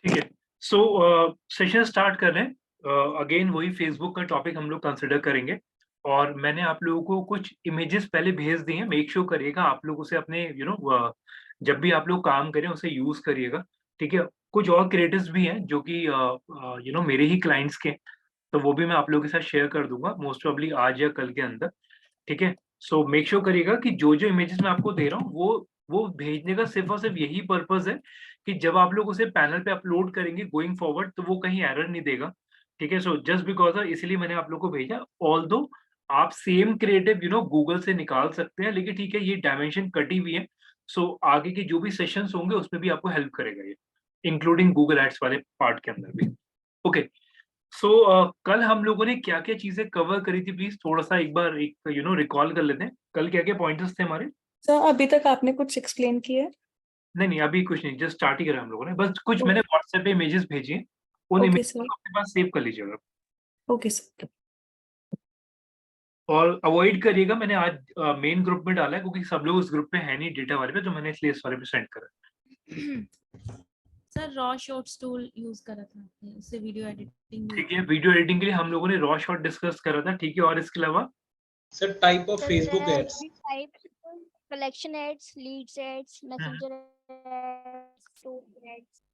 ठीक है। सो session start कर रहे हैं। अगेन वही फेसबुक का टॉपिक हम लोग कंसिडर करेंगे और मैंने आप लोगों को कुछ इमेजेस पहले भेज दी हैं। मेक श्योर करिएगा आप लोग उसे अपने जब भी आप लोग काम करें उसे यूज करिएगा। ठीक है। कुछ और क्रिएटिव्स भी हैं जो कि मेरे ही क्लाइंट्स के हैं, तो वो भी मैं आप लोगों के साथ शेयर कर दूंगा मोस्ट प्रोबेबली आज या कल के अंदर। ठीक है। सो मेक श्योर करिएगा कि जो जो इमेजेस मैं आपको दे रहा हूँ वो भेजने का सिर्फ और सिर्फ यही पर्पस है कि जब आप लोग उसे पैनल पे अपलोड करेंगे गोइंग फॉरवर्ड तो वो कहीं एरर नहीं देगा। ठीक है। सो जस्ट बिकॉज इसलिए मैंने आप लोग को भेजा। ऑल्दो आप सेम क्रिएटिव गूगल से निकाल सकते हैं, लेकिन ठीक है ये डायमेंशन कटी हुई है। सो आगे के जो भी सेशंस होंगे उसमें भी आपको हेल्प करेगा ये, इंक्लूडिंग गूगल एड्स वाले पार्ट के अंदर भी। ओके। सो कल हम लोगों ने क्या क्या चीजें कवर करी थी, प्लीज थोड़ा सा एक बार एक रिकॉल कर लेते हैं। कल क्या क्या पॉइंटर्स थे हमारे? सर अभी तक आपने कुछ एक्सप्लेन किया है? नहीं नहीं, अभी कुछ नहीं, जस्ट स्टार्ट ही करा हम लोगों ने। बस कुछ मैंने ओके। व्हाट्सएप पे इमेजेस भेजी हैं, उन ओके इमेजेस सर। को अपने पास सेव कर लीजिएगा ओके सर। और अवॉइड करिएगा। मैंने आज मेन ग्रुप में डाला है क्योंकि सब लोग उस ग्रुप पे है नहीं डेटा वाले पे, तो मैंने इसलिए इस वाले पे सेंड करा। Sir raw shorts tool use करा था आपने, उससे वीडियो एडिटिंग भी ठीक होती है, वीडियो एडिटिंग के लिए हम लोगों ने रॉ शॉट डिस्कस करा था। ठीक है, और इसके अलावा sir type of Sir, Facebook there are ads. three types: collection ads, leads ads, messenger ads, story ads.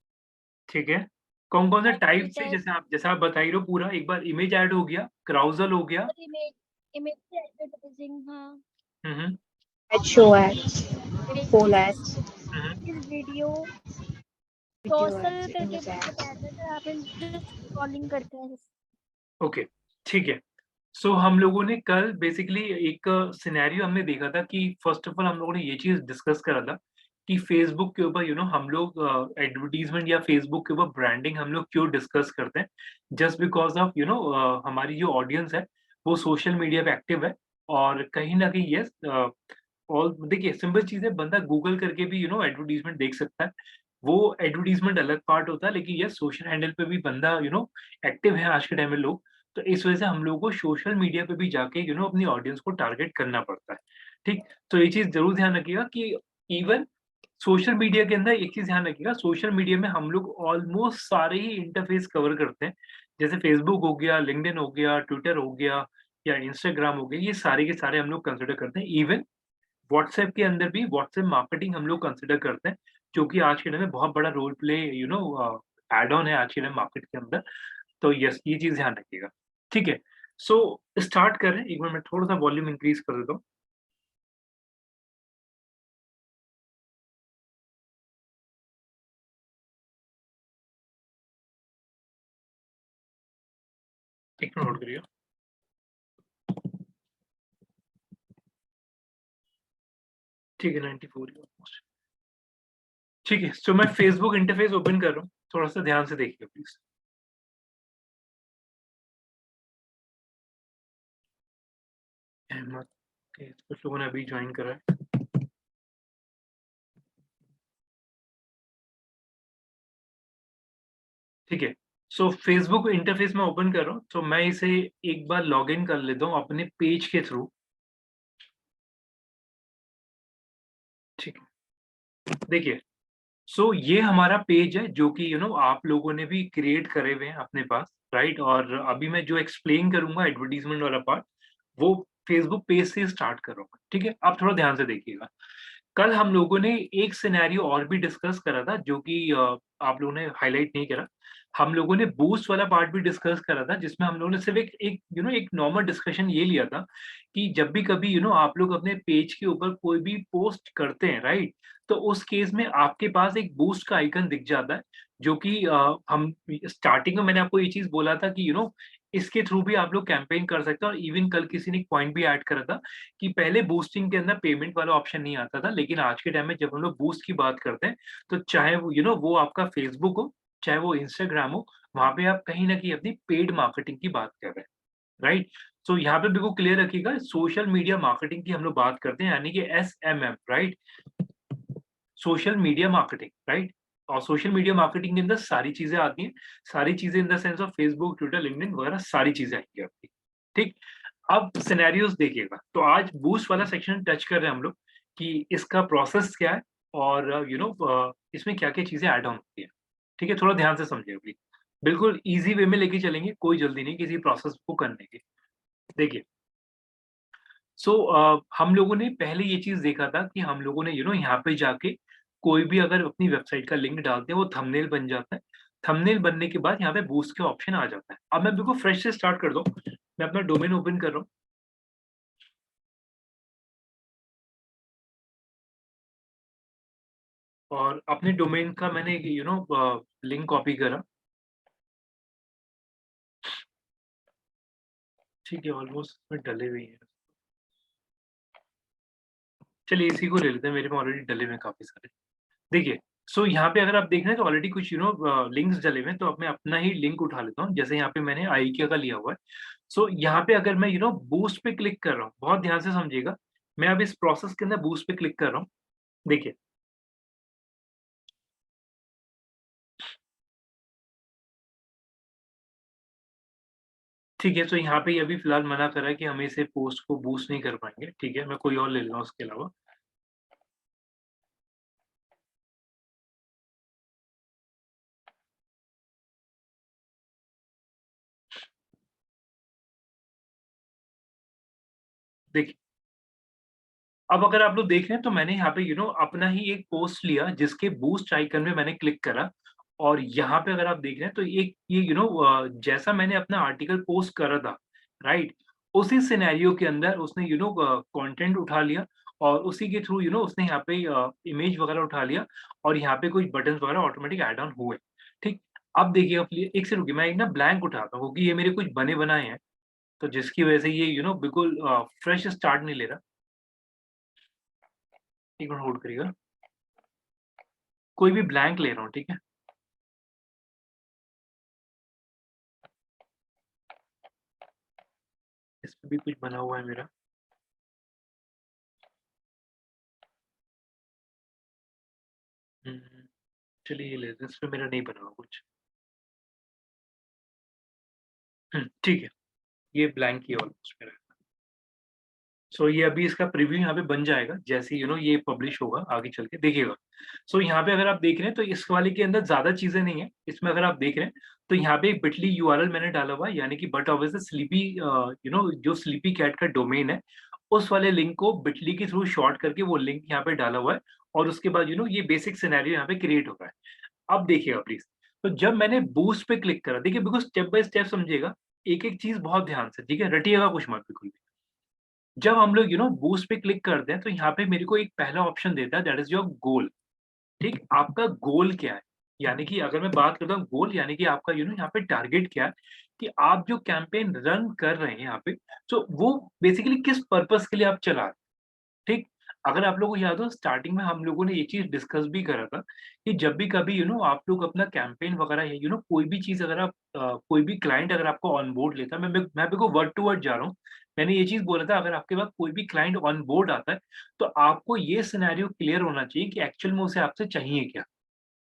ठीक है, कौन कौन से टाइप Edit थे ads, जैसा आप बताइए रहे हो पूरा एक बार। इमेज ऐड हो गया, क्राउजल हो गया। sir, image advertising, हाँ, हम्म Show ads, poll pages, ads, हम्म। video, video social ads, करके image भी ads. बताया था सर, आपने just scrolling करते हैं। ओके, ठीक है। सो हम लोगों ने कल बेसिकली एक सिनेरियो हमने देखा था कि फर्स्ट ऑफ ऑल हम लोगों ने ये चीज डिस्कस करा था कि फेसबुक के ऊपर हम लोग एडवर्टीजमेंट या फेसबुक के ऊपर ब्रांडिंग हम लोग क्यों डिस्कस करते हैं। जस्ट बिकॉज ऑफ हमारी जो ऑडियंस है वो सोशल मीडिया पे एक्टिव है। और कहीं ना कहीं यस, और देखिए सिंपल चीज है, बंदा गूगल करके भी एडवर्टीजमेंट देख सकता है। वो एडवर्टीजमेंट अलग पार्ट होता है, लेकिन यस सोशल हैंडल पे भी बंदा एक्टिव है आज के टाइम में लोग। तो इस वजह से हम लोगों को सोशल मीडिया पे भी जाके अपनी ऑडियंस को टारगेट करना पड़ता है। ठीक। तो ये चीज जरूर ध्यान रखिएगा कि इवन सोशल मीडिया के अंदर एक चीज ध्यान रखिएगा, सोशल मीडिया में हम लोग ऑलमोस्ट सारे ही इंटरफेस कवर करते हैं। जैसे फेसबुक हो गया, लिंक्डइन हो गया, ट्विटर हो गया या इंस्टाग्राम हो गया, ये सारे के सारे हम लोग कंसिडर करते हैं। इवन व्हाट्सएप के अंदर भी व्हाट्सएप मार्केटिंग हम लोग कंसिडर करते हैं, जो कि आज के टाइम में बहुत बड़ा रोल प्ले एड ऑन है आज के टाइम मार्केट के अंदर। तो यस ये चीज ध्यान रखिएगा। ठीक है। सो स्टार्ट करें, एक मिनट मैं थोड़ा सा वॉल्यूम इंक्रीज कर देता हूँ। एक मिनट होल्ड करिए। ठीक है, 94 ऑलमोस्ट। ठीक है, सो मैं फेसबुक इंटरफेस ओपन कर रहा हूँ, थोड़ा सा ध्यान से देखिए प्लीज। अहमद, कुछ लोगों ने अभी ज्वाइन करा है। ठीक है। सो फेसबुक इंटरफेस में ओपन कर रहा हूँ, तो मैं इसे एक बार लॉग इन कर लेता हूँ अपने पेज के थ्रू। ठीक है, देखिए। सो ये हमारा पेज है जो कि आप लोगों ने भी क्रिएट करे हुए हैं अपने पास, राइट। और अभी मैं जो एक्सप्लेन करूंगा एडवर्टीजमेंट वाला पार्ट, वो फेसबुक पेज से स्टार्ट करूंगा। ठीक है, आप थोड़ा ध्यान से देखिएगा। कल हम लोगों ने एक सिनेरियो और भी डिस्कस करा था जो कि आप लोगों ने हाईलाइट नहीं करा। हम लोगों ने बूस्ट वाला पार्ट भी डिस्कस करा था, जिसमें हम लोगों ने सिर्फ एक एक एक नॉर्मल डिस्कशन ये लिया था कि जब भी कभी आप लोग अपने पेज के ऊपर कोई भी पोस्ट करते हैं, राइट, तो उस केस में आपके पास एक बूस्ट का आइकन दिख जाता है। जो कि हम स्टार्टिंग में मैंने आपको ये चीज बोला था कि इसके थ्रू भी आप लोग कैंपेन कर सकते हैं। और इवन कल किसी ने एक पॉइंट भी ऐड करा था कि पहले बूस्टिंग के अंदर पेमेंट वाला ऑप्शन नहीं आता था, लेकिन आज के टाइम में जब हम लोग बूस्ट की बात करते हैं तो चाहे वो वो आपका फेसबुक हो, चाहे वो इंस्टाग्राम हो, वहां पे आप कहीं ना कहीं अपनी पेड मार्केटिंग की बात कर रहे हैं, राइट। सो यहाँ पे बिल्कुल क्लियर रखिएगा, सोशल मीडिया मार्केटिंग की हम लोग बात करते हैं, यानी कि SMM, right, social media marketing, right. और सोशल मीडिया मार्केटिंग के अंदर सारी चीजें आती हैं, सारी चीजें in the sense of Facebook, Twitter, LinkedIn वगैरह सारी चीजें आएंगी आपकी। ठीक। अब सिनेरियोस देखिएगा, तो आज बूस्ट वाला सेक्शन टच कर रहे हैं हम लोग कि इसका प्रोसेस क्या है और इसमें क्या क्या चीजें ऐड ऑन होती है। ठीक है, थोड़ा ध्यान से समझिएगा प्लीज। बिल्कुल इजी वे में लेके चलेंगे, कोई जल्दी नहीं किसी प्रोसेस को करने की। देखिए, सो हम लोगों ने पहले ये चीज देखा था कि हम लोगों ने यहाँ पे जाके कोई भी अगर अपनी वेबसाइट का लिंक डालते हैं वो थंबनेल बन जाता है। थंबनेल बनने के बाद यहाँ पे बूस्ट के ऑप्शन आ जाता है। अब मैं बिल्कुल फ्रेश से स्टार्ट कर दूं, मैं अपना डोमेन ओपन कर रहा हूँ। और अपने डोमेन का मैंने लिंक कॉपी करा। ठीक है, ऑलमोस्ट इसमें डले हुए हैं। चलिए इसी को ले लेते हैं, मेरे में ऑलरेडी डले हुए हैं काफी सारे। देखिए, सो यहाँ पे अगर आप देख रहे हैं तो ऑलरेडी कुछ लिंक्स डले हुए हैं, तो अब मैं अपना ही लिंक उठा लेता हूँ। जैसे यहाँ पे मैंने आईकिया का लिया हुआ है। सो यहाँ पे अगर मैं बूस्ट पे क्लिक कर रहा हूँ, बहुत ध्यान से समझिएगा, मैं अब इस प्रोसेस के अंदर बूस्ट पे क्लिक कर रहा हूँ। देखिए, ठीक है, तो यहाँ पे अभी फिलहाल मना कर रहा है कि हम इसे पोस्ट को बूस्ट नहीं कर पाएंगे। ठीक है, मैं कोई और ले लूँगा उसके अलावा। देखिए, अब अगर आप लोग देख रहे हैं तो मैंने यहाँ पे अपना ही एक पोस्ट लिया जिसके बूस्ट आइकन में मैंने क्लिक करा। और यहाँ पे अगर आप देख रहे हैं तो एक ये जैसा मैंने अपना आर्टिकल पोस्ट करा था, राइट, उसी सिनेरियो के अंदर उसने कंटेंट उठा लिया। और उसी के थ्रू उसने यहाँ पे इमेज वगैरह उठा लिया। और यहाँ पे कुछ बटन वगैरह ऑटोमेटिक ऐड ऑन हुए। ठीक, अब देखिए, प्लीज एक से रुकिए, मैं एक ना ब्लैंक उठाता हूँ क्योंकि ये मेरे कुछ बने बनाए हैं, तो जिसकी वजह से ये बिल्कुल फ्रेश स्टार्ट नहीं ले रहा। एक मिनट होल्ड करिएगा, कोई भी ब्लैंक ले रहा हूँ, ठीक है। इस पे भी कुछ बना हुआ है मेरा। हम्म, चलिए ये लेते हैं, इस पे मेरा नहीं बना हुआ कुछ। ठीक है, ये ब्लैंक ही ऑलमोस्ट मेरा। सो ये अभी इसका प्रीव्यू यहाँ पे बन जाएगा जैसे ये पब्लिश होगा आगे चल के देखिएगा। सो यहाँ पे अगर आप देख रहे हैं तो इस वाले के अंदर ज्यादा चीजें नहीं है। इसमें अगर आप देख रहे हैं तो यहाँ पे एक बिटली यूआरएल मैंने डाला हुआ है, यानी कि बट ऑब्वियसली स्लीपी जो स्लीपी कैट का डोमेन है उस वाले लिंक को बिटली के थ्रू शॉर्ट करके वो लिंक यहाँ पे डाला हुआ है। और उसके बाद ये बेसिक सिनेरियो यहाँ पे क्रिएट हो रहा है। अब देखिएगा प्लीज, तो जब मैंने बूस्ट पे क्लिक करा, देखिए बिल्कुल स्टेप बाय स्टेप समझिएगा, एक एक चीज बहुत ध्यान से, ठीक है, रटिएगा कुछ मत बिल्कुल भी। जब हम लोग बूस्ट पे क्लिक करते हैं तो यहाँ पे मेरे को एक पहला ऑप्शन देता है, दैट इज योर गोल। ठीक, आपका गोल क्या है, यानी कि अगर मैं बात करता हूँ गोल, यानी कि आपका यहाँ पे टारगेट क्या है, कि आप जो कैंपेन रन कर रहे हैं यहाँ पे, तो वो बेसिकली किस पर्पस के लिए आप चला रहे हैं। ठीक, अगर आप लोगों को याद हो स्टार्टिंग में हम लोगों ने ये चीज डिस्कस भी करा था कि जब भी कभी आप लोग अपना कैंपेन वगैरह है कोई भी चीज अगर आप कोई भी क्लाइंट अगर आपको ऑन बोर्ड लेता है, मैं बिल्कुल वर्ड टू वर्ड जा रहा हूँ। मैंने ये चीज बोला था, अगर आपके पास कोई भी क्लाइंट ऑन बोर्ड आता है तो आपको ये सिनेरियो क्लियर होना चाहिए कि एक्चुअल में उसे आपसे चाहिए क्या,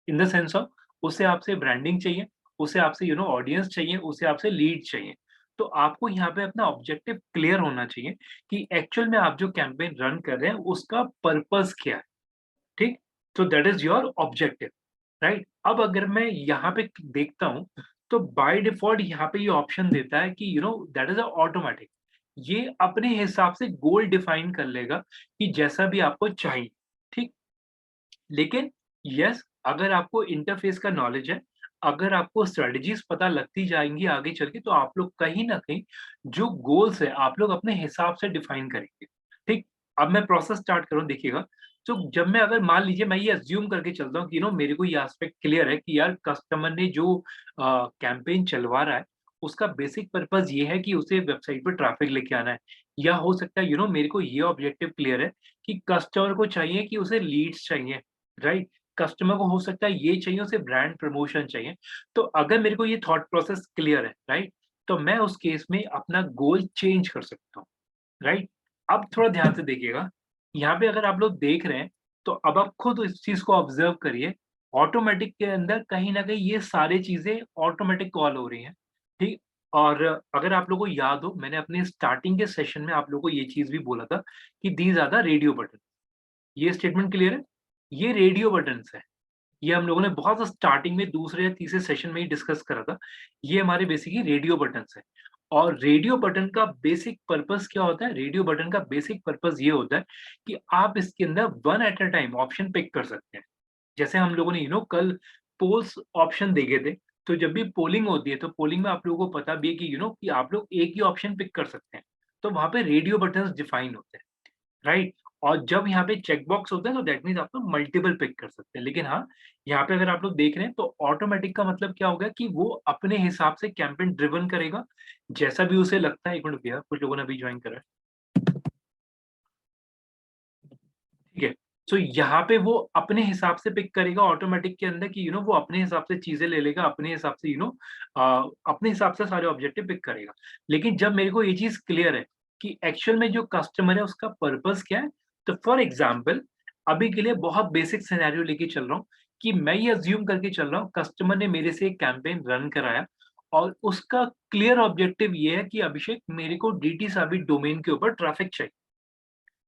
इन द सेंस ऑफ उसे आपसे ब्रांडिंग चाहिए, उसे आपसे ऑडियंस चाहिए, उसे आपसे लीड चाहिए। तो आपको यहाँ पे अपना ऑब्जेक्टिव क्लियर होना चाहिए कि एक्चुअल में आप जो कैंपेन रन कर रहे हैं उसका पर्पस क्या है। ठीक, तो that is your objective, right. अब अगर मैं यहाँ पे देखता हूँ तो बाय डिफॉल्ट यहाँ पे ये ऑप्शन देता है कि दैट इज ऑटोमेटिक, ये अपने हिसाब से गोल डिफाइन कर लेगा कि जैसा भी आपको चाहिए। ठीक, लेकिन यस, अगर आपको इंटरफेस का नॉलेज है, अगर आपको स्ट्रेटजीज पता लगती जाएंगी आगे चल के, तो आप लोग कहीं ना कहीं जो गोल्स है आप लोग अपने हिसाब से डिफाइन करेंगे। ठीक, अब मैं प्रोसेस स्टार्ट करूँ, देखिएगा। तो जब मैं अगर मान लीजिए मैं ये अज्यूम करके चलता हूँ कि मेरे को ये एस्पेक्ट क्लियर है कि यार कस्टमर ने जो कैंपेन चलवा रहा है उसका बेसिक पर्पस ये है कि उसे वेबसाइट पर ट्रैफिक लेके आना है, या हो सकता है मेरे को ये ऑब्जेक्टिव क्लियर है कि कस्टमर को चाहिए कि उसे लीड्स चाहिए, राइट। कस्टमर को हो सकता है ये चाहिए, उसे ब्रांड प्रमोशन चाहिए। तो अगर मेरे को ये थॉट प्रोसेस क्लियर है, राइट, तो मैं उस केस में अपना गोल चेंज कर सकता हूँ, राइट। अब थोड़ा ध्यान से देखिएगा, यहाँ पे अगर आप लोग देख रहे हैं तो अब आप खुद इस चीज को ऑब्जर्व करिए, ऑटोमेटिक के अंदर कहीं ना कहीं ये सारी चीजें ऑटोमेटिक कॉल हो रही हैं। ठीक, और अगर आप लोगों को याद हो मैंने अपने स्टार्टिंग के सेशन में आप लोगों को ये चीज भी बोला था कि these are the radio button. ये स्टेटमेंट क्लियर है, ये रेडियो बटन्स है। ये हम लोगों ने बहुत स्टार्टिंग में दूसरे या तीसरे सेशन में ही डिस्कस करा था। ये हमारे बेसिकली रेडियो बटन्स है। और रेडियो बटन का बेसिक पर्पस क्या होता है? रेडियो बटन का बेसिक पर्पस ये होता है कि आप इसके अंदर one at a time option pick कर सकते हैं। जैसे हम लोगों ने कल पोल्स ऑप्शन देखे थे, तो जब भी पोलिंग होती है तो पोलिंग में आप लोगों को पता भी है कि कि आप लोग एक ही ऑप्शन पिक कर सकते हैं। तो वहाँ पे रेडियो बटन्स डिफाइन होते हैं, राइट? और जब यहाँ पे चेक बॉक्स होता है तो दैट मीन्स आप लोग मल्टीपल पिक कर सकते हैं। लेकिन हाँ, यहाँ पे अगर आप लोग देख रहे हैं तो ऑटोमेटिक का मतलब क्या होगा कि वो अपने हिसाब से कैंपेन ड्रिवन करेगा, जैसा भी उसे लगता है। 1 मिनट भैया, कुछ लोगों ने अभी जॉइन करा है। ठीक है। सो यहाँ पे वो अपने हिसाब से पिक करेगा ऑटोमेटिक के अंदर कि वो अपने हिसाब से चीजें ले लेगा, अपने हिसाब से अपने हिसाब से सारे ऑब्जेक्टिव पिक करेगा। लेकिन जब मेरे को ये चीज क्लियर है कि एक्चुअल में जो कस्टमर है उसका पर्पस क्या है, तो फॉर एग्जाम्पल अभी के लिए बहुत बेसिक सिनेरियो लेके चल रहा हूँ कि मैं ये अज्यूम करके चल रहा हूँ कस्टमर ने मेरे से एक कैंपेन रन कराया और उसका क्लियर ऑब्जेक्टिव ये है कि अभिषेक मेरे को डीटी साबित डोमेन के ऊपर ट्रैफिक चाहिए।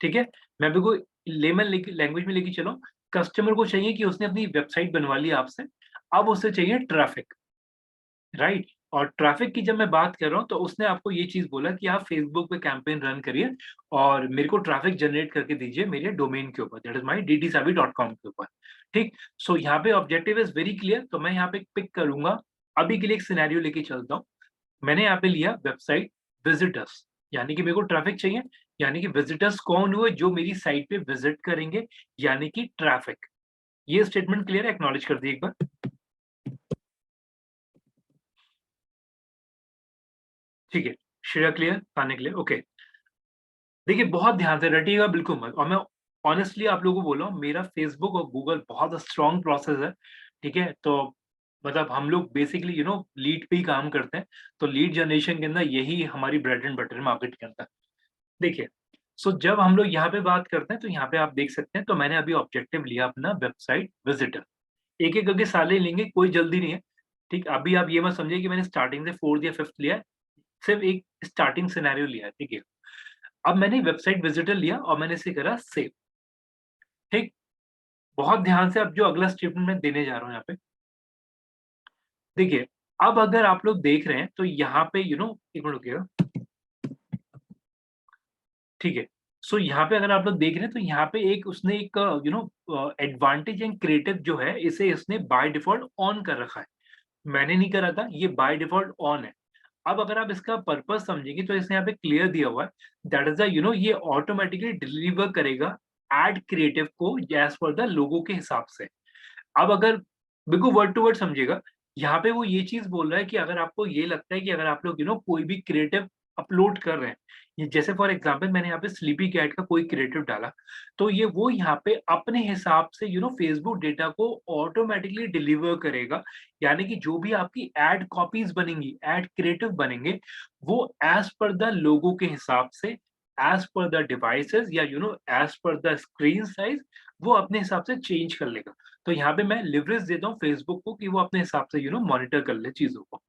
ठीक है, मैं बिल्कुल लेमन लैंग्वेज में लेके चलो। कस्टमर को चाहिए कि उसने अपनी वेबसाइट बनवा ली आपसे, अब उसे चाहिए ट्रैफिक, राइट? और ट्रैफिक की जब मैं बात कर रहा हूँ तो उसने आपको ये चीज बोला कि आप फेसबुक पे कैंपेन रन करिए और मेरे को ट्रैफिक जनरेट करके दीजिए मेरे डोमेन के ऊपर, दैट इज माई dtsavvy.com के ऊपर। ठीक, सो यहाँ पे ऑब्जेक्टिव इज वेरी क्लियर। तो मैं यहाँ पे पिक करूंगा, अभी के लिए एक सिनेरियो लेके चलता हूँ। मैंने यहाँ पे लिया वेबसाइट विजिटर्स, यानी कि मेरे को ट्रैफिक चाहिए, यानी कि विजिटर्स कौन हुए जो मेरी साइट पे विजिट करेंगे, यानी कि ट्रैफिक। ये स्टेटमेंट क्लियर है? एक्नॉलेज कर दिए एक बार। ठीक है, श्रेया क्लियर, ताने क्लियर, ओके। देखिए बहुत ध्यान से रटिएगा बिल्कुल मत। और मैं ऑनेस्टली आप लोगों को बोल रहा हूँ, मेरा फेसबुक और गूगल बहुत स्ट्रॉन्ग प्रोसेस है। ठीक है, तो मतलब हम लोग बेसिकली लीड पे ही काम करते हैं। तो लीड जनरेशन के अंदर यही हमारी ब्रेड एंड बटर मार्केट के अंदर। देखिए, सो जब हम लोग यहाँ पे बात करते हैं तो यहाँ पे आप देख सकते हैं, तो मैंने अभी ऑब्जेक्टिव लिया अपना वेबसाइट विजिटर। एक एक करके साले लेंगे, कोई जल्दी नहीं है। ठीक, अभी आप ये मत समझिए कि मैंने स्टार्टिंग से 4th या 5th लिया है, सिर्फ एक स्टार्टिंग सिनेरियो लिया है। ठीक है, अब मैंने वेबसाइट विजिटर लिया और मैंने इसे करा सेव। ठीक, बहुत ध्यान से अब जो अगला स्टेटमेंट मैं देने जा रहा हूँ यहाँ पे, देखिए अब अगर आप लोग देख रहे हैं तो यहाँ पे एक मिनट रुकिएगा। ठीक है, सो यहाँ पे अगर आप लोग देख रहे हैं तो यहाँ पे एक उसने एक एडवांटेज एंड क्रिएटिव जो है इसे इसने बाय डिफॉल्ट ऑन कर रखा है। मैंने नहीं करा था, ये बाय डिफॉल्ट ऑन है। अब अगर आप इसका पर्पस समझेंगे तो इसने यहाँ पे क्लियर दिया हुआ है, दैट इज ये ऑटोमेटिकली डिलीवर करेगा एड क्रिएटिव को एज पर द लोगो के हिसाब से। अब अगर बिल्कुल वर्ड टू वर्ड समझिएगा, यहाँ पे वो ये चीज बोल रहा है कि अगर आपको ये लगता है कि अगर आप लोग कोई भी क्रिएटिव अपलोड कर रहे हैं, ये जैसे फॉर एग्जांपल मैंने यहाँ पे स्लीपी कैट का कोई क्रिएटिव डाला, तो ये वो यहाँ पे अपने हिसाब से फेसबुक डेटा को ऑटोमेटिकली डिलीवर करेगा। यानी कि जो भी आपकी एड कॉपीज बनेंगी, एड क्रिएटिव बनेंगे, वो एज पर द लोगो के हिसाब से, एज पर द डिवाइसेस या as per the screen size, वो अपने हिसाब से चेंज कर लेगा। तो यहाँ पे मैं लिवरेज देता हूँ फेसबुक को कि वो अपने हिसाब से मॉनिटर कर ले चीजों को,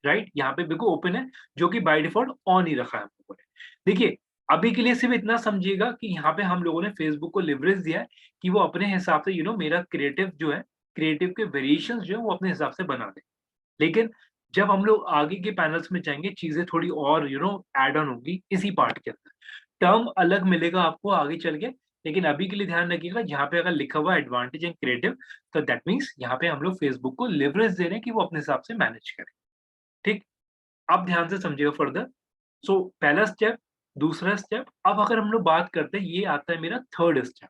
राइट? यहाँ पे बिल्कुल ओपन है, जो कि बाय डिफॉल्ट ऑन ही रखा है हम लोगों ने। देखिए अभी के लिए सिर्फ इतना समझिएगा कि यहाँ पे हम लोगों ने फेसबुक को लिवरेज दिया है कि वो अपने हिसाब से मेरा क्रिएटिव जो है, क्रिएटिव के वेरिएशंस जो है वो अपने हिसाब से बना दे। लेकिन जब हम लोग आगे के पैनल्स में जाएंगे चीजें थोड़ी और ऐड ऑन होगी इसी पार्ट के अंदर। टर्म अलग मिलेगा आपको आगे चल के, लेकिन अभी के लिए ध्यान रखिएगा यहाँ पे अगर लिखा हुआ एडवांटेज एंड क्रिएटिव, तो दैट मीन्स यहाँ पे हम लोग फेसबुक को लिवरेज दे रहे हैं कि वो अपने हिसाब से मैनेज करे। ठीक, अब ध्यान से समझिएगा फर्दर। सो पहला स्टेप, दूसरा स्टेप, अब अगर हम लोग बात करते हैं, ये आता है मेरा थर्ड स्टेप।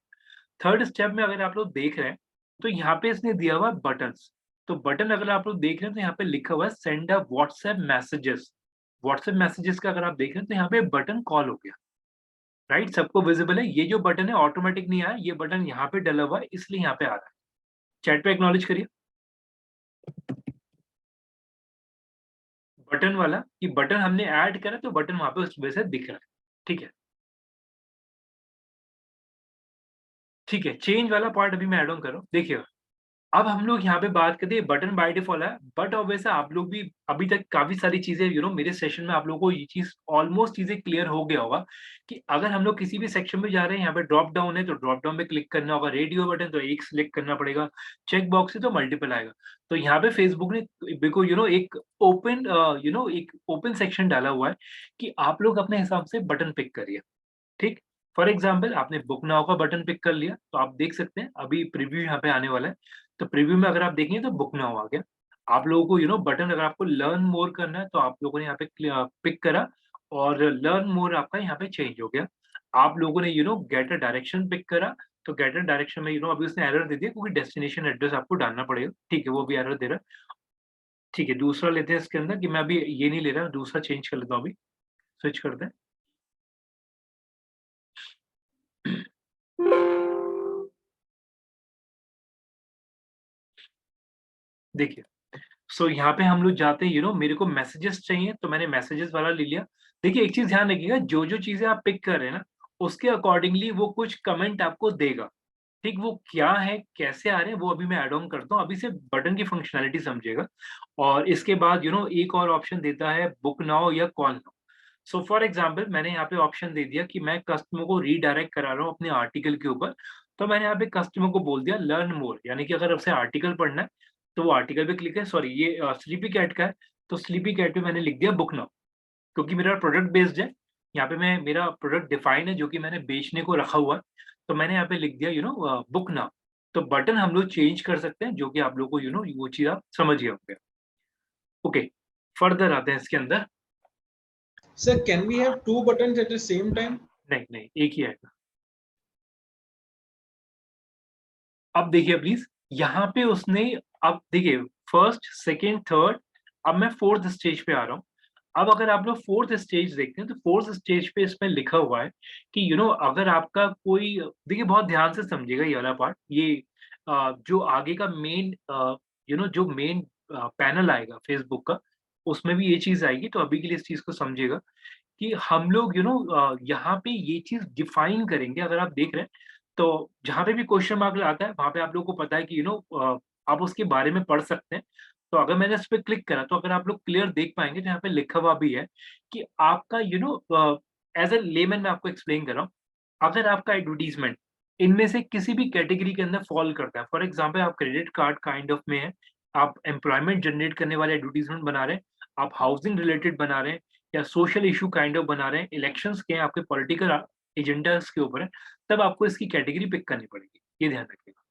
थर्ड स्टेप में अगर आप लोग देख रहे हैं तो यहाँ पे इसने दिया हुआ है बटन्स। तो बटन अगर आप लोग देख रहे हैं तो यहाँ पे लिखा हुआ है send a WhatsApp messages. WhatsApp messages का अगर आप देख रहे हैं तो यहाँ पे बटन कॉल हो गया, राइट? सबको विजिबल है। ये जो बटन है ऑटोमेटिक नहीं आया, ये बटन यहाँ पे डला हुआ है इसलिए यहाँ पे आ रहा है। चैट पे एक्नॉलेज करिए बटन वाला, कि बटन हमने ऐड करा तो बटन वहां पे उस वजह से दिख रहा है। ठीक है, ठीक है, चेंज वाला पार्ट अभी मैं ऐड ऑन कर रहा हूँ। देखिए अब हम लोग यहाँ पे बात करते हैं बटन बाय डिफॉल्ट है, बट अब वैसे आप लोग भी अभी तक काफी सारी चीजें मेरे सेशन में आप लोगों को ये चीज ऑलमोस्ट चीजें क्लियर हो गया होगा कि अगर हम लोग किसी भी सेक्शन में जा रहे हैं, यहाँ पे ड्रॉप डाउन है तो ड्रॉप डाउन पे क्लिक करना होगा, रेडियो बटन तो एक सिलेक्ट करना पड़ेगा, चेक बॉक्स है तो मल्टीपल आएगा। तो यहाँ पे फेसबुक ने बिल्कुल एक ओपन एक ओपन सेक्शन डाला हुआ है कि आप लोग अपने हिसाब से बटन पिक करिए। ठीक, फॉर एग्जाम्पल आपने बुक नाउ का बटन पिक कर लिया तो आप देख सकते हैं अभी प्रीव्यू यहाँ पे आने वाला है। तो प्रीव्यू में अगर आप देखेंगे तो बुक नाउ आ गया। आप लोगों को बटन अगर आपको लर्न मोर करना है तो आप लोगों ने यहाँ पे पिक करा और लर्न मोर आपका यहाँ पे चेंज हो गया। आप लोगों ने गेट अ डायरेक्शन पिक करा तो गेट अ डायरेक्शन में अभी उसने एरर दे दिया क्योंकि डेस्टिनेशन एड्रेस आपको डालना पड़ेगा। ठीक है, वो भी एरर दे रहा है। ठीक है, दूसरा लेते हैं इसके अंदर कि मैं अभी ये नहीं ले रहा, दूसरा चेंज कर लेता हूँ, अभी स्विच करते हैं। देखिए, सो यहाँ पे हम लोग जाते हैं मेरे को मैसेजेस चाहिए तो मैंने मैसेजेस वाला ले लिया। देखिए एक चीज ध्यान रखिएगा, जो जो चीजें आप पिक कर रहे हैं ना उसके अकॉर्डिंगली वो कुछ कमेंट आपको देगा। ठीक, वो क्या है कैसे आ रहे हैं वो अभी मैं ऐड ऑन करता हूँ, अभी से बटन की फंक्शनैलिटी समझिएगा। और इसके बाद एक और ऑप्शन देता है बुक नाउ या call now. So for example मैंने यहाँ पे ऑप्शन दे दिया कि मैं कस्टमर को रीडायरेक्ट करा रहा हूँ अपने आर्टिकल के ऊपर। तो मैंने यहाँ पे कस्टमर को बोल दिया लर्न मोर, यानी कि अगर उसे आर्टिकल पढ़ना है तो वो आर्टिकल पे क्लिक है। सॉरी, ये स्लीपी कैट का है तो स्लीपी कैट पे मैंने लिख दिया बुक नाउ, क्योंकि मेरा प्रोडक्ट बेस्ड है। यहाँ पे मैं मेरा प्रोडक्ट डिफाइन है जो कि मैंने बेचने को रखा हुआ है। तो मैंने यहाँ पे लिख दिया बुक नाउ। तो बटन हम लोग चेंज कर सकते हैं जो कि आप लोग को वो चीज आप समझ गए होंगे। ओके, फर्दर आते हैं इसके अंदर। Sir, can we have two buttons at the same time? नहीं नहीं, एक ही आएगा। अब देखिए प्लीज, यहाँ पे उसने अब देखिए फर्स्ट सेकेंड थर्ड, अब मैं फोर्थ स्टेज पे आ रहा हूँ। अब अगर आप लोग फोर्थ स्टेज देखते हैं तो फोर्थ स्टेज पे इसमें लिखा हुआ है कि अगर आपका कोई, देखिए बहुत ध्यान से समझिएगा ये वाला पार्ट, ये जो आगे का मेन जो मेन पैनल आएगा फेसबुक का उसमें भी ये चीज आएगी। तो अभी के लिए इस चीज को समझिएगा कि हम लोग यहाँ पे ये चीज डिफाइन करेंगे। अगर आप देख रहे हैं तो जहाँ पे भी क्वेश्चन मार्क आता है वहां पे आप लोग को पता है कि आप उसके बारे में पढ़ सकते हैं। तो अगर मैंने इस पे क्लिक करा तो अगर आप लोग क्लियर देख पाएंगे तो यहाँ पे लिखा हुआ भी है कि आपका एज ए लेमैन मैं आपको एक्सप्लेन कर रहा हूँ, अगर आपका एडवर्टीजमेंट इनमें से किसी भी कैटेगरी के अंदर फॉल करता है, फॉर एग्जाम्पल आप क्रेडिट कार्ड काइंड ऑफ में है, आप एम्प्लॉयमेंट जनरेट करने वाले एडवर्टीजमेंट बना रहे हैं, आप हाउसिंग रिलेटेड बना रहे हैं, या सोशल इशू काइंड ऑफ बना रहे हैं, इलेक्शंस के आपके पॉलिटिकल एजेंडास के ऊपर है, तब आपको इसकी कैटेगरी पिक करनी पड़ेगी, ये ध्यान रखिएगा।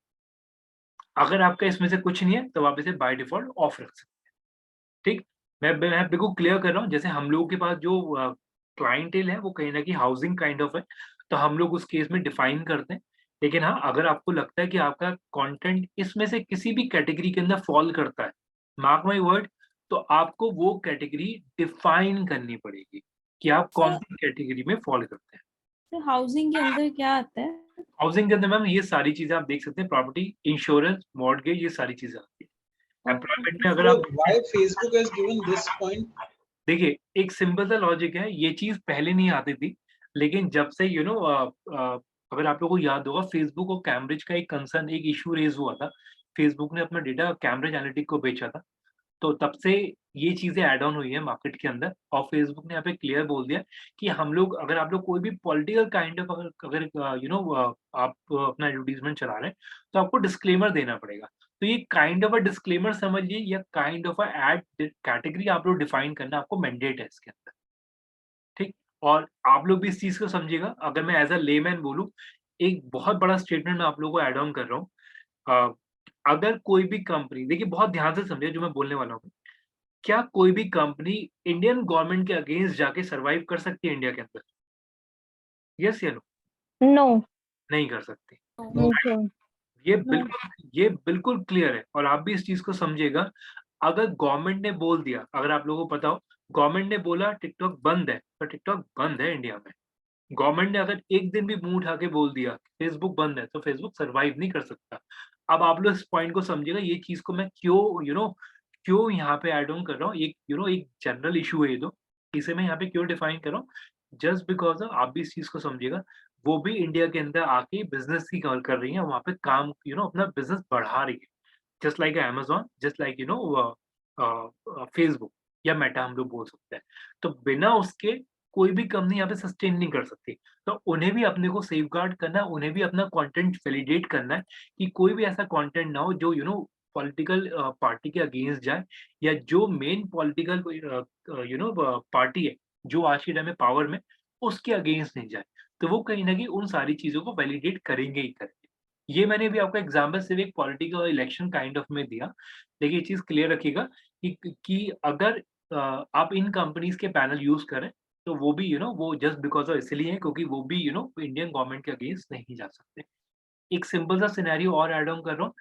अगर आपका इसमें से कुछ नहीं है तो आप इसे बाय डिफॉल्ट ऑफ रख सकते हैं। ठीक, मैं बिल्कुल क्लियर कर रहा हूँ। जैसे हम लोगों के पास जो क्लाइंटेल है वो कहीं ना कहीं हाउसिंग काइंड ऑफ है, तो हम लोग उस केस में डिफाइन करते हैं। लेकिन हाँ, अगर आपको लगता है कि आपका कंटेंट इसमें से किसी भी कैटेगरी के अंदर फॉल करता है, मार्क माय वर्ड, तो आपको वो कैटेगरी डिफाइन करनी पड़ेगी कि आप कौन सी कैटेगरी में फॉल करते हैं। तो हाउसिंग के अंदर क्या आता है? हाउसिंग के अंदर मैम ये सारी चीजें आप देख सकते हैं, प्रॉपर्टी, इंश्योरेंस, मॉर्गेज, ये सारी चीजें आती है। एम्प्लॉयमेंट में अगर So आप why Facebook has given this point? देखिए, एक सिंपल सा लॉजिक है, ये चीज पहले नहीं आती थी, लेकिन जब से अगर आप लोगों को याद होगा फेसबुक और कैम्ब्रिज का एक कंसर्न, एक इशू रेज हुआ था। फेसबुक ने अपना डेटा कैम्ब्रिज एनालिटिक को बेचा था, तो तब से ये चीजें ऐड ऑन हुई है मार्केट के अंदर। और फेसबुक ने यहाँ पे क्लियर बोल दिया कि हम लोग, अगर आप लोग कोई भी पॉलिटिकल काइंड ऑफ अगर आप अपना एडवर्टीजमेंट चला रहे हैं तो आपको डिस्क्लेमर देना पड़ेगा। तो ये काइंड ऑफ अ डिस्क्लेमर समझिए, या kind of a ad category आप लोग डिफाइन करना आपको मैंडेट है इसके अंदर। ठीक, और आप लोग भी इस चीज को समझिएगा। अगर मैं एज अ लेमैन बोलूं, एक बहुत बड़ा स्टेटमेंट मैं आप लोगों को ऐड ऑन कर रहा हूँ। अगर कोई भी कंपनी, देखिए बहुत ध्यान से समझिए जो मैं बोलने वाला हूँ, क्या कोई भी कंपनी इंडियन गवर्नमेंट के अगेंस्ट जाके सरवाइव कर सकती है इंडिया के अंदर? यस या नो? No. नहीं कर सकती। No, sir. ये बिल्कुल क्लियर है, और आप भी इस चीज को समझिएगा। अगर गवर्नमेंट ने बोल दिया, अगर आप लोगों को पता हो, गवर्नमेंट ने बोला टिकटॉक बंद है, तो टिकटॉक बंद है इंडिया में। गवर्नमेंट ने अगर एक दिन भी मुंह उठा के बोल दिया फेसबुक बंद है, तो फेसबुक सरवाइव नहीं कर सकता। अब आप लोग इस पॉइंट को समझिएगा, ये चीज को मैं क्यों यहाँ पे ऐड ऑन कर रहा हूँ। एक एक जनरल इशू है ये, तो इसे मैं यहाँ पे क्यों डिफाइन कर रहा हूँ, जस्ट बिकॉज आप भी इस चीज को समझिएगा। वो भी इंडिया के अंदर आके बिजनेस ही कर रही है, वहां पे काम अपना बिजनेस बढ़ा रही है। Just like Amazon, just like Facebook या मेटा हम लोग बोल सकते हैं। तो बिना उसके कोई भी कंपनी यहाँ पे सस्टेन नहीं कर सकती। तो उन्हें भी अपने को सेफगार्ड करना है, उन्हें भी अपना कंटेंट वैलिडेट करना है कि कोई भी ऐसा कंटेंट ना हो जो पॉलिटिकल पार्टी के अगेंस्ट जाए, या जो मेन पॉलिटिकल पार्टी है जो आज के टाइम में पावर में, उसके अगेंस्ट नहीं जाए। तो वो कहीं न कहीं उन सारी चीज़ों को वैलिडेट करेंगे ही करेंगे। ये मैंने अभी आपको एग्ज़ाम्पल सिर्फ़ एक पॉलिटिकल इलेक्शन काइंड ऑफ में दिया। लेकिन ये चीज़ क्लियर रखिएगा कि अगर आप इन कंपनीज़ के पैनल यूज़ करें, तो वो भी वो जस्ट बिकॉज़ ऑफ इसलिए है क्योंकि वो भी इंडियन गवर्नमेंट के अगेंस्ट नहीं जा सकते। एक सिंपल सा सिनेरियो और ऐड ऑन कर रहा हूँ।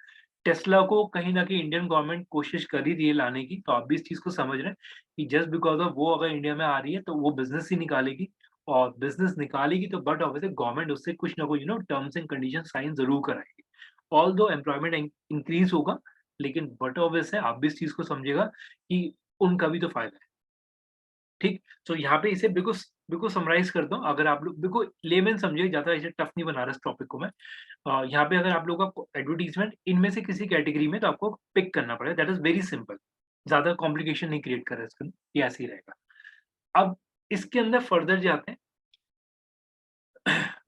टेस्ला को कहीं न कहीं इंडियन गवर्नमेंट कोशिश कर ही रही है लाने की, तो आप भी इस चीज़ को समझ रहे हैं कि जस्ट बिकॉज़ ऑफ वो अगर इंडिया में आ रही है, तो वो बिज़नेस ही निकालेगी, और बिज़नेस निकालेगी तो बट ऑब्वियसली गवर्नमेंट उससे कुछ ना कुछ टर्म्स एंड कंडीशन साइन ज़रूर कराएगी। ऑल्दो एम्प्लॉयमेंट इंक्रीज़ होगा, लेकिन बट ऑब्वियस है, आप भी इस चीज़ को समझिएगा कि उनका भी तो फ़ायदा है। ठीक? तो यहाँ पे इसे बिल्कुल बिल्कुल समराइज़ करता हूँ, अगर आप लोग बिल्कुल लेमैन समझिए, ज़्यादा इसे टफ नहीं बना रहा इस टॉपिक को मैं। यहाँ पे अगर आप लोगों का एडवर्टाइज़मेंट इनमें से किसी कैटेगरी में, तो आपको पिक करना पड़ेगा, दैट इज़ वेरी सिंपल। ज़्यादा कॉम्प्लिकेशन नहीं क्रिएट कर रहा है इसके अंदर, ये ऐसे ही रहेगा। अब इसके अंदर फर्दर जाते हैं।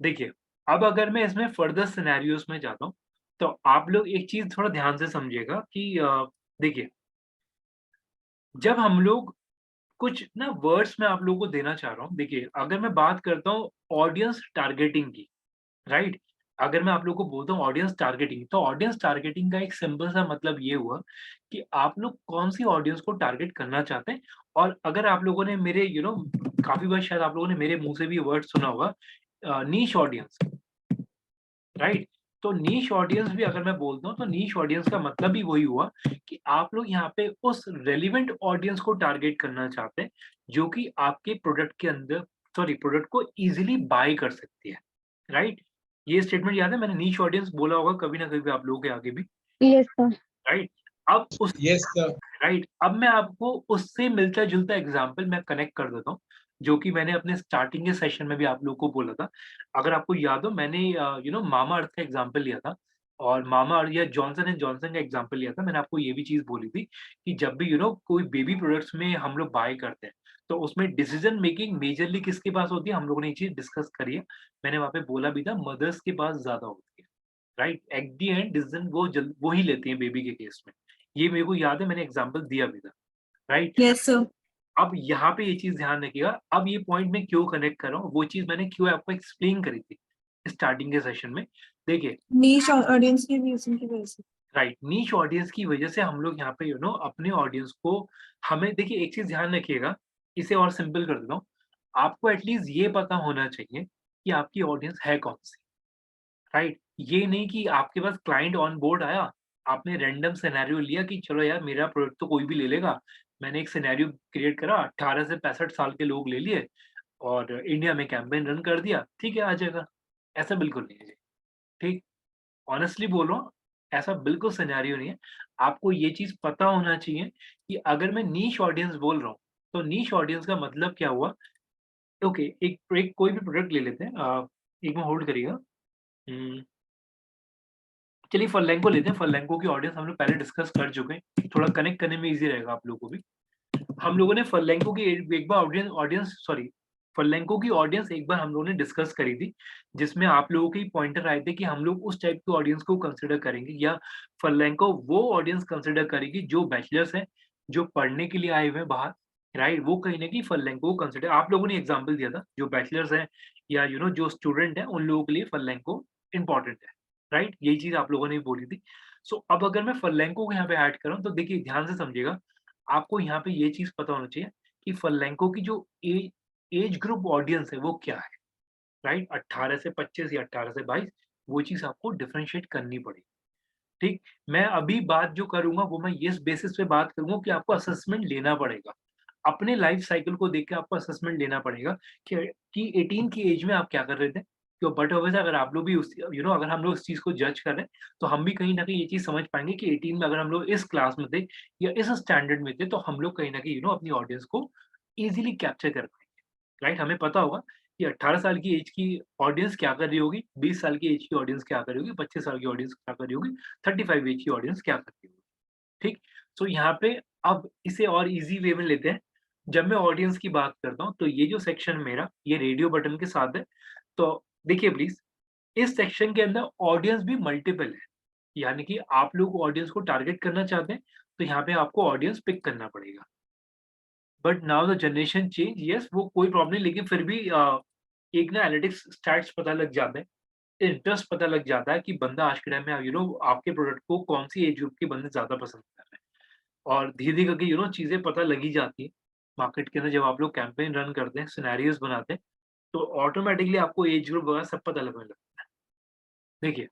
देखिए, अब अगर मैं इसमें फर्दर सिनेरियोज़ में जाता हूँ, तो आप लोग एक चीज़ थोड़ा ध्यान से समझिएगा कि देखिए, जब हम लोग कुछ ना वर्ड्स मैं आप लोगों को देना चाह रहा हूँ। देखिए, अगर मैं बात करता हूँ ऑडियंस टारगेटिंग की, राइट? अगर मैं आप लोगों को बोलता हूँ ऑडियंस टारगेटिंग, तो ऑडियंस टारगेटिंग का एक सिंपल सा मतलब ये हुआ कि आप लोग कौन-सी ऑडियंस को टारगेट करना चाहते हैं। और अगर आप लोगों ने मेरे काफ़ी बार शायद आप लोगों ने मेरे मुँह से भी ये वर्ड सुना होगा, नीश ऑडियंस, राइट? तो नीश ऑडियंस भी अगर मैं बोलता हूँ, तो नीश ऑडियंस का मतलब भी वही हुआ कि आप लोग यहाँ पे उस रेलेवेंट ऑडियंस को टारगेट करना चाहते हैं, जो कि आपके प्रोडक्ट के अंदर प्रोडक्ट को ईज़िली बाय कर सकती है, राइट? ये स्टेटमेंट याद है, मैंने नीश ऑडियंस बोला होगा कभी ना कभी आप लोगों के आगे भी, Yes, sir. राइट? अब उस Yes, sir. राइट, अब मैं आपको उससे मिलता-जुलता एग्ज़ाम्पल मैं कनेक्ट कर देता हूँ, जो कि मैंने अपने स्टार्टिंग के सेशन में भी आप लोगों को बोला था। अगर आपको याद हो, मैंने मामा अर्थ का एग्ज़ाम्पल लिया था, और मामा अर्थ या जॉनसन एंड जॉनसन का एग्ज़ाम्पल लिया था। मैंने आपको ये भी चीज़ बोली थी कि जब भी कोई बेबी प्रोडक्ट्स में हम लोग बाय करते हैं, तो उसमें डिसीज़न मेकिंग मेजरली किसके पास होती है, हम लोगों ने ये चीज़ डिस्कस करी है। मैंने वहाँ पे बोला भी था, मदर्स के पास ज़्यादा होती है, right? At the end decision वो ही लेती हैं बेबी के केस में। ये मेरे को याद है, मैंने एग्ज़ाम्पल दिया भी था, राइट? Yes, sir. अब यहाँ पे ये चीज़ ध्यान रखिएगा, अब ये पॉइंट मैं क्यों कनेक्ट कर रहा हूँ, वो चीज़ मैंने क्यों आपको एक्सप्लेन करी थी, स्टार्टिंग के सेशन में। देखिए, Niche audience की रीज़न की वजह से। राइट, नीश ऑडियंस की वजह से हम लोग यहाँ पे अपने ऑडियंस को, हमें देखिए एक चीज़ ध्यान रखिएगा, इसे और सिंपल कर देता हूँ। आपको एटलीस्ट ये पता होना चाहिए कि आपकी ऑडियंस है कौन-सी, राइट? ये नहीं कि आपके पास क्लाइंट ऑन बोर्ड आया, आपने रैंडम सिनेरियो लिया कि चलो यार मेरा प्रोडक्ट तो कोई भी ले लेगा। मैंने एक सिनेरियो क्रिएट करा, 18 से 65 साल के लोग ले लिए, और इंडिया में कैंपेन रन कर दिया, ठीक है आ जाएगा। ऐसा बिल्कुल नहीं है जी, ठीक? ऑनेस्टली बोल रहा हूँ, ऐसा बिल्कुल सिनेरियो नहीं है। आपको ये चीज़ पता होना चाहिए कि अगर मैं नीश ऑडियंस बोल रहा हूँ, तो नीश ऑडियंस का मतलब क्या हुआ? ओके, एक एक कोई भी प्रोडक्ट ले लेते हैं, एक मिनट होल्ड करिएगा। हुँ। चलिए फरलैंको लेते हैं, फरलैंको की ऑडियंस हम लोग पहले डिस्कस कर चुके हैं, थोड़ा कनेक्ट करने में ईज़ी रहेगा आप लोगों को भी। हम लोगों ने फरलैंको की एक बार फरलैंको की ऑडियंस एक बार हम लोगों ने डिस्कस करी थी, जिसमें आप लोगों के पॉइंटर आए थे कि हम लोग उस टाइप की ऑडियंस को कंसिडर करेंगे, या फरलैंको वो ऑडियंस कंसिडर करेगी जो बैचलर्स हैं, जो पढ़ने के लिए आए हुए हैं बाहर, राइट? वो कहीं न कहीं फरलैंको को कंसिडर, आप लोगों ने एग्ज़ाम्पल दिया था, जो बैचलर्स हैं या जो स्टूडेंट हैं, उन लोगों के लिए फरलैंको इम्पोर्टेंट है, राइट? यही चीज़ आप लोगों ने भी बोली थी। सो अब अगर मैं फरलैंको को यहाँ पे ऐड कर रहा हूँ, तो देखिए ध्यान से समझिएगा, आपको यहाँ पे ये चीज़ पता होना चाहिए कि फरलैंको की जो एज ग्रुप ऑडियंस है वो क्या है, राइट? 18 से 25 या 18 से 22, वो चीज़ आपको डिफरेंशिएट करनी पड़ेगी, ठीक? मैं अभी बात जो करूँगा वो मैं इस बेसिस पे बात करूँगा कि आपको असेसमेंट लेना पड़ेगा। अपने लाइफ साइकिल को देख के आपको असेसमेंट लेना पड़ेगा कि 18 की एज में आप क्या कर रहे थे? तो बट ऑब्वियसली अगर आप लोग भी उस अगर हम लोग इस चीज़ को जज कर रहे हैं, तो हम भी कहीं न कहीं ये चीज़ समझ पाएँगे कि 18 में अगर हम लोग इस क्लास में थे या इस स्टैंडर्ड में थे, तो हम लोग कहीं न कहीं अपनी ऑडियंस को ईज़िली कैप्चर कर पाएँगे, राइट? हमें पता होगा कि 18 साल की एज की ऑडियंस क्या कर रही होगी, 20 साल की एज की ऑडियंस क्या कर रही होगी, 25 साल की ऑडियंस क्या कर रही होगी, 35 एज की ऑडियंस क्या कर रही होगी, ठीक। सो यहाँ पे अब इसे और इजी वे में लेते हैं। जब मैं ऑडियंस की बात करता हूँ तो ये जो सेक्शन मेरा ये रेडियो बटन के साथ है। तो देखिए प्लीज, इस सेक्शन के अंदर ऑडियंस भी मल्टीपल है, यानी कि आप लोग ऑडियंस को टारगेट करना चाहते हैं तो यहाँ पे आपको ऑडियंस पिक करना पड़ेगा। But now the generation change, yes वो कोई प्रॉब्लम नहीं, लेकिन फिर भी एक ना एनालिटिक्स स्टैट्स पता लग जाते हैं, इंटरेस्ट पता लग जाता है कि बंदा आज के टाइम में आपके प्रोडक्ट को कौन सी एज ग्रुप के बंदे ज्यादा पसंद कर रहे हैं। और धीरे धीरे करके चीजें पता लगी जाती है मार्केट के अंदर। जब आप लोग कैंपेन रन करते हैं, सिनेरियोस बनाते हैं, तो ऑटोमेटिकली आपको एज ग्रुप वगैरह सब पता लगने लगता है। देखिए,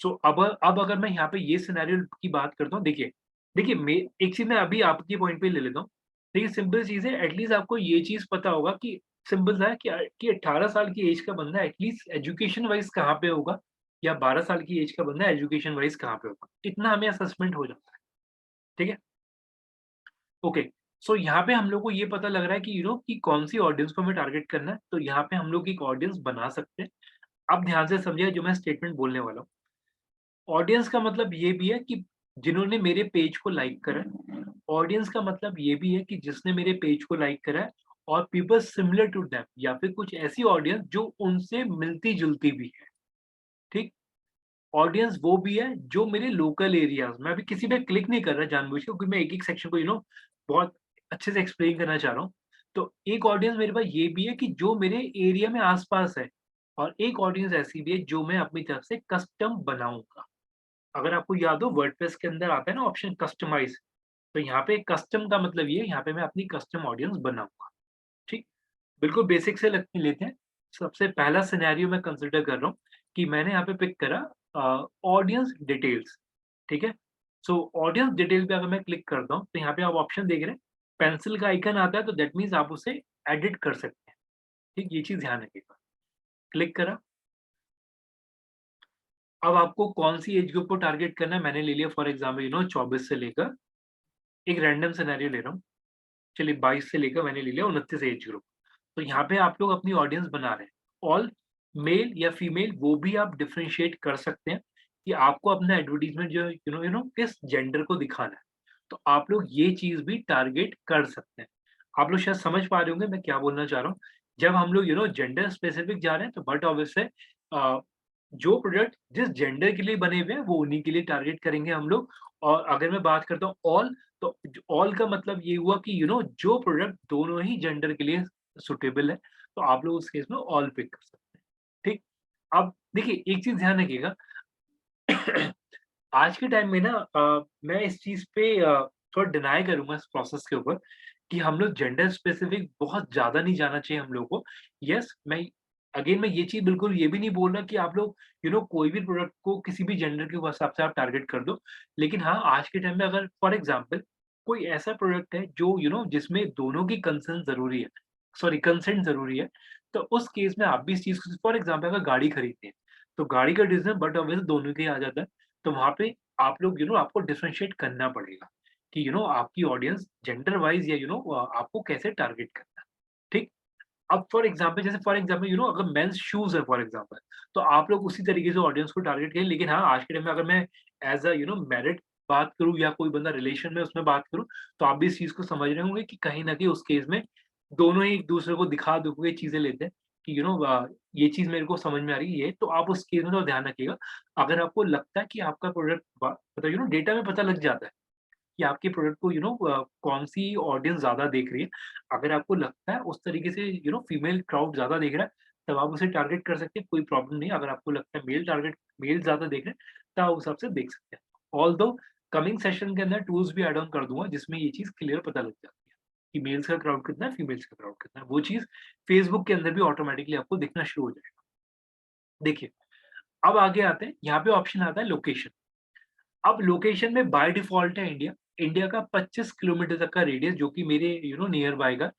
सो अब अगर मैं यहाँ पे ये सिनेरियो की बात करता हूँ, देखिए देखिए मैं एक चीज मैं अभी आपके पॉइंट पे ले लेता हूँ। देखिए सिंपल चीज है, एटलीस्ट आपको ये चीज पता होगा कि सिंपल सा है कि 18 साल की एज का बंदा एटलीस्ट एजुकेशन वाइज कहाँ पे होगा, या 12 साल की एज का बंदा एजुकेशन वाइज कहाँ पे होगा, इतना हमें असेसमेंट हो जाता है। ठीक है, ओके। सो यहाँ पे हम लोग को ये पता लग रहा है कि कि कौन सी ऑडियंस को हमें टारगेट करना है, तो यहाँ पे हम लोग एक ऑडियंस बना सकते हैं। अब ध्यान से समझिए जो मैं स्टेटमेंट बोलने वाला हूँ। ऑडियंस का मतलब ये भी है कि जिन्होंने मेरे पेज को लाइक करा है। ऑडियंस का मतलब ये भी है कि जिसने मेरे पेज को लाइक करा है और पीपल सिमिलर टू देम, या फिर कुछ ऐसी ऑडियंस जो उनसे मिलती जुलती भी है। ठीक। ऑडियंस वो भी है जो मेरे लोकल एरियाज, मैं अभी किसी पे क्लिक नहीं कर रहा जानबूझ के, क्योंकि मैं एक एक सेक्शन को बहुत अच्छे से एक्सप्लेन करना चाह रहा हूँ। तो एक ऑडियंस मेरे पास ये भी है कि जो मेरे एरिया में आसपास है, और एक ऑडियंस ऐसी भी है जो मैं अपनी तरफ से कस्टम बनाऊंगा। अगर आपको याद हो, वर्डप्रेस के अंदर आता है ना ऑप्शन कस्टमाइज, तो यहाँ पे कस्टम का मतलब ये है, यहाँ पे मैं अपनी कस्टम ऑडियंस बनाऊंगा। ठीक। बिल्कुल बेसिक से लेते हैं। सबसे पहला सिनेरियो मैं कंसिडर कर रहा हूँ कि मैंने यहाँ पे पिक करा ऑडियंस डिटेल्स। ठीक है। सो ऑडियंस डिटेल पे अगर मैं क्लिक करता हूँ तो यहाँ पे आप ऑप्शन देख रहे हैं, पेंसिल का आइकन आता है, तो दैट मीन्स आप उसे एडिट कर सकते हैं। ठीक, ये चीज ध्यान रखिएगा। क्लिक करा। अब आपको कौन सी एज ग्रुप को टारगेट करना है, मैंने ले लिया फॉर एग्जाम्पल 24 से लेकर, एक रैंडम सिनेरियो ले रहा हूँ, चलिए 22 से लेकर मैंने ले लिया 29 एज ग्रुप। तो यहाँ पे आप लोग अपनी ऑडियंस बना रहे हैं, ऑल मेल या फीमेल, वो भी आप डिफरेंशिएट कर सकते हैं कि आपको अपना एडवर्टीजमेंट जो किस जेंडर को दिखाना है। तो आप लोग ये चीज भी टारगेट कर सकते हैं। आप लोग शायद समझ पा रहे होंगे मैं क्या बोलना चाह रहा हूँ। जब हम लोग जेंडर स्पेसिफिक जा रहे हैं, तो बट ऑब्वियसली जो प्रोडक्ट जिस जेंडर के लिए बने हुए हैं वो उन्हीं के लिए टारगेट करेंगे हम लोग। और अगर मैं बात करता हूँ ऑल, तो ऑल का मतलब ये हुआ कि जो प्रोडक्ट दोनों ही जेंडर के लिए सुटेबल है, तो आप लोग उस केस में ऑल पिक कर सकते हैं। ठीक। अब देखिए एक चीज ध्यान रखिएगा। आज के टाइम में ना मैं इस चीज पे थोड़ा डिनाई करूंगा इस प्रोसेस के ऊपर, कि हम लोग जेंडर स्पेसिफिक बहुत ज्यादा नहीं जाना चाहिए हम लोग को। यस, मैं अगेन मैं ये चीज बिल्कुल ये भी नहीं बोल रहा कि आप लोग कोई भी प्रोडक्ट को किसी भी जेंडर के हिसाब से आप टारगेट कर दो। लेकिन हाँ, आज के टाइम में अगर फॉर एग्जाम्पल कोई ऐसा प्रोडक्ट है जो जिसमें दोनों की कंसेंट जरूरी है, सॉरी कंसेंट जरूरी है, तो उस केस में आप भी इस चीज को, फॉर एग्जाम्पल अगर गाड़ी खरीदते हैं तो गाड़ी का डिसीजन बट ऑब्वियसली दोनों के आ जाता है। तो वहाँ पे आप लोग आपको डिफरेंशिएट करना पड़ेगा कि आपकी ऑडियंस जेंडर वाइज या आपको कैसे टारगेट करना है। ठीक। अब फॉर एग्जांपल जैसे फॉर एग्जांपल अगर मेंस शूज है फॉर एग्जांपल, तो आप लोग उसी तरीके से ऑडियंस को टारगेट करें। लेकिन हाँ, आज के टाइम में अगर मैं एज अ मैरिड बात करूं या कोई बंदा रिलेशन में उसमें बात करूं, तो आप भी इस चीज को समझ रहे होंगे कि कहीं ना कहीं उस केस में दोनों ही एक दूसरे को दिखा दुख चीजें लेते हैं कि ये चीज मेरे को समझ में आ रही है, तो आप उस केस में तो ध्यान रखिएगा। अगर आपको लगता है कि आपका प्रोडक्ट मतलब डेटा में पता लग जाता है कि आपके प्रोडक्ट को कौन सी ऑडियंस ज्यादा देख रही है, अगर आपको लगता है उस तरीके से फीमेल क्राउड ज्यादा देख रहा है, तब आप उसे टारगेट कर सकते हैं, कोई प्रॉब्लम नहीं। अगर आपको लगता है मेल ज्यादा देख रहे हैं, तब आप उस हिसाब से देख सकते हैं। ऑल दो कमिंग सेशन के अंदर टूल्स भी एड ऑन कर दूंगा जिसमें ये चीज क्लियर पता लग जाती है कि मेल्स का क्राउड कितना है, फीमेल्स का क्राउड कितना है। वो चीज फेसबुक के अंदर भी ऑटोमेटिकली आपको दिखना शुरू हो जाएगा। देखिए, अब आगे आते हैं, यहाँ पे ऑप्शन आता है लोकेशन। अब लोकेशन में बाय डिफॉल्ट है इंडिया। इंडिया का 25 किलोमीटर तक का रेडियस जो कि मेरे नियर बाय का,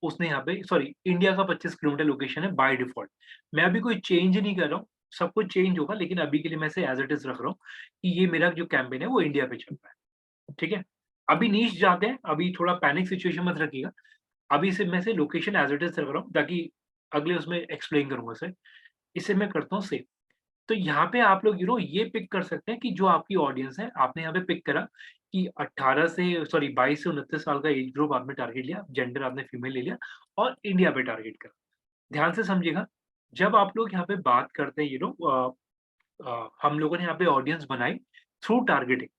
उसने यहाँ पे सॉरी इंडिया का 25 किलोमीटर लोकेशन है बाय डिफॉल्ट। मैं अभी कोई चेंज नहीं कर रहा हूँ, सब कुछ चेंज होगा, लेकिन अभी के लिए मैं इसे एज इट इज रख रहा हूँ कि ये मेरा जो कैंपेन है वो इंडिया पे चल रहा है। ठीक है। अभी नीच जाते हैं, अभी थोड़ा पैनिक सिचुएशन मत रखिएगा। अभी से मैं से लोकेशन एज इट इज रख रहा हूँ ताकि अगले उसमें एक्सप्लेन करूंगा इसे। इसे मैं करता हूँ सेव। तो यहाँ पे आप लोग ये पिक कर सकते हैं कि जो आपकी ऑडियंस है, आपने यहाँ पे पिक करा कि 22 से 29 साल का एज ग्रुप आपने टारगेट लिया, जेंडर आपने फीमेल ले लिया और इंडिया पे टारगेट करा। ध्यान से समझिएगा, जब आप लोग यहाँ पे बात करते हैं हम लोगों ने यहाँ पे ऑडियंस बनाई थ्रू टारगेटिंग।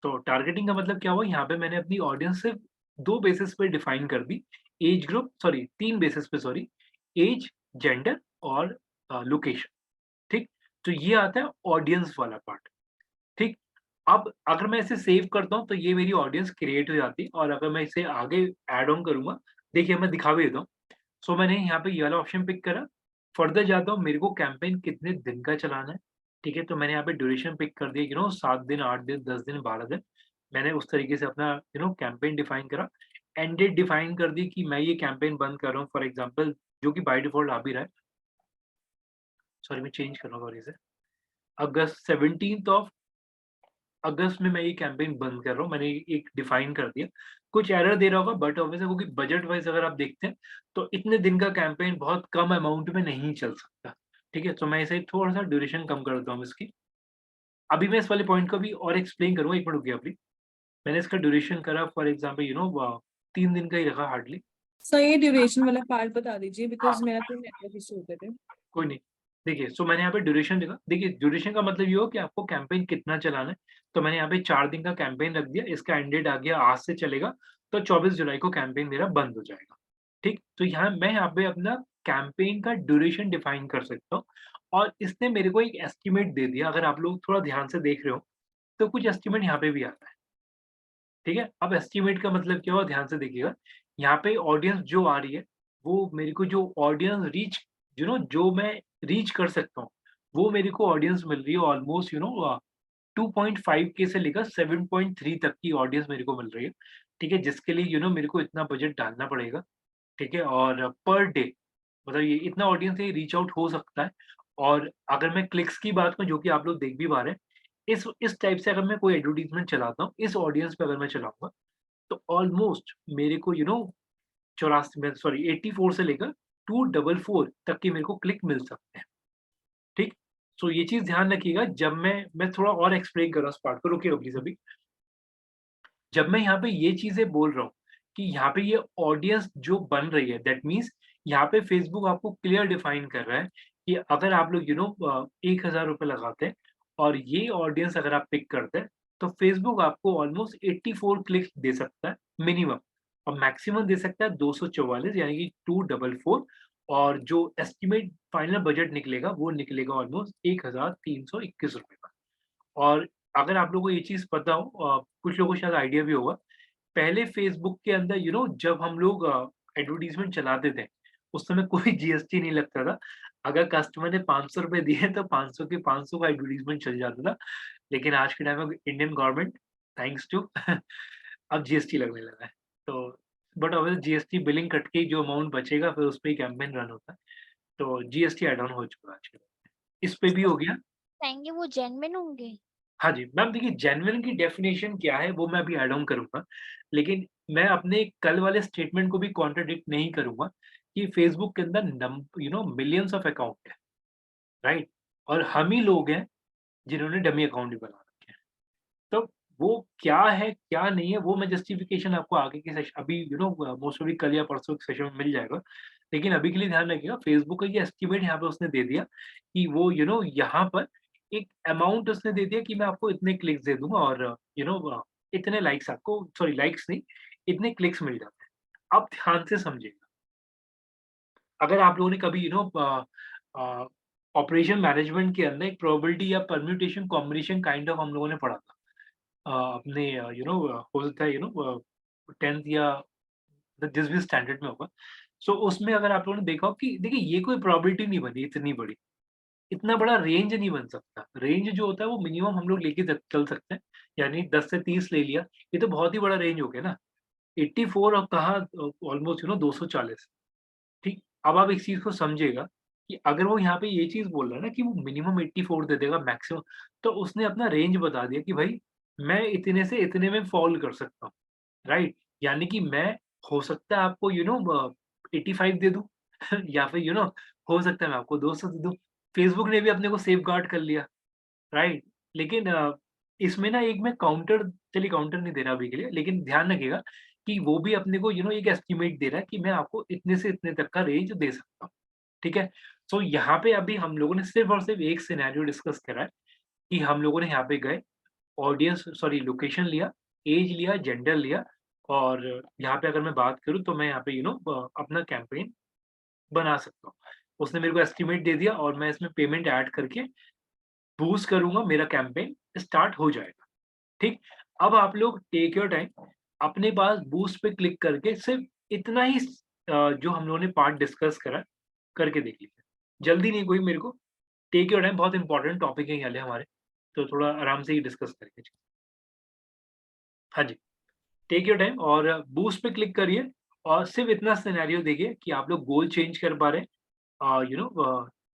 तो टारगेटिंग का मतलब क्या हुआ, यहाँ पे मैंने अपनी ऑडियंस सिर्फ 2 बेसिस पे डिफाइन कर दी, एज ग्रुप 3 बेसिस पे एज, जेंडर और लोकेशन, ठीक? तो ये आता है ऑडियंस वाला पार्ट, ठीक? अब अगर मैं इसे सेव करता हूँ तो ये मेरी ऑडियंस क्रिएट हो जाती है और अगर मैं इसे आगे ऐड ऑन करूँगा, देखिए मैं दिखा भी देता हूँ। सो मैंने यहाँ पे ये वाला ऑप्शन पिक करा, फर्दर जाता हूँ, मेरे को कैंपेन कितने दिन का चलाना है, ठीक है? तो मैंने यहाँ पे ड्यूरेशन पिक कर दिया, 7 दिन, 8 दिन, 10 दिन, 12 दिन। मैंने उस तरीके से अपना कैंपेन डिफाइन करा, एंड डेट डिफाइन कर दी कि मैं ये कैंपेन बंद कर रहा हूँ, फॉर एग्जांपल जो कि बाय डिफॉल्ट आ भी रहा है। सॉरी, मैं चेंज कर रहा हूँ इसे, अगस्त 17th ऑफ अगस्त में मैं ये कैंपेन बंद कर रहा हूँ, मैंने एक डिफाइन कर दिया। कुछ एरर दे रहा होगा बट ऑब्वियसली क्योंकि बजट वाइज अगर आप देखते हैं तो इतने दिन का कैंपेन बहुत कम अमाउंट में नहीं चल सकता, ठीक है? तो मैं इसे थोड़ा-सा ड्यूरेशन कम कर देता हूँ इसकी। अभी मैं इस वाले पॉइंट को भी और एक्सप्लेन करूँगा, 1 मिनट रुकिए अभी। मैंने इसका ड्यूरेशन करा फॉर एग्जांपल 3 दिन का ही रखा हार्डली। सर ये ड्यूरेशन वाला पार्ट बता दीजिए हाँ, बिकॉज मेरा तो नेटवर्क इशू होते थे। कोई नहीं। देखिए, सो मैंने यहाँ पे ड्यूरेशन लिखा। देखिए, ड्यूरेशन का मतलब ये हो कि आपको कैंपेन कितना चलाना है। तो मैंने यहाँ पे 4 दिन का कैंपेन रख दिया। इसका एंड डेट आ गया, आज से चलेगा, तो 24 जुलाई को कैंपेन मेरा बंद हो जाएगा। ठीक? तो मैं यहाँ पे अपना कैंपेन का ड्यूरेशन डिफाइन कर सकता हूँ और इसने मेरे को एक एस्टीमेट दे दिया। अगर आप लोग थोड़ा ध्यान से देख रहे हो, तो कुछ एस्टीमेट यहाँ पे भी आता है। ठीक है? अब एस्टीमेट का मतलब क्या हुआ, ध्यान से देखिएगा। यहाँ पे ऑडियंस जो आ रही है, वो मेरे को जो ऑडियंस रीच जो मैं रीच कर सकता हूँ, वो मेरे को ऑडियंस मिल रही है ऑलमोस्ट 2.5 के से लेकर 7.3 तक की ऑडियंस मेरे को मिल रही है। ठीक है? जिसके लिए मेरे को इतना बजट डालना पड़ेगा। ठीक है? और पर डे मतलब ये इतना ऑडियंस से रीच आउट हो सकता है। और अगर मैं क्लिक्स की बात करूँ, जो कि आप लोग देख भी पा रहे हैं, इस टाइप से अगर मैं कोई एडवर्टाइज़मेंट चलाता हूँ, इस ऑडियंस पे अगर मैं चलाऊँगा, तो ऑलमोस्ट मेरे को 84 से लेकर 244 तक के मेरे को क्लिक मिल सकते हैं। ठीक? सो ये चीज़ ध्यान रखिएगा जब मैं थोड़ा और एक्सप्लेन कर रहा हूँ इस पार्ट को, रुकिएगा प्लीज़ अभी। जब मैं यहाँ पे ये चीज़ें बोल रहा हूँ कि यहाँ पे ये ऑडियंस जो बन रही है, दैट मीन्स यहाँ पे फेसबुक आपको क्लियर डिफाइन कर रहा है कि अगर आप लोग 1000 रुपए लगाते हैं और ये ऑडियंस अगर आप पिक करते हैं, तो फेसबुक आपको ऑलमोस्ट 84 क्लिक्स दे सकता है मिनिमम, और मैक्सिमम दे सकता है 244 यानी कि 244, और जो एस्टिमेट फाइनल बजट निकलेगा वो निकलेगा ऑलमोस्ट 1321 रुपए का। और अगर आप लोगों को ये चीज़ पता हो, कुछ लोगों को शायद आइडिया भी होगा, पहले फ़ेसबुक के अंदर जब हम लोग एडवर्टाइज़मेंट चलाते थे, उस समय कोई जीएसटी नहीं लगता था। अगर कस्टमर ने ₹500 दिए तो 500 के 500 का एडवर्टाइज़मेंट चल जाता था। लेकिन आज के टाइम में इंडियन गवर्नमेंट थैंक्स टू अब जीएसटी लगने लगा है। तो but obviously GST billing cut के जो अमाउंट बचेगा फिर उस पे ही कैंपेन रन होता है। तो जीएसटी ऐड ऑन हो चुका है आज के टाइम में। इस पे भी हो गया। बताएंगे वो जेन्युइन होंगे? हाँ जी, मैम देखिए जेन्युइन की डेफिनिशन क्या है वो मैं अभी ऐड ऑन करूँगा। लेकिन मैं अपने कल वाले स्टेटमेंट को भी कॉन्ट्राडिक्ट नहीं करूँगा कि फेसबुक के अंदर मिलियंस ऑफ अकाउंट है, राइट? और हम ही लोग हैं जिन्होंने डमी अकाउंट भी बना रखे हैं। तो वो क्या है, क्या नहीं है, वो मैं जस्टिफिकेशन आपको आगे के सेशन अभी मोस्ट प्रोबब्ली कल या परसों के सेशन में मिल जाएगा। लेकिन अभी के लिए ध्यान रखिएगा, फेसबुक का ये एस्टीमेट यहाँ पे उसने दे दिया कि वो यहाँ पर एक अमाउंट उसने दे दिया कि मैं आपको इतने क्लिक्स दे दूँगा और इतने लाइक्स आपको, सॉरी लाइक्स नहीं, इतने क्लिक्स मिल जाते हैं। अब ध्यान से समझिएगा, अगर आप लोगों ने कभी ऑपरेशन मैनेजमेंट के अंदर एक प्रोबेबिलिटी या परम्यूटेशन कॉम्बिनेशन काइंड ऑफ हम लोगों ने पढ़ा था। अपने हो सकता है 10th या जिस भी स्टैंडर्ड में होगा। सो उसमें अगर आप लोगों ने देखा हो कि देखिए ये कोई प्रोबेबिलिटी नहीं बनी इतनी बड़ी, इतना बड़ा रेंज नहीं बन सकता। रेंज जो होता है वो मिनिमम हम लोग लेके चल सकते हैं, यानी 10 से 30 ले लिया, ये तो बहुत ही बड़ा रेंज हो गया ना। 84 और कहाँ ऑलमोस्ट 240। ठीक? अब आप इस चीज़ को समझिएगा कि अगर वो यहाँ पे ये चीज़ बोल रहा है ना कि वो मिनिमम 84 दे देगा मैक्सिमम, तो उसने अपना रेंज बता दिया कि भाई मैं इतने से इतने में फ़ॉल कर सकता हूँ, राइट? यानी कि मैं हो सकता है आपको 85 दे दूँ या फिर हो सकता है मैं आपको 200 दे दूँ। फेसबुक ने भी अपने को सेफगार्ड कर लिया, राइट? लेकिन इसमें ना एक मैं काउंटर, चलिए काउंटर नहीं दे रहा अभी के लिए, लेकिन ध्यान रखिएगा कि वो भी अपने को एक एस्टिमेट दे रहा है कि मैं आपको इतने से इतने तक का रेंज दे सकता हूँ, ठीक है? सो यहाँ पे अभी हम लोगों ने सिर्फ़ और सिर्फ़ एक सिनेरियो डिस्कस करा है कि हम लोगों ने यहाँ पे गए, ऑडियंस सॉरी लोकेशन लिया, ऐज लिया, जेंडर लिया और यहाँ पे अगर मैं बात करूँ तो मैं यहाँ पे अपना कैंपेन बना सकता हूँ। उसने मेरे को एस्टिमेट दे दिया और मैं इसमें पेमेंट ऐड करके बूस्ट करूँगा, मेरा कैंपेन स्टार्ट हो जाएगा, ठीक? अब आप लोग टेक योर टाइम, अपने पास बूस्ट पे क्लिक करके सिर्फ़ इतना ही जो हम लोगों ने पार्ट डिस्कस करा, करके देख लीजिए। जल्दी नहीं कोई मेरे को, टेक योर टाइम, बहुत इंपॉर्टेंट टॉपिक है ये वाले हमारे, तो थोड़ा आराम से ही डिस्कस करेंगे। हाँ जी, टेक योर टाइम और बूस्ट पे क्लिक करिए और सिर्फ़ इतना सिनेरियो देखिए कि आप लोग गोल चेंज कर पा रहे हैं,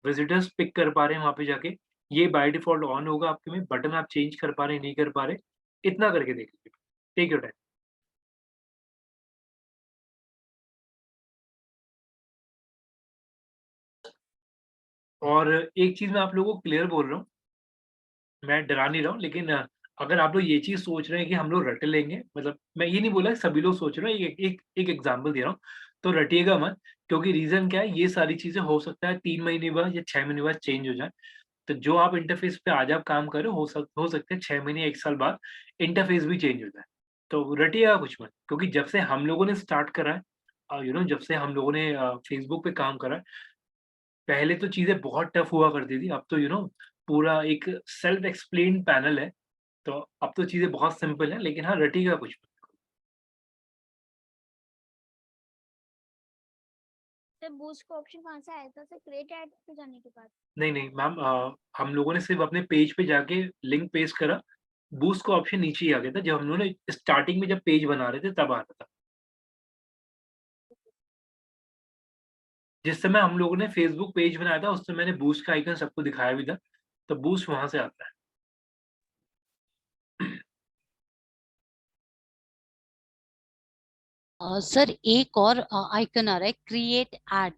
विज़िटर्स पिक कर पा रहे हैं वहाँ पे जाके, ये बाय डिफ़ॉल्ट ऑन होगा आपके में, बटन आप चेंज कर पा रहे हैं, नहीं कर पा रहे, इतना करके देख लीजिए। Take your time. और एक चीज़ मैं आप लोगों को क्लियर बोल रहा हूँ, मैं डरा नहीं रहा हूँ, लेकिन अगर आप लोग ये चीज़ सोच रहे हैं कि हम लोग रट लेंगे, मतलब मैं ये नहीं बोला सभी लोग सोच रहे हैं, एक एग्ज़ाम्पल दे रहा हूँ, तो रटिएगा मत, क्योंकि रीज़न क्या है, ये सारी चीज़ें हो सकता है 3 महीने बाद या 6 महीने बाद चेंज हो जाएँ। तो जो आप इंटरफ़ेस पे आज आप काम कर रहे हो, हो सकता है 6 महीने, 1 साल बाद इंटरफ़ेस भी चेंज हो जाए। तो रटिएगा कुछ मत, क्योंकि जब से हम लोगों ने स्टार्ट करा है जब से हम लोगों ने फ़ेसबुक पे काम करा है, पहले तो चीज़ें बहुत टफ़ हुआ करती थी, अब तो पूरा एक सेल्फ एक्सप्लेन्ड पैनल है, तो अब तो चीज़ें बहुत सिंपल हैं, लेकिन हाँ, रटिएगा कुछ मत। सर बूस्ट का ऑप्शन कहाँ से आया था सर, क्रिएट ऐड पे जाने के बाद? नहीं, नहीं मैम, हम लोगों ने सिर्फ़ अपने पेज पे जाके लिंक पेस्ट करा, बूस्ट का ऑप्शन नीचे ही आ गया था, जब हम लोगों ने स्टार्टिंग में जब पेज बना रहे थे तब आ रहा था। जिस समय हम लोगों ने फ़ेसबुक पेज बनाया था, उस समय मैंने बूस्ट का आइकन सबको दिखाया भी था, तो बूस्ट वहाँ से आता है। सर एक और आइकन आ रहा है, क्रिएट एड।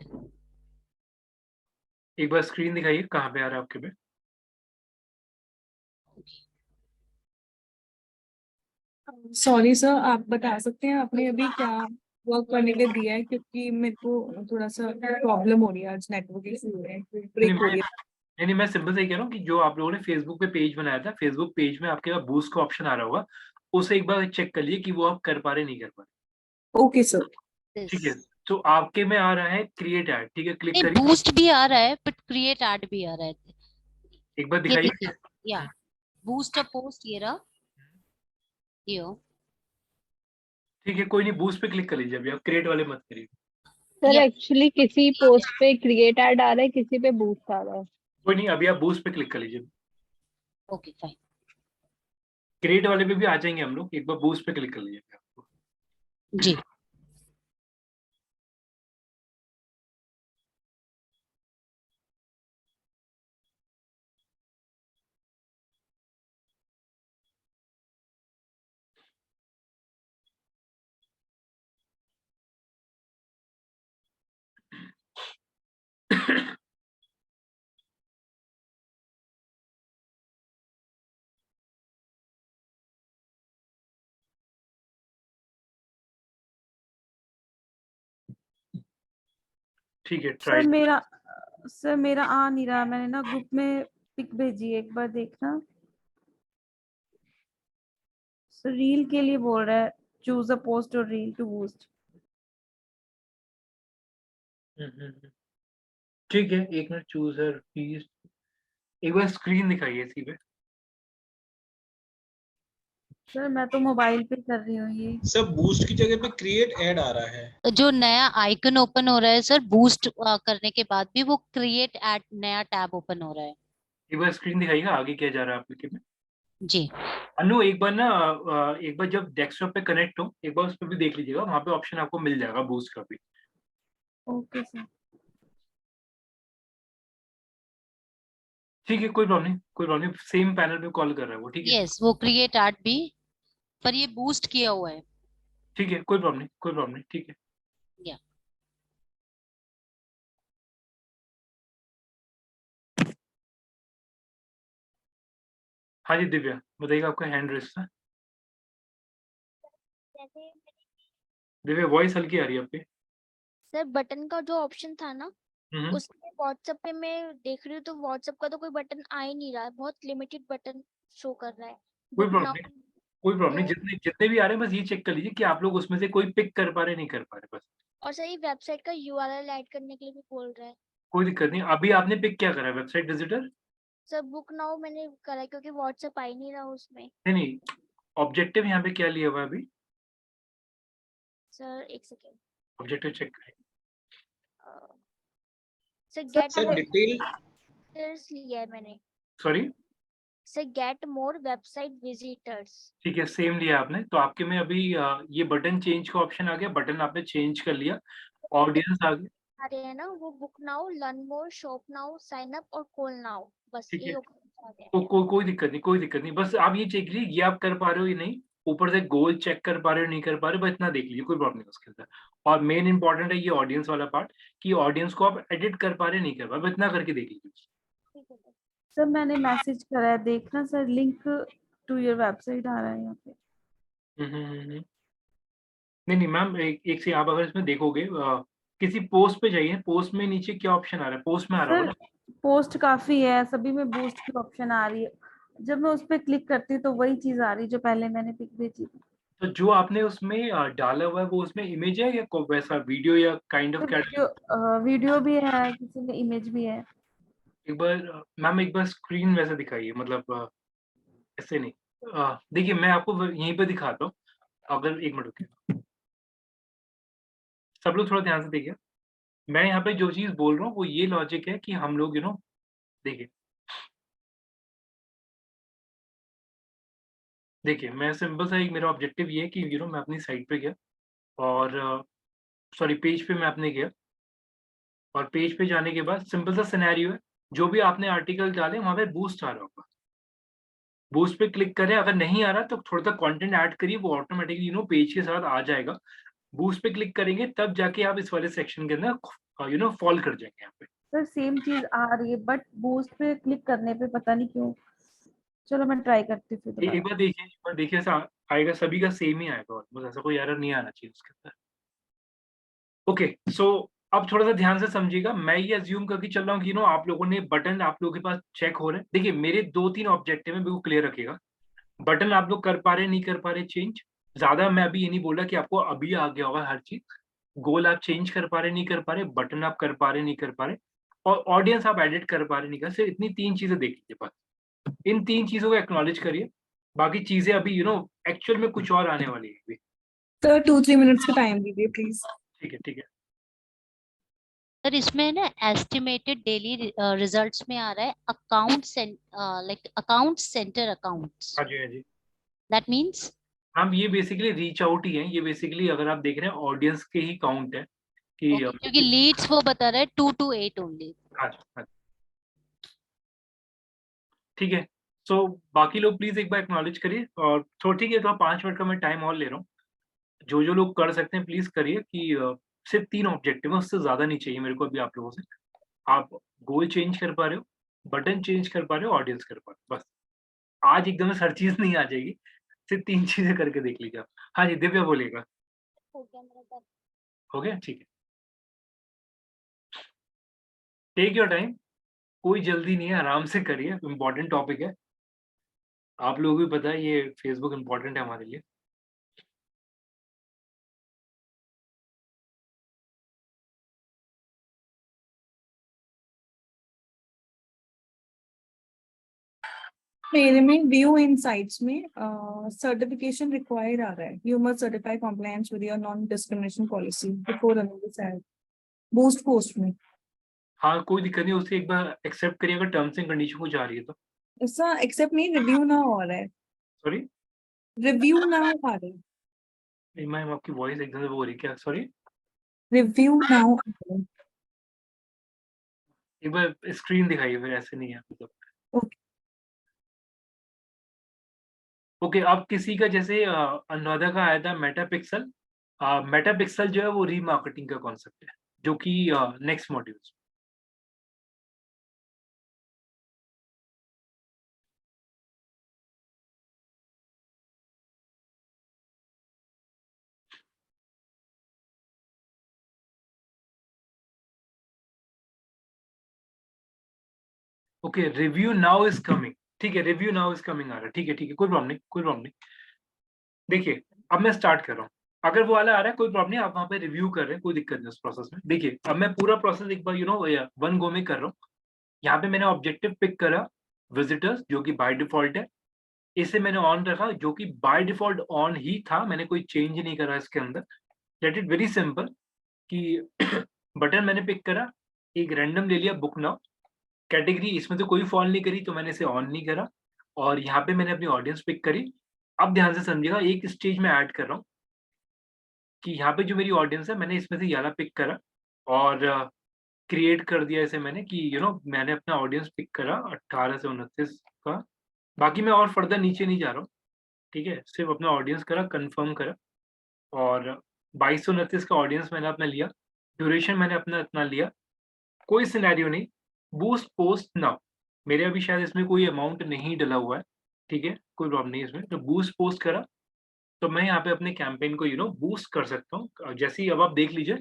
एक बार स्क्रीन दिखाइए, कहाँ पे आ रहा है आपके पे? सॉरी सर, आप बता सकते हैं आपने अभी क्या वर्क करने के लिए दिया है, क्योंकि मेरे को थोड़ा सा प्रॉब्लम हो रही है, आज नेटवर्क इशू हो रहा है, नहीं, ब्रेक हो मैं रही है। नहीं, मैं सिंपल से ये कह रहा हूँ कि जो आप लोगों ने फ़ेसबुक पे पेज बनाया था, फ़ेसबुक पेज में आपके पास बूस्ट का ऑप्शन आ रहा होगा, उसे एक बार चेक कर लीजिए कि वो आप कर पा रहे हैं, नहीं कर पा रहे। Okay sir. ठीक है, तो आपके में आ रहा है क्रिएट ऐड, ठीक है, क्लिक नहीं, करिए, बूस्ट भी आ रहा है बट क्रिएट एड भी आ रहा है। एक बार ये दिखाइए। देखिए, या बूस्ट अ पोस्ट, ये रहा, ये हो। ठीक है, कोई नहीं, बूस्ट पे क्लिक कर लीजिए अभी, आप क्रिएट वाले मत करिए। सर या एक्चुअली किसी पोस्ट पे क्रिएट ऐड आ रहा है, किसी पे बूस्ट आ रहा है। कोई नहीं, अभी आप बूस्ट पे क्लिक कर लीजिए। Okay fine. क्रिएट वाले पे भी आ जाएँगे हम लोग, एक बार बूस्ट पे क्लिक कर लीजिए आपको। जी। ठीक है, सर ट्राई। मेरा सर मेरा आ नहीं रहा, मैंने ना ग्रुप में पिक भेजी है, एक बार देखना। सर रील के लिए बोल रहा है, चूज अ पोस्ट और रील टू बूस्ट। ठीक है, 1 मिनट, चूज़र प्लीज़, एक बार स्क्रीन दिखाइए इसी पे। सर मैं तो मोबाइल पे कर रही हूँ ये। सर बूस्ट की जगह पे क्रिएट ऐड आ रहा है। जो नया आइकन ओपन हो रहा है सर, बूस्ट करने के बाद भी वो क्रिएट एड नया टैब ओपन हो रहा है। एक बार स्क्रीन दिखाइएगा, आगे क्या जा रहा है आपके में। जी। अनु, एक बार ना एक बार जब डेस्कटॉप पे कनेक्ट हो, एक बार उस पे भी देख लीजिएगा, वहाँ पे ऑप्शन आपको मिल जाएगा बूस्ट का भी। Okay sir. ठीक है, कोई प्रॉब्लम नहीं, कोई प्रॉब्लम नहीं, सेम पैनल पे कॉल कर रहा है वो, ठीक है? यस, वो क्रिएट एड भी, पर ये बूस्ट किया हुआ है। ठीक है, कोई प्रॉब्लम नहीं, कोई प्रॉब्लम नहीं, ठीक है। या हाँ जी दिव्या बताइएगा, आपका हैंड रेस था। जैसे दिव्या वॉइस हल्की आ रही है आपकी। सर बटन का जो ऑप्शन था ना, हम्म, उसमें व्हाट्सएप पे मैं देख रही हूँ तो व्हाट्सएप का तो कोई बटन आ ही नहीं रहा है, बहुत लिमिटेड बटन शो कर रहा है। कोई बुक प्रॉब्लम नाउ नहीं, कोई प्रॉब्लम नहीं, तो, जितने जितने भी आ रहे हैं बस ये चेक कर लीजिए कि आप लोग उसमें से कोई पिक कर पा रहे नहीं कर पा रहे, बस। और सर ये वेबसाइट का यूआरएल ऐड करने के लिए भी बोल रहा है। कोई दिक्कत नहीं। अभी आपने पिक क्या करा है, website visitor? Sir book now मैंने करा है क्योंकि व्हाट्सएप आ ही नहीं रहा उसमें। नहीं नहीं, ऑब्जेक्टिव यहाँ पे क्या लिया हुआ है अभी? सर एक सेकेंड, ऑब्जेक्टिव चेक करें। सर गेट Sir, मोर detail. लिया है मैंने। Sorry? Sir get more website visitors. ठीक है, सेम लिया आपने, तो आपके में अभी ये बटन चेंज का ऑप्शन आ गया, बटन आपने चेंज कर लिया, ऑडियंस आ गया। आ रहे हैं ना वो, book now, learn more, shop now, sign up और कॉल नाउ, बस ठीक ये है, ऑप्शन आ गया। कोई दिक्कत नहीं, कोई दिक्कत नहीं, बस आप ये चेक कीजिए ये आप कर पा रहे हो या नहीं। ऊपर से गोल चेक कर पा रहे हो नहीं कर पा रहे हो, बस इतना देख लीजिए, कोई प्रॉब्लम नहीं उसके अंदर। और मेन इंपॉर्टेंट है ये ऑडियंस वाला पार्ट, कि ऑडियंस को आप एडिट कर पा रहे नहीं कर पा रहे, बस इतना करके देख लीजिए। ठीक है सर। सर मैंने मैसेज करा है, देखना sir, link to your website आ रहा है यहाँ पे। नहीं नहीं मैम, एक से आप अगर इसमें देखोगे किसी पोस्ट पे जाइए, पोस्ट में नीचे क्या ऑप्शन आ रहा है, पोस्ट में आ रहा होगा सर ना। पोस्ट काफी है, सभी में बूस्ट की ऑप्शन आ रही है। जब मैं उस पर क्लिक करती हूँ तो वही चीज आ रही है जो पहले मैंने पिक भेजी थी। तो जो आपने उसमें डाला हुआ है वो उसमें इमेज है या वैसा वीडियो या काइंड ऑफ तो क्या? वीडियो भी है, किसी में इमेज भी है। एक बार मैम एक बार स्क्रीन वैसे दिखाइए, मतलब ऐसे नहीं। देखिए मैं आपको यहीं पे दिखाता हूँ, अगर एक मिनट रुकिए, सब लोग थोड़ा ध्यान से देखिए। मैं यहाँ पे जो चीज बोल रहा हूँ वो ये लॉजिक है कि हम लोग देखिए देखिए मैं सिंपल सा एक मेरा ऑब्जेक्टिव ये है कि मैं अपनी साइट पे गया और सॉरी पेज पे मैं अपने गया, और पेज पे जाने के बाद सिंपल सा सिनेरियो है, जो भी आपने आर्टिकल डाले वहां पे बूस्ट आ रहा होगा, बूस्ट पे क्लिक करें, अगर नहीं आ रहा तो थोड़ा सा कंटेंट ऐड करिए, वो ऑटोमेटिकली पेज के साथ आ जाएगा। बूस्ट पे क्लिक करेंगे तब जाके आप इस वाले सेक्शन के अंदर फॉल कर जाएंगे यहाँ पे। सर सेम चीज आ रही है बट बूस्ट पे क्लिक करने पे पता नहीं क्यों। चलो मैं ट्राई करती हूँ फिर एक दोबारा। बार देखिए, एक बार देखिए, ऐसा आएगा, सभी का सेम ही आएगा, और बस ऐसा कोई एरर नहीं आना चाहिए उसके अंदर। ओके, सो अब थोड़ा सा ध्यान से समझिएगा, मैं ये अज्यूम करके चल रहा हूँ कि आप लोगों ने बटन आप लोगों के पास चेक हो रहे हैं। देखिए मेरे 2-3 ऑब्जेक्टिव है, बिल्कुल क्लियर रखिएगा। बटन आप लोग कर पा रहे नहीं कर पा रहे चेंज, ज्यादा मैं अभी ये नहीं बोल रहा कि आपको अभी आ गया होगा हर चीज। गोल आप चेंज कर पा रहे नहीं कर पा रहे, बटन आप कर पा रहे नहीं कर पा रहे, और ऑडियंस आप एडिट कर पा रहे नहीं कर, सिर्फ इतनी 3 चीजें देख लीजिए बस। इन 3 चीजों को एक्नॉलेज करिए, बाकी चीजें अभी एक्चुअल में कुछ और आने वाली है अभी। सर 2-3 मिनट्स का टाइम दीजिए प्लीज। ठीक है ठीक है। सर इसमें ना एस्टिमेटेड डेली रिजल्ट्स में आ रहा है account like account centre accounts, हाँ जी हाँ जी। दैट मींस हम ये बेसिकली रीच आउट ही है, ये बेसिकली अगर आप देख रहे हैं ऑडियंस के ही काउंट है कि ओके, क्योंकि लीड्स वो बता रहा है 2 to 8 ओनली। हाँ हाँ, ठीक है। सो बाकी लोग प्लीज एक बार एक्नॉलेज करिए, और तो ठीक है, तो 5 मिनट का मैं टाइम और ले रहा हूँ। जो जो लोग कर सकते हैं प्लीज करिए, कि सिर्फ 3 ऑब्जेक्टिव है, उससे ज्यादा नहीं चाहिए मेरे को अभी आप लोगों से। आप गोल चेंज कर पा रहे हो, बटन चेंज कर पा रहे हो, ऑडियंस कर पा रहे हो, बस। आज एकदम से हर चीज नहीं आ जाएगी, सिर्फ 3 चीजें करके देख लीजिए आप। हाँ जी दिव्या बोलिएगा। हो गया मेरा सर। हो गया, ठीक है। टेक योर टाइम, कोई जल्दी नहीं है, आराम से करिए, इम्पोर्टेंट टॉपिक है, आप लोगों को भी पता है ये फेसबुक इम्पोर्टेंट है हमारे लिए। मेरे में व्यू इनसाइट्स में सर्टिफिकेशन रिक्वायर्ड आ रहा है, you must certify compliance with your non discrimination policy before running this ad, boost post में। हाँ कोई दिक्कत नहीं, उससे एक बार एक्सेप्ट करिए अगर टर्म्स एंड कंडीशन को जा रही है तो। ऐसा एक्सेप्ट नहीं, रिव्यू नाउ हो रहा है, सॉरी रिव्यू नाउ आ रहा है, मैम आपकी वॉइस एकदम से वो हो रही है क्या, सॉरी? रिव्यू नाउ आ रहा है। एक बार स्क्रीन दिखाइए, फिर ऐसे नहीं है मतलब। ओके, ओके, अब किसी का जैसे अनुराधा का आया था मेटा पिक्सल। मेटा पिक्सल जो है वो रीमार्केटिंग का कॉन्सेप्ट है, जो कि next module okay, review now is coming, ठीक है, रिव्यू नाउ इज कमिंग आ रहा है, ठीक है ठीक है, कोई प्रॉब्लम नहीं, कोई प्रॉब्लम नहीं। देखिए अब मैं स्टार्ट कर रहा हूँ, अगर वो वाला आ रहा है कोई प्रॉब्लम नहीं, आप वहाँ पे रिव्यू कर रहे हैं, कोई दिक्कत नहीं उस प्रोसेस में। देखिए अब मैं पूरा प्रोसेस एक बार वन गो में कर रहा हूँ। यहाँ पे मैंने ऑब्जेक्टिव पिक करा, विजिटर्स जो कि बाय डिफॉल्ट है, इसे मैंने ऑन रखा जो कि बाय डिफॉल्ट ऑन ही था, मैंने कोई चेंज नहीं करा इसके अंदर। लेट इट वेरी सिंपल कि बटन मैंने पिक करा, एक रैंडम ले लिया बुक नाउ, कैटेगरी इसमें तो कोई फॉल नहीं करी तो मैंने इसे ऑन नहीं करा, और यहाँ पे मैंने अपनी ऑडियंस पिक करी। अब ध्यान से समझिएगा, एक स्टेज में ऐड कर रहा हूँ कि यहाँ पे जो मेरी ऑडियंस है मैंने इसमें से ये वाला पिक करा और क्रिएट कर दिया इसे मैंने कि मैंने अपना ऑडियंस पिक करा 18 से 29 का। बाकी मैं और फर्दर नीचे नहीं जा रहा हूँ, ठीक है, सिर्फ अपना ऑडियंस करा, कंफर्म करा, और 22 से 29 का ऑडियंस मैंने अपना लिया, ड्यूरेशन मैंने अपना इतना लिया, कोई सिनेरियो नहीं, बूस्ट पोस्ट नाउ, मेरे अभी शायद इसमें कोई अमाउंट नहीं डला हुआ है, ठीक है, कोई प्रॉब्लम नहीं इसमें। तो बूस्ट पोस्ट करा तो मैं यहाँ पे अपने कैंपेन को बूस्ट कर सकता हूँ। जैसे ही अब आप देख लीजिए,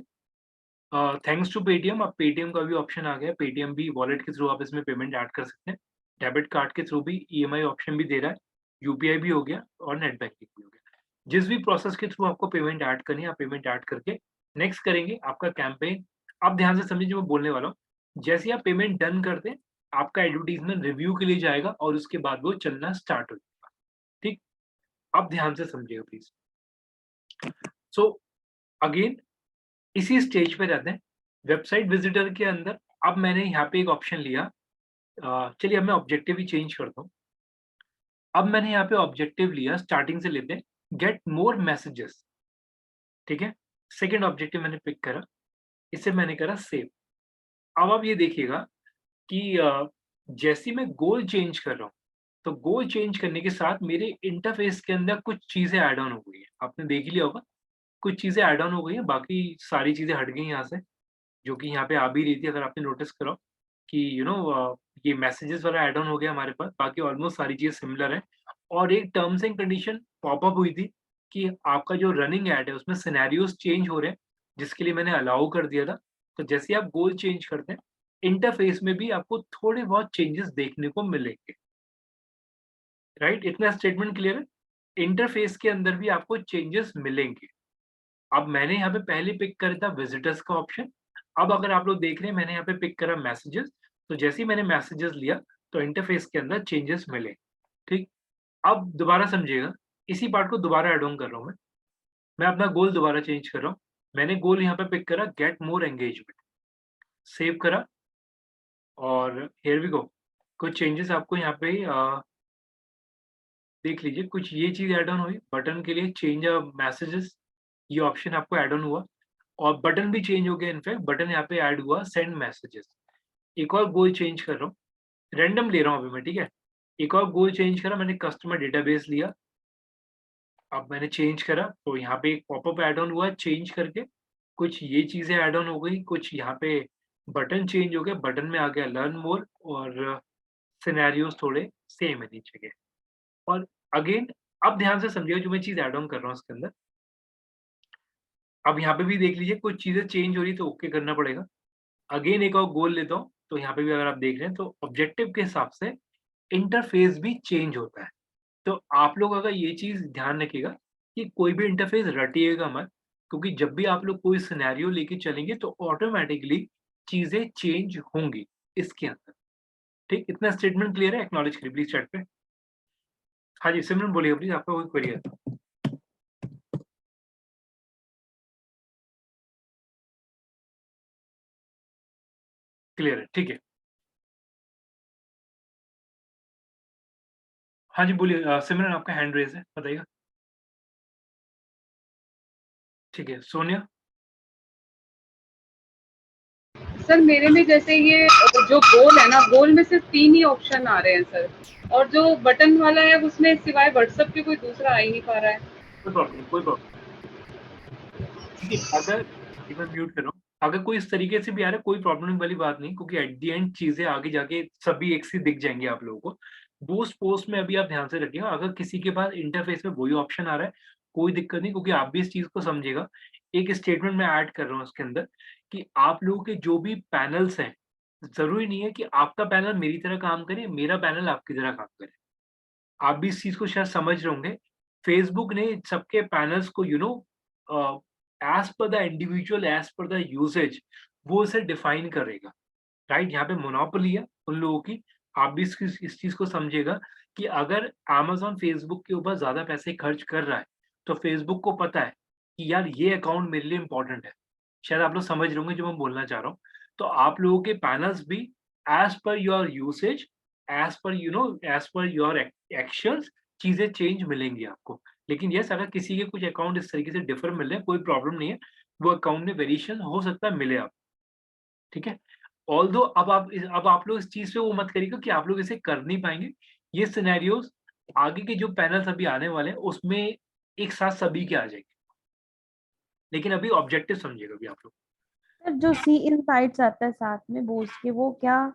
थैंक्स टू पेटीएम, अब पेटीएम का भी ऑप्शन आ गया, पेटीएम भी वॉलेट के थ्रू आप इसमें पेमेंट ऐड कर सकते हैं, डेबिट कार्ड के थ्रू भी ईएमआई ऑप्शन भी दे रहा है, यूपीआई भी हो गया और नेट बैंकिंग भी हो गया। जिस भी प्रोसेस के थ्रू आपको पेमेंट ऐड करनी है, आप पेमेंट ऐड करके नेक्स्ट करेंगे आपका कैंपेन। अब ध्यान से समझिए जो मैं बोलने वाला हूँ, जैसे ही आप पेमेंट डन करते हैं आपका एडवर्टीजमेंट रिव्यू के लिए जाएगा और उसके बाद वो चलना स्टार्ट हो जाएगा, ठीक। अब ध्यान से समझिएगा प्लीज। सो अगेन इसी स्टेज पे रहते हैं, वेबसाइट विजिटर के अंदर। अब मैंने यहाँ पे एक ऑप्शन लिया, चलिए अब मैं ऑब्जेक्टिव ही चेंज करता हूँ। अब मैंने यहाँ पे ऑब्जेक्टिव लिया, स्टार्टिंग से लेते हैं, गेट मोर मैसेजेस, ठीक है, सेकेंड ऑब्जेक्टिव मैंने पिक करा, इसे मैंने करा सेव। अब आप ये देखिएगा कि जैसे ही मैं गोल चेंज कर रहा हूँ, तो गोल चेंज करने के साथ मेरे इंटरफेस के अंदर कुछ चीजें ऐड ऑन हो गई है, आपने देख ही लिया होगा, कुछ चीजें ऐड ऑन हो गई है, बाकी सारी चीजें हट गई यहाँ से, जो कि यहाँ पे आ भी रही थी, अगर आपने नोटिस करा कि ये मैसेजेस वाला ऐड ऑन हो गया हमारे पास, बाकी ऑलमोस्ट सारी चीजें सिमिलर है। और एक टर्म्स एंड कंडीशन पॉपअप हुई थी कि आपका जो रनिंग ऐड है उसमें सिनेरियोस चेंज हो रहे हैं, जिसके लिए मैंने अलाउ कर दिया था। तो जैसे आप गोल चेंज करते हैं, इंटरफेस में भी आपको थोड़े बहुत चेंजेस देखने को मिलेंगे, राइट, इतना स्टेटमेंट क्लियर है। इंटरफेस के अंदर भी आपको चेंजेस मिलेंगे। अब मैंने यहाँ पे पहले पिक करा था विजिटर्स का ऑप्शन, अब अगर आप लोग देख रहे हैं मैंने यहाँ पे पिक करा मैसेजेस, तो जैसे ही मैंने मैसेजेस लिया तो इंटरफेस के अंदर चेंजेस मिले, ठीक। अब दोबारा समझिएगा, इसी पार्ट को दोबारा एड ऑन कर रहा हूँ मैं अपना गोल दोबारा चेंज कर रहा हूँ। मैंने गोल यहाँ पे पिक करा गेट मोर एंगेजमेंट, सेव करा और हियर वी गो। कुछ चेंजेस आपको यहाँ पे देख लीजिए, कुछ ये चीज ऐड ऑन हुई, बटन के लिए चेंज मैसेजेस, ये ऑप्शन आपको ऐड ऑन हुआ, और बटन भी चेंज हो गया, इनफैक्ट बटन यहाँ पे ऐड हुआ सेंड मैसेजेस। एक और गोल चेंज कर रहा हूँ, रैंडम ले रहा हूँ अभी मैं, ठीक है, एक और गोल चेंज करा, मैंने कस्टमर डेटाबेस लिया, अब मैंने चेंज करा तो यहाँ पे एक पॉपअप ऐड ऑन हुआ चेंज करके, कुछ ये चीजें ऐड ऑन हो गई, कुछ यहाँ पे बटन चेंज हो गया, बटन में आ गया लर्न मोर, और सिनेरियोस थोड़े सेम है नीचे के। और अगेन अब ध्यान से समझिएगा जो मैं चीज ऐड ऑन कर रहा हूँ उसके अंदर, अब यहाँ पे भी देख लीजिए कुछ चीजें चेंज हो रही तो ओके करना पड़ेगा। अगेन एक और गोल लेता हूँ, तो यहाँ पे भी अगर आप देख रहे हैं तो ऑब्जेक्टिव के हिसाब से इंटरफेस भी चेंज होता है। तो आप लोग अगर ये चीज ध्यान रखिएगा कि कोई भी इंटरफेस रटिएगा मत, क्योंकि जब भी आप लोग कोई सिनेरियो लेके चलेंगे तो ऑटोमेटिकली चीजें चेंज होंगी इसके अंदर, ठीक। इतना स्टेटमेंट क्लियर है, एक्नॉलेज करिए प्लीज चैट पे। हाँ जी सिमरन बोलिए प्लीज, आपका कोई क्वेरी है? क्लियर है, ठीक है। हाँ जी बोलिए, सिमरन आपका हैंड रेज है, बताइएगा। ठीक है, सोनिया। सर मेरे में जैसे ये जो गोल है ना, गोल में सिर्फ 3 ही ऑप्शन आ रहे हैं सर, और जो बटन वाला है उसमें सिवाय व्हाट्सएप के कोई दूसरा आ ही नहीं पा रहा है। कोई प्रॉब्लम नहीं, कोई प्रॉब्लम। ठीक है, अगर एक बार म्यूट कर रहा हूँ, अगर कोई इस तरीके से भी आ रहा है कोई प्रॉब्लम वाली बात नहीं, क्योंकि एट दी एंड चीजें आगे जाके सभी एक सी दिख जाएंगी आप लोगों को। बूस्ट पोस्ट में अभी आप ध्यान से रखिएगा, अगर किसी के पास इंटरफेस में वही ऑप्शन आ रहा है कोई दिक्कत नहीं, क्योंकि आप भी इस चीज को समझिएगा। एक स्टेटमेंट में ऐड कर रहा हूँ उसके अंदर कि आप लोगों के जो भी पैनल्स हैं जरूरी नहीं है कि आपका पैनल मेरी तरह काम करे, मेरा पैनल आपकी तरह काम करे। आप भी इस चीज को शायद समझ रहे होंगे। फेसबुक ने सबके पैनल्स को as per the individual, as per the usage, वो उसे डिफाइन करेगा, राइट। यहाँ पे मोनोपोली है उन लोगों की। आप भी इस चीज को समझिएगा कि अगर अमेजोन फेसबुक के ऊपर ज्यादा पैसे खर्च कर रहा है तो फेसबुक को पता है कि यार ये अकाउंट मेरे लिए इंपॉर्टेंट है। शायद आप लोग समझ रहे होंगे जो मैं बोलना चाह रहा हूँ। तो आप लोगों के पैनल्स भी as per your usage, as per as per your actions चीजें चेंज मिलेंगी आपको। लेकिन यस, अगर किसी के कुछ अकाउंट इस तरीके से डिफर मिल रहे हैं, कोई प्रॉब्लम नहीं है, वो अकाउंट में वेरिएशन हो सकता है, मिले आप, ठीक है। ऑल्दो अब आप लोग इस चीज पे वो मत करिएगा कि आप लोग इसे कर नहीं पाएंगे। ये सिनेरियोज आगे के जो पैनल्स अभी आने वाले हैं उसमें एक साथ सभी के आ जाएंगे। लेकिन अभी ऑब्जेक्टिव समझिएगा अभी आप लोग। सर जो सी इनसाइट्स आता है साथ में बूस्ट के, वो क्या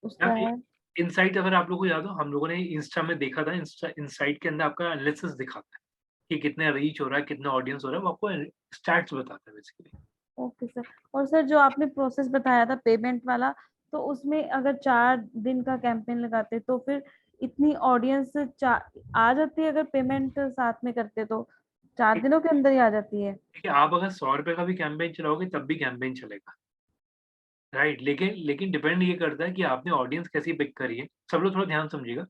उसका है? इनसाइट अगर आप लोगों को याद हो, हम लोगों ने इंस्टा में देखा था, इनसाइट के अंदर आपका एनालिसिस दिखाता है कि कितने रीच हो रहा है, कितना ऑडियंस हो रहा है, वो आपको स्टैट्स बताता है बेसिकली। Okay sir. और सर जो आपने प्रोसेस बताया था पेमेंट वाला, तो उसमें अगर 4 दिन का कैंपेन लगाते तो फिर इतनी ऑडियंस आ जाती है? अगर पेमेंट साथ में करते तो 4 दिनों के अंदर ही आ जाती है? ठीक है, आप अगर 100 रुपए का भी कैंपेन चलाओगे तब भी कैंपेन चलेगा, राइट। लेकिन लेकिन डिपेंड ये करता है कि आपने ऑडियंस कैसी पिक करी है। सब लोग थोड़ा ध्यान समझिएगा,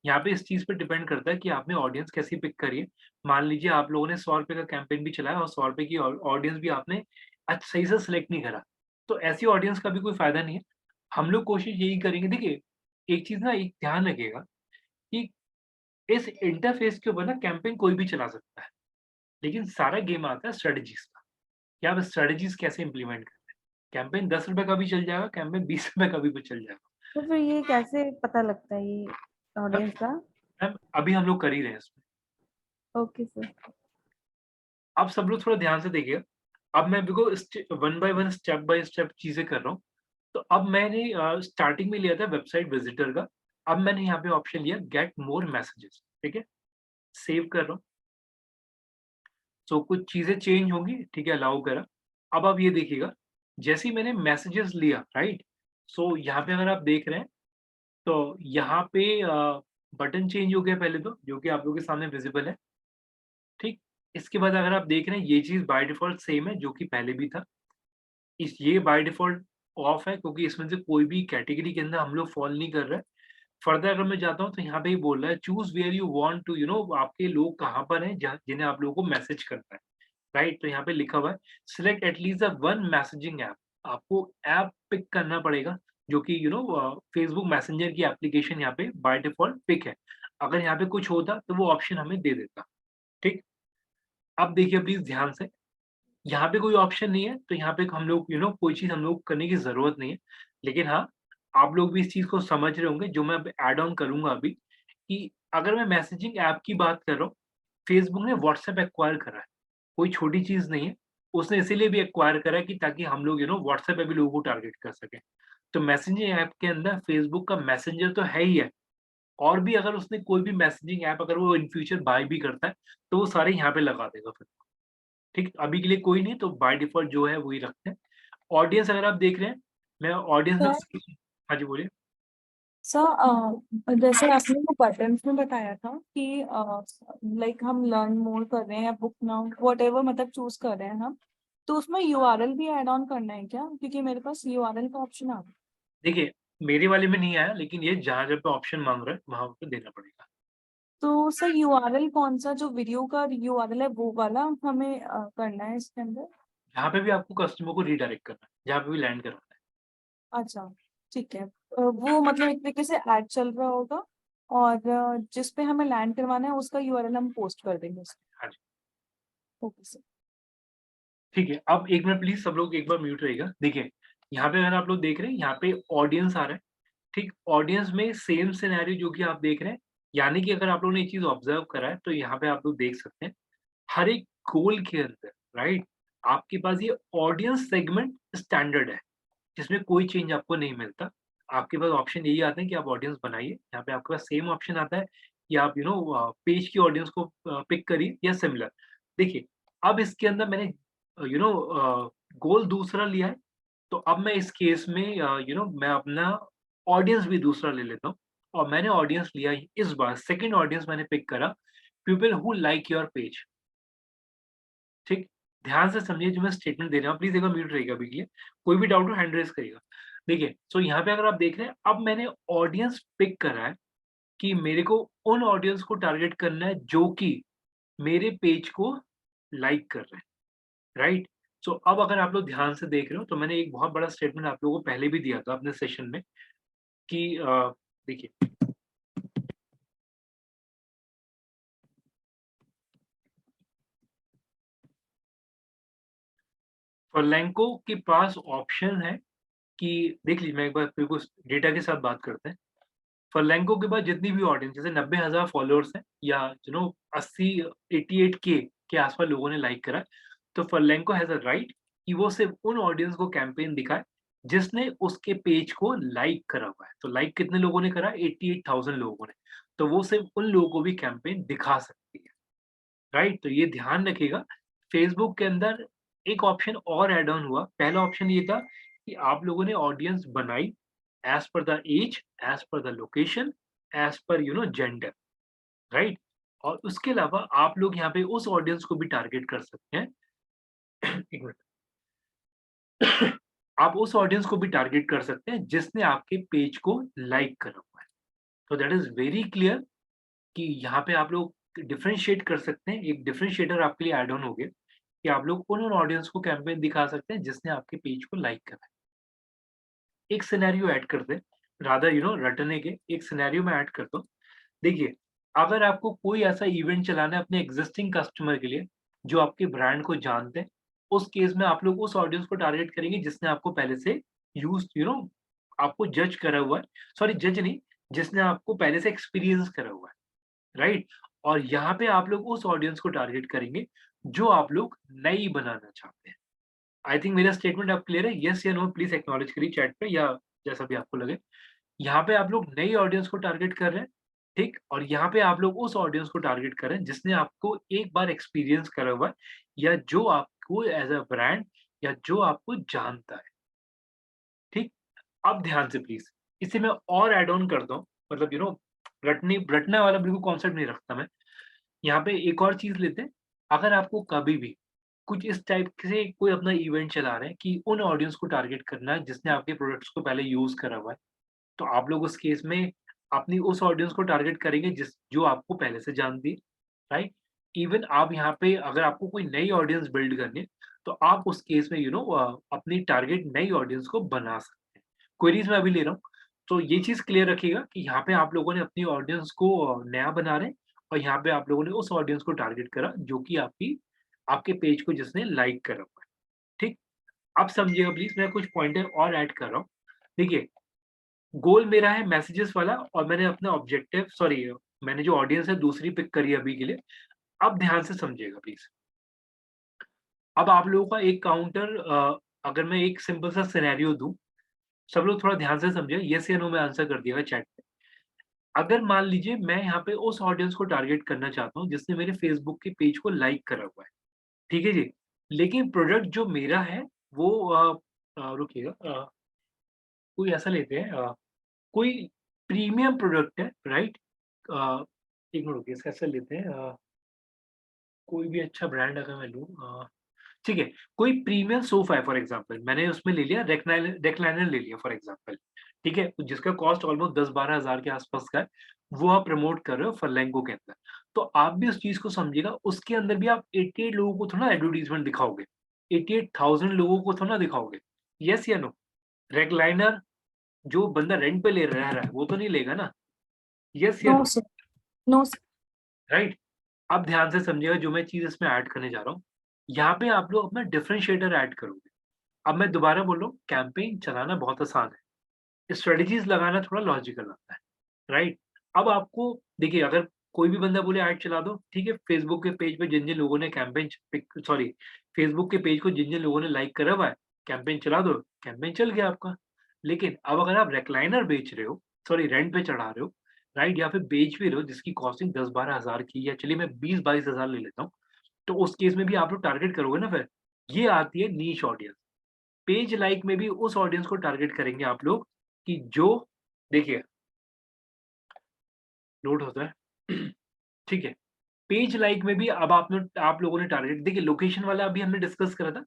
यहाँ पे इस चीज पे डिपेंड करता है कि आपने ऑडियंस कैसी पिक करी है। मान लीजिए आप लोगों ने 100 रुपए का कैंपेन भी चलाया और 100 रुपए की ऑडियंस भी आपने सही से सिलेक्ट नहीं करा, तो ऐसी ऑडियंस का भी कोई फायदा नहीं है। हम लोग कोशिश यही करेंगे। देखिए, एक चीज ना, एक ध्यान रखिएगा कि इस इंटरफेस के ऊपर ना कैंपेन कोई भी चला सकता है, लेकिन सारा गेम आता है स्ट्रेटजीज का कि आप स्ट्रेटजीज कैसे इंप्लीमेंट करते हैं। कैंपेन 10 रुपए का भी चल जाएगा, कैंपेन 20 रुपए का भी चल जाएगा। तो फिर ये कैसे पता लगता है ये ऑडियंस का? मैम अभी हम लोग कर ही रहे हैं इसमें। Okay sir. अब सब लोग थोड़ा ध्यान से देखिए। अब मैं बिल्कुल वन बाय स्टेप चीजें कर रहा हूँ। तो अब मैंने स्टार्टिंग में लिया था वेबसाइट विजिटर का। अब मैंने यहाँ पे ऑप्शन लिया गेट मोर मैसेजेस, ठीक है। सेव कर रहा हूँ। तो कुछ चीजें चेंज होंगी, ठीक है, अलाउ करा। अब आप ये देखिएगा, जैसे ही मैंने मैसेजेस लिया, राइट, सो यहाँ पे अगर आप देख रहे हैं तो यहाँ पे बटन चेंज हो गया पहले तो, जो कि आप लोगों के सामने विजिबल है, ठीक। इसके बाद अगर आप देख रहे हैं ये चीज बाय डिफॉल्ट सेम है जो कि पहले भी था। ये बाय डिफॉल्ट ऑफ है क्योंकि इसमें से कोई भी कैटेगरी के अंदर हम लोग फॉल नहीं कर रहे हैं। फर्दर अगर मैं जाता हूँ तो यहाँ पे ही बोल रहा है choose where you want to, आपके लोग कहाँ पर हैं जिन्हें आप लोगों को मैसेज करना है, राइट। तो यहाँ पे लिखा हुआ है select at least one messaging app. आपको ऐप पिक करना पड़ेगा जो कि फेसबुक मैसेंजर की एप्लीकेशन यहाँ पे बाय डिफॉल्ट पिक है। अगर यहाँ पे कुछ होता तो वो ऑप्शन हमें दे देता, ठीक। अब देखिए प्लीज ध्यान से, यहाँ पे कोई ऑप्शन नहीं है तो यहाँ पे हम लोग कोई चीज हम लोग करने की जरूरत नहीं है। लेकिन हाँ, आप लोग भी इस चीज को समझ रहे होंगे जो मैं अब ऐड ऑन करूंगा अभी, कि अगर मैं मैसेजिंग ऐप की बात कर रहा हूँ, फेसबुक ने व्हाट्सएप एक्वायर करा है, कोई छोटी चीज नहीं है। उसने इसीलिए भी एक्वायर करा है कि ताकि हम लोग व्हाट्सएप पे भी लोगों को टारगेट कर सके। तो मैसेजिंग ऐप के अंदर फेसबुक का मैसेंजर तो है ही है, और भी अगर उसने कोई भी मैसेजिंग ऐप अगर वो इन फ्यूचर बाय भी करता है तो वो सारे यहाँ पे लगा देगा फिर, ठीक। अभी के लिए कोई नहीं, तो बाय डिफॉल्ट जो है वही रखते हैं। ऑडियंस अगर आप देख रहे हैं, मैं ऑडियंस में हाँ जी बोलिए। सर जैसे आपने वो बटन्स में बताया था कि लाइक हम लर्न मोर कर रहे हैं या बुक नाउ व्हाटएवर मतलब चूज कर रहे हैं हम, तो उसमें यूआरएल भी ऐड ऑन करना है क्या? क्योंकि मेरे पास यूआरएल का ऑप्शन आ गया। देखिए, मेरे वाले में नहीं आया, लेकिन ये जहाँ जहाँ पे ऑप्शन मांग रहा है वहां पे देना पड़ेगा। तो सर यूआरएल कौन सा, जो वीडियो का यूआरएल है वो वाला हमें करना है इसके अंदर? जहाँ पे भी आपको कस्टमर को रिडायरेक्ट करना है, जहाँ पे भी लैंड करवाना है। अच्छा ठीक है। वो मतलब एक तरीके से ऐड चल रहा होगा और जिस पे हमें लैंड करवाना है उसका यूआरएल हम पोस्ट कर देंगे उसमें। हाँ जी, ओके सर। ठीक है। अब एक मिनट प्लीज सब लोग एक बार म्यूट रहेगा। देखिए, यहाँ पे अगर आप लोग देख रहे हैं, यहाँ पे ऑडियंस आ रहा है, ठीक। ऑडियंस में सेम सिनेरियो जो कि आप देख रहे हैं, यानी कि अगर आप लोगों ने ये चीज ऑब्जर्व करा है तो यहाँ पे आप लोग देख सकते हैं हर एक गोल के अंदर, राइट, आपके पास ये ऑडियंस सेगमेंट स्टैंडर्ड है जिसमें कोई चेंज आपको नहीं मिलता। आपके पास ऑप्शन यही आते हैं कि आप ऑडियंस बनाइए। यहाँ पे आपके पास सेम ऑप्शन आता है कि आप पेज की ऑडियंस को पिक करिए या सिमिलर। देखिए, अब इसके अंदर मैंने गोल दूसरा लिया है तो अब मैं इस केस में मैं अपना ऑडियंस भी दूसरा ले लेता हूँ, और मैंने ऑडियंस लिया इस बार सेकंड ऑडियंस मैंने पिक करा people who like your page. ठीक, ध्यान से समझिए जो मैं स्टेटमेंट दे रहा हूँ, प्लीज एक बार म्यूट रहेगा अभी के लिए, कोई भी डाउट हो हैंड रेज करिएगा। देखिए, सो यहाँ पे अगर आप देख रहे हैं, अब मैंने ऑडियंस पिक करा है कि मेरे को उन ऑडियंस को टारगेट करना है जो कि मेरे पेज को लाइक कर रहे हैं, राइट। सो अब अगर आप लोग ध्यान से देख रहे हो तो मैंने एक बहुत बड़ा स्टेटमेंट आप लोगों को पहले भी दिया था अपने सेशन में कि देखिए, फर्लैंको के पास ऑप्शन है कि देख लीजिए, मैं एक बार फिर कुछ डेटा के साथ बात करते हैं। फर्लैंको के पास जितनी भी ऑडियंस, जैसे 90,000 फॉलोअर्स हैं या 88 के आसपास लोगों ने लाइक करा है, तो फर्लैंको हैज अ राइट कि वो सिर्फ उन ऑडियंस को कैंपेन दिखाए जिसने उसके पेज को लाइक करा हुआ है। तो लाइक कितने लोगों ने करा? 88,000 लोगों ने। तो वो सिर्फ उन लोगों को भी कैंपेन दिखा सकती है, राइट। तो ये ध्यान रखिएगा। फेसबुक के अंदर एक ऑप्शन और ऐड ऑन हुआ। पहला ऑप्शन ये था कि आप लोगों ने ऑडियंस बनाई as per the age, as per the location, as per gender, right. और उसके अलावा आप लोग यहाँ पे उस ऑडियंस को भी टारगेट कर सकते हैं। एक मिनट, आप उस ऑडियंस को भी टारगेट कर सकते हैं जिसने आपके पेज को लाइक करा हुआ है। तो दैट इज वेरी क्लियर कि यहाँ पे आप लोग डिफरेंशिएट कर सकते हैं। एक डिफरेंशिएटर आपके लिए ऐड ऑन हो गया कि आप लोग उन ऑडियंस को कैंपेन दिखा सकते हैं जिसने आपके पेज को लाइक करा है। एक सिनेरियो ऐड करते हैं, रादर रटने के एक सिनेरियो में ऐड करता हूँ। देखिए, अगर आपको कोई ऐसा इवेंट चलाना है अपने एग्जिस्टिंग कस्टमर के लिए जो आपके ब्रांड को जानते हैं, उस केस में आप लोग उस ऑडियंस को टारगेट करेंगे जिसने आपको पहले से यूज आपको जज करा हुआ है, सॉरी जज नहीं, जिसने आपको पहले से एक्सपीरियंस करा हुआ है, राइट। और यहाँ पे आप लोग उस ऑडियंस को टारगेट करेंगे जो आप लोग नई बनाना चाहते हैं। आई थिंक मेरा स्टेटमेंट अब क्लियर है? यस या नो प्लीज एक्नॉलेज करिए चैट पे, या जैसा भी आपको लगे। यहाँ पे आप लोग नई ऑडियंस को टारगेट कर रहे हैं, ठीक। और यहाँ पे आप लोग उस ऑडियंस को टारगेट कर रहे हैं जिसने आपको एक बार एक्सपीरियंस करा हुआ है, या जो आपको एज अ ब्रांड, या जो आपको जानता है, ठीक। अब ध्यान से प्लीज, इसे मैं और एड ऑन करता हूँ, मतलब रटने वाला बिल्कुल कॉन्सेप्ट नहीं रखता मैं। यहाँ पे एक और चीज लेते हैं। अगर आपको कभी भी कुछ इस टाइप से कोई अपना इवेंट चला रहे हैं कि उन ऑडियंस को टारगेट करना है जिसने आपके प्रोडक्ट्स को पहले यूज करा हुआ है, तो आप लोग उस केस में अपनी उस ऑडियंस को टारगेट करेंगे जो आपको पहले से जानती है, राइट। इवन आप यहाँ पे अगर आपको कोई नई ऑडियंस बिल्ड करनी है, तो आप उस केस में अपनी टारगेट नई ऑडियंस को बना सकते हैं। क्वेरीज में अभी ले रहा हूँ, तो ये चीज क्लियर रखिएगा कि यहाँ पे आप लोगों ने अपनी ऑडियंस को नया बना रहे हैं, और यहाँ पे आप लोगों ने उस ऑडियंस को टारगेट करा जो कि आपके पेज को जिसने लाइक करा हुआ है, ठीक। अब समझिएगा प्लीज, मैं कुछ पॉइंटर और ऐड कर रहा हूँ। देखिए, गोल मेरा है मैसेजेस वाला, और मैंने अपना ऑब्जेक्टिव, सॉरी मैंने जो ऑडियंस है दूसरी पिक करी अभी के लिए। अब ध्यान से समझिएगा प्लीज। अब आप लोगों का एक काउंटर, अगर मैं एक सिंपल सा सिनेरियो दूं, सब लोग थोड़ा ध्यान से समझिए, यस या नो में आंसर कर दिएगा चैट पे। अगर मान लीजिए मैं यहाँ पे उस ऑडियंस को टारगेट करना चाहता हूँ जिसने मेरे फेसबुक के पेज को लाइक करा हुआ है, ठीक है जी, लेकिन प्रोडक्ट जो मेरा है वो रुकिएगा, कोई ऐसा लेते हैं, कोई प्रीमियम प्रोडक्ट है, राइट। एक मिनट रुकिए, इसका ऐसा लेते हैं, कोई भी अच्छा ब्रांड अगर मैं लूँ, ठीक है, कोई प्रीमियम सोफा है फॉर एग्जांपल, मैंने उसमें ले लिया रेक्लाइनर ले लिया फॉर एग्जांपल, ठीक है, जिसका कॉस्ट ऑलमोस्ट 10-12 हजार के आसपास का है, वो आप प्रमोट कर रहे हो फर्लैंको के अंदर। तो आप भी उस चीज को समझिएगा, उसके अंदर भी आप 88 लोगों को थोड़ा एडवर्टीजमेंट दिखाओगे, 88,000 लोगों को थोड़ा दिखाओगे, यस या नो। रेक्लाइनर जो बंदा रेंट पे ले रह रहा है वो तो नहीं लेगा ना, यस या No, no, sir. No, sir. Right. अब ध्यान से समझिएगा जो मैं चीज इसमें ऐड करने जा रहा हूँ, यहाँ पे आप लोग अपना डिफरेंशिएटर ऐड करोगे। अब मैं दोबारा बोल रहा हूँ, कैंपेन चलाना बहुत आसान है, स्ट्रेटजीज लगाना थोड़ा लॉजिकल लगता है, राइट। अब आपको देखिए, अगर कोई भी बंदा बोले ऐड चला दो, ठीक है, फेसबुक के पेज पे जिन जिन लोगों ने फेसबुक के पेज को जिन जिन लोगों ने लाइक करा हुआ है, कैंपेन चला दो, कैंपेन चल गया आपका। लेकिन अब अगर आप रेक्लाइनर बेच रहे हो, सॉरी रेंट पे चढ़ा रहे हो, राइट, या फिर बेच भी रहे हो जिसकी कॉस्टिंग 10-12 हजार की, या चलिए मैं 20-22 हजार ले लेता हूँ, तो उस केस में भी आप लोग टारगेट करोगे ना। फिर ये आती है नीश ऑडियंस। पेज लाइक में भी उस ऑडियंस को टारगेट करेंगे आप लोग कि जो, देखिए लोड होता है ठीक है। पेज लाइक में भी अब आप लोगों ने टारगेट, देखिए लोकेशन वाला अभी हमने डिस्कस करा था,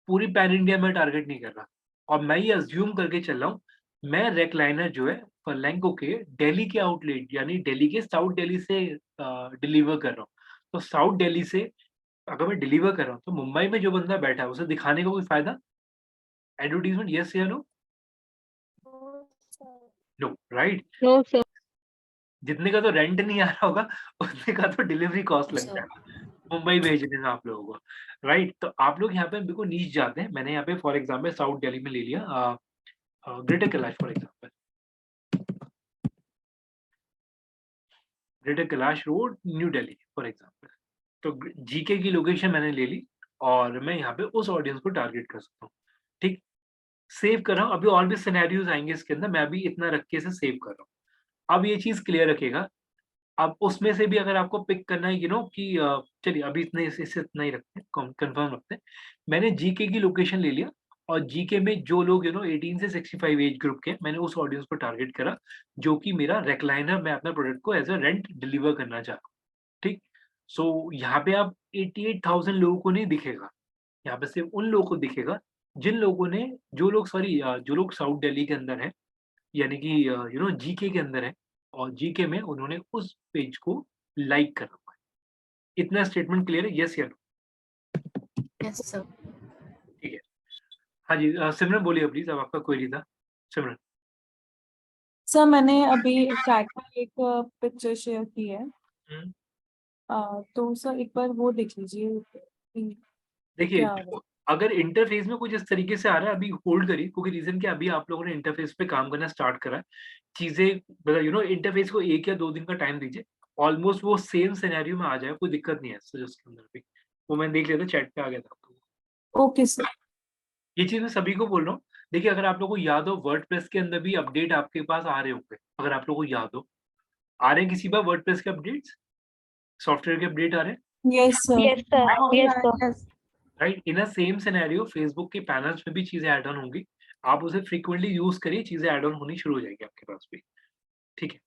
पूरी पैन इंडिया में टारगेट नहीं कर रहा। और मैं ये अज्यूम करके चल रहा हूँ, मैं रेक्लाइनर जो है फर्लैंको के दिल्ली के आउटलेट यानी दिल्ली के साउथ दिल्ली से डिलीवर कर रहा हूँ। तो साउथ दिल्ली से अगर मैं डिलीवर कर रहा हूँ तो मुंबई में जो बंदा बैठा है उसे दिखाने का कोई फायदा? एडवर्टीजमेंट यस या no? No, right. No sir. जितने का तो रेंट नहीं आ रहा होगा उतने का तो डिलीवरी कॉस्ट लग जाएगा मुंबई भेजने में आप लोगों को, राइट। तो आप लोग यहाँ पे बिल्कुल नीच जाते हैं। मैंने यहाँ पे फॉर एग्जाम्पल साउथ दिल्ली में ले लिया, greater Kailash for example, greater Kailash road new Delhi for example. तो जीके की लोकेशन मैंने ले ली और मैं यहाँ पे उस ऑडियंस को टारगेट कर सकता हूँ। ठीक, सेव कर रहा हूँ। अभी और भी सिनेरियोज आएंगे इसके अंदर, मैं अभी इतना रख के इसे सेव कर रहा हूँ। अब ये चीज क्लियर रखेगा। अब उसमें से भी अगर आपको पिक करना है कि चलिए अभी इससे इतना ही रखते हैं, कंफर्म रखते हैं। मैंने जीके की लोकेशन ले लिया और जीके में जो लोग 18 से 65 एज ग्रुप के, मैंने उस ऑडियंस को टारगेट करा जो कि मेरा रेक्लाइनर, मैं अपना प्रोडक्ट को एज अ रेंट डिलीवर करना चाह रहा हूँ। ठीक, सो यहाँ पे आप 88,000 लोगों को नहीं दिखेगा, यहाँ पे सिर्फ उन लोगों को दिखेगा जिन लोगों ने, जो लोग साउथ दिल्ली के अंदर है, यानी कि जीके के अंदर है और जीके में उन्होंने उस पेज को लाइक करा हुआ है। इतना स्टेटमेंट क्लियर है, यस या नो? Yes sir. ठीक है। हाँ जी, सिमरन बोलिए प्लीज, अब आपका क्वेरी था सिमरन। सर मैंने अभी चैट में एक पिक्चर शेयर की है, हम्म, तो सर एक बार वो देख लीजिए कि देखिए क्या हो अगर इंटरफेस में कुछ इस तरीके से आ रहा है, अभी होल्ड करिए, क्योंकि रीजन क्या, अभी आप लोगों ने इंटरफेस पे काम करना स्टार्ट करा है। चीजें इंटरफेस को 1 या 2 दिन का टाइम दीजिए, ऑलमोस्ट वो सेम सिनेरियो में आ जाए, कोई दिक्कत नहीं है सर उसके अंदर भी। वो मैं देख लेता, चैट पे आ गया था आपको। Okay sir. ये चीज मैं सभी को बोल रहा हूँ। देखिए अगर आप लोगों को याद हो, वर्डप्रेस के अंदर भी अपडेट आपके पास आ रहे होंगे, अगर आप लोगों को याद हो, आ रहे हैं किसी बार वर्डप्रेस के अपडेट्स, सॉफ्टवेयर के अपडेट आ रहे हैं, yes sir. Yes sir. Yes sir. Yes. Right. इन अ सेम सिनेरियो फेसबुक के पैनल्स में भी चीजें ऐड ऑन होंगी, आप उसे फ्रीक्वेंटली यूज करिए, चीजें ऐड ऑन होनी शुरू हो जाएगी आपके पास भी। ठीक है,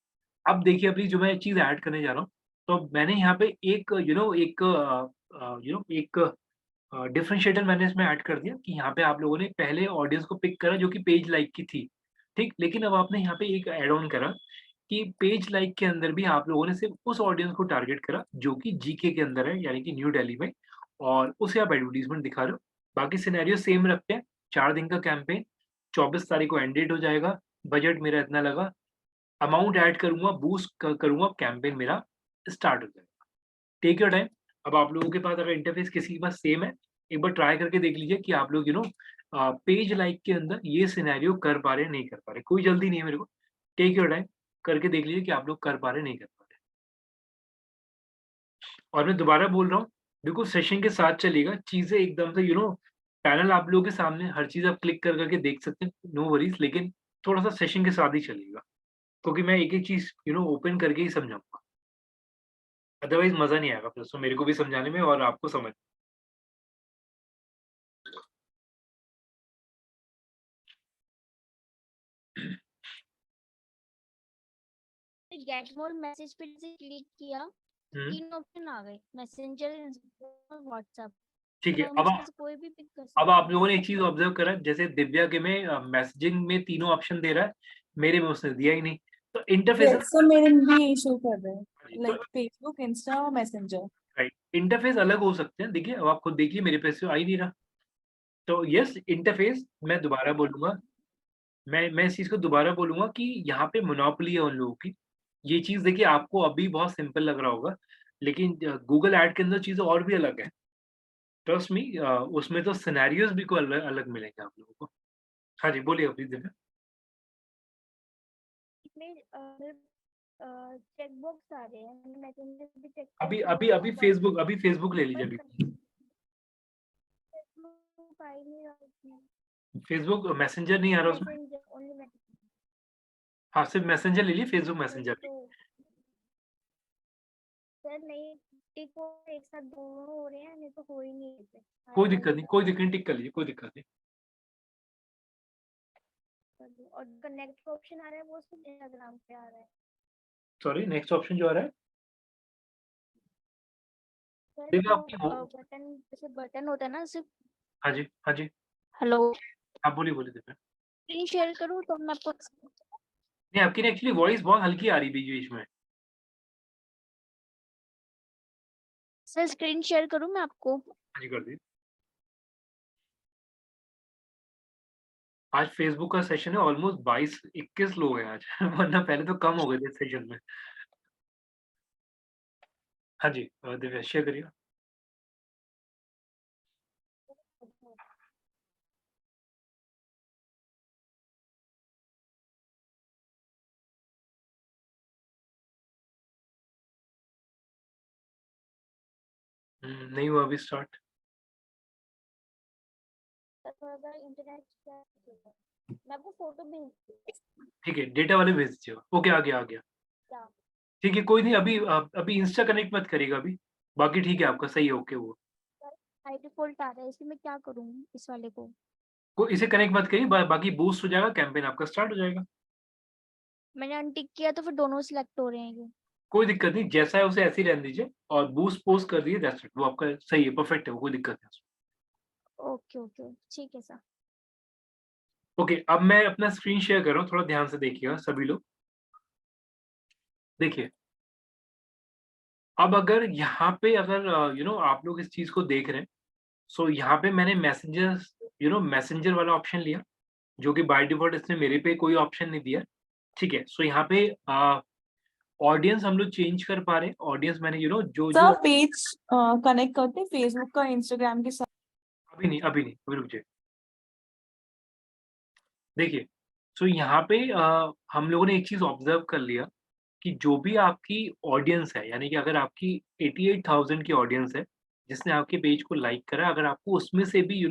अब देखिए अभी जो मैं चीज ऐड करने जा रहा हूँ, तो मैंने यहाँ पे एक एक डिफरेंशिएटर मैंने इसमें ऐड कर दिया कि यहाँ पे आप लोगों ने पहले ऑडियंस को पिक करा जो कि पेज लाइक की थी। ठीक, लेकिन अब आपने यहाँ पे एक ऐड ऑन करा कि पेज लाइक के अंदर भी आप लोगों ने सिर्फ उस ऑडियंस को टारगेट करा जो कि जीके के अंदर है, यानी कि न्यू दिल्ली में, और उसे आप एडवर्टीजमेंट दिखा रहे हो। बाकी सिनेरियो सेम रखते हैं, 4 दिन का कैंपेन, 24 तारीख को एंड डेट हो जाएगा, बजट मेरा इतना लगा, अमाउंट ऐड करूंगा, बूस्ट करूंगा, कैंपेन मेरा स्टार्ट हो जाएगा। Take your time. अब आप लोगों के पास अगर इंटरफेस किसी के पास सेम है, एक बार ट्राई करके देख लीजिए कि आप लोग पेज लाइक के अंदर ये सिनेरियो कर पा रहे हैं नहीं कर पा रहे। कोई जल्दी नहीं है मेरे को, टेक योर टाइम, करके देख लीजिए कि आप लोग कर पा रहे हैं नहीं कर पा रहे। और मैं दोबारा बोल रहा हूँ, बिल्कुल सेशन के साथ चलेगा, चीजें एकदम से पैनल आप लोगों के सामने, हर चीज आप क्लिक कर करके देख सकते हैं, नो वरीज, लेकिन थोड़ा सा सेशन के साथ ही चलेगा, क्योंकि मैं एक एक चीज ओपन करके ही समझाऊंगा, अदरवाइज मजा नहीं आएगा फिर उसमें मेरे को भी समझाने में और आपको समझ। गेट मोर मैसेज पे से क्लिक किया, 3 ऑप्शन आ गए, मैसेंजर, इंस्टाग्राम, व्हाट्सएप। ठीक है। तो उनमें से कोई भी पिक कर अब सकते आप लोगों ने एक चीज ऑब्जर्व करा, जैसे दिव्या के में मैसेजिंग में तीनों ऑप्शन दे रहा है, मेरे में उसने दिया ही नहीं। तो इंटरफेस, यस सर, मेरे में भी यही शो कर रहे हैं, तो लाइक फेसबुक, इंस्टा और मैसेंजर। राइट, इंटरफेस अलग हो सकते हैं। देखिए अब आप खुद देखिए, मेरे पे से आ ही नहीं रहा। तो यस, इंटरफेस मैं दोबारा बोलूंगा, मैं इस चीज को दोबारा बोलूंगा कि यहाँ पे मोनोपोली है उन लोगों की। ये चीज देखिए आपको अभी बहुत सिंपल लग रहा होगा, लेकिन गूगल ऐड के अंदर चीजें और भी अलग है, ट्रस्ट मी। उसमें तो सिनेरियोज भी को अलग अलग मिलेंगे आप लोगों को। हाँ जी, बोलिए अभी दिव्या। हैं। चेक बॉक्स आ रहे हैं, मैसेंजर भी चेक अभी अभी अभी फेसबुक ले लीजिए। अभी फेसबुक आ ही नहीं रहा उसमें, फेसबुक मैसेंजर नहीं आ रहा उसमें। Messenger only messenger. हाँ, सिर्फ मैसेंजर ले लिए, फेसबुक मैसेंजर भी। तो सर नहीं, टिक वो एक साथ दोनों हो रहे हैं, नहीं तो हो ही नहीं रहे। कोई दिक्कत नहीं, टिक कर लीजिए, कोई दिक्कत नहीं। और कनेक्ट का ऑप्शन आ रहा है वो सिर्फ इंस्टाग्राम पे आ रहा है। सॉरी, नेक्स्ट ऑप्शन जो आ रहा है सर देखिए जो आपकी हो। बटन, जैसे बटन होता है ना सिर्फ। हाँ जी, हाँ जी, हेलो, आप बोलिए बोलिए देखिए। स्क्रीन शेयर करूँ तो मैं आपको। नहीं, आपकी एक्चुअली वॉइस बहुत हल्की आ रही बीच बीच में। सर स्क्रीन शेयर करूँ मैं आपको? हाँ जी, कर दी। आज फेसबुक का सेशन है, ऑलमोस्ट 22-21 लोग हैं आज वरना पहले तो कम हो गए थे सेशन में। हाँ जी, दिव्या शेयर करिए। नहीं हुआ अभी स्टार्ट। थोड़ा सा इंटरनेट मैं आपको फोटो भेज। ठीक है, डेटा वाले भेज दीजिए। ओके, आ गया आ गया। क्या? ठीक है, कोई नहीं, अभी अभी इंस्टा कनेक्ट मत करिएगा अभी। बाकी ठीक है, आपका सही है, ओके। वो बाय डिफॉल्ट आ रहा है, इसमें मैं क्या करूँ इस वाले को? इसे कनेक्ट मत करिए, बाकी बूस्ट हो जाएगा, कैंपेन आपका स्टार्ट हो जाएगा। मैंने अनटिक किया तो फिर दोनों सिलेक्ट हो रहे हैं ये। कोई दिक्कत नहीं, जैसा है उसे ऐसे ही रहने दीजिए और बूस्ट पोस्ट कर दीजिए, दैट्स इट। वो आपका सही है, परफेक्ट है, वो कोई दिक्कत नहीं। ओके ओके ठीक है सर। ओके, अब मैं अपना स्क्रीन शेयर कर रहा हूँ, थोड़ा ध्यान से देखिएगा सभी लोग। देखिए, अब अगर यहाँ पे अगर आप लोग इस चीज को देख रहे हैं, सो यहाँ पे मैंने मैसेंजर वाला ऑप्शन लिया, जो कि बाय डिफॉल्ट इसने मेरे पे कोई ऑप्शन नहीं दिया। ठीक है, सो यहाँ पे ऑडियंस हम लोग चेंज कर पा रहे हैं। ऑडियंस मैंने जो सर जो पेज कनेक्ट करते फेसबुक का इंस्टाग्राम के साथ। अभी नहीं, अभी नहीं, अभी रुक जाइए। देखिए, सो यहाँ पे हम लोगों ने एक चीज ऑब्जर्व कर लिया कि जो भी आपकी ऑडियंस है, यानी कि अगर आपकी 88,000 की ऑडियंस है जिसने आपके पेज को लाइक करा, अगर आपको उसमें से भी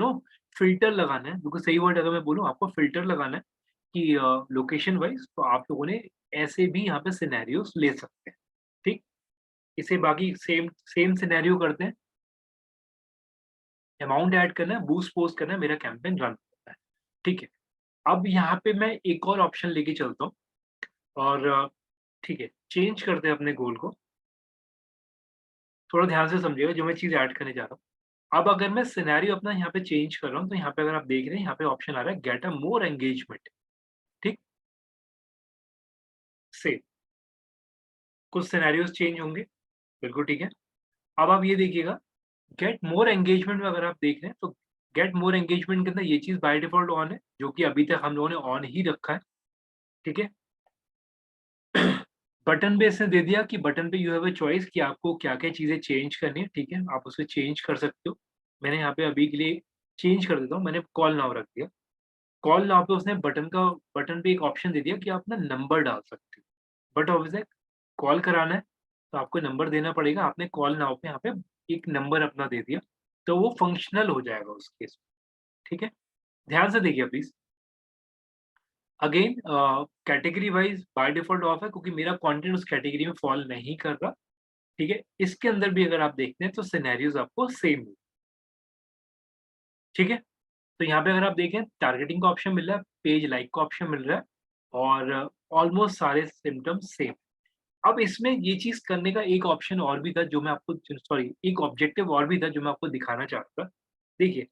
फिल्टर लगाना है, बिल्कुल सही वर्ड अगर मैं बोलूँ, आपको फिल्टर लगाना है कि लोकेशन वाइज, तो आप लोगों ने ऐसे भी यहाँ पे सिनेरियोस ले सकते हैं। ठीक, इसे बाकी सेम सेम सिनेरियो करते हैं। अमाउंट ऐड करना है, बूस्ट पोस्ट करना है, मेरा कैंपेन रन करना है। ठीक है, अब यहाँ पे मैं एक और ऑप्शन लेके चलता हूँ और ठीक है, चेंज करते हैं अपने गोल को। थोड़ा ध्यान से समझिएगा जो मैं चीज़ ऐड करने जा रहा हूँ। अब अगर मैं सिनेरियो अपना यहाँ पे चेंज कर रहा हूँ, तो यहाँ पे अगर आप देख रहे हैं, यहाँ पे ऑप्शन आ रहा है गेट अ मोर एंगेजमेंट। ठीक, से कुछ सिनेरियोस चेंज होंगे, बिल्कुल ठीक है। अब आप ये देखिएगा, गेट मोर एंगेजमेंट में अगर आप देख रहे हैं, तो गेट मोर एंगेजमेंट के अंदर ये चीज़ बाय डिफॉल्ट ऑन है, जो कि अभी तक हम लोगों ने ऑन ही रखा है। ठीक है, बटन पे इसने दे दिया कि बटन पे यू हैव अ चॉइस कि आपको क्या-क्या चीज़ें चेंज करनी है। ठीक है, आप उसे चेंज कर सकते हो। मैंने यहाँ पे अभी के लिए चेंज कर देता हूँ, मैंने कॉल नाउ रख दिया। कॉल नाउ पे उसने बटन पे एक ऑप्शन दे दिया कि आप ना नंबर डाल सकते हो। बट ऑब्वियसली कॉल कराना है तो आपको नंबर देना पड़ेगा। आपने कॉल नाउ पे यहाँ पे एक नंबर अपना दे दिया, तो वो फंक्शनल हो जाएगा उस केस में। ठीक है, ध्यान से देखिए please. Again category wise by default of है, क्योंकि मेरा कंटेंट उस कैटेगरी में फॉल नहीं कर रहा। ठीक है, इसके अंदर भी अगर आप देखते हैं तो सिनेरियोज़ आपको सेम है। ठीक है, तो यहाँ पे अगर आप देखें, टारगेटिंग का ऑप्शन मिल रहा है, पेज लाइक का ऑप्शन मिल रहा है और ऑलमोस्ट सारे सिम्पटम्स सेम। अब इसमें ये चीज़ करने का एक ऑप्शन और भी था जो मैं आपको सॉरी एक ऑब्जेक्टिव और भी था जो मैं आपको दिखाना चाहता था। देखिए,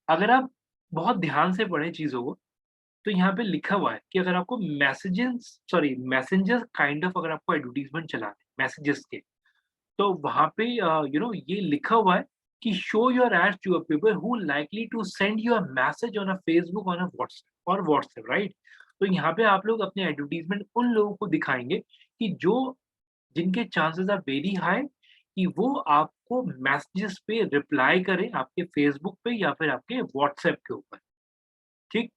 अगर आप बहुत ध्यान से पढ़ें चीज़ों को, तो यहाँ पे लिखा हुआ है कि अगर आपको मैसेंजर काइंड ऑफ अगर आपको एडवर्टाइज़मेंट चलाना है मैसेजेस के, तो वहाँ पे ये लिखा हुआ है कि show your ads to a people who likely to send you a message on a Facebook on a WhatsApp, right? तो यहाँ पे आप लोग अपने एडवर्टाइज़मेंट उन लोगों को दिखाएँगे कि जिनके चांसेस आर वेरी हाई कि वो आपको मैसेजेस पे रिप्लाई करें आपके फेसबुक पे या फिर आपके व्हाट्सएप के ऊपर। ठीक?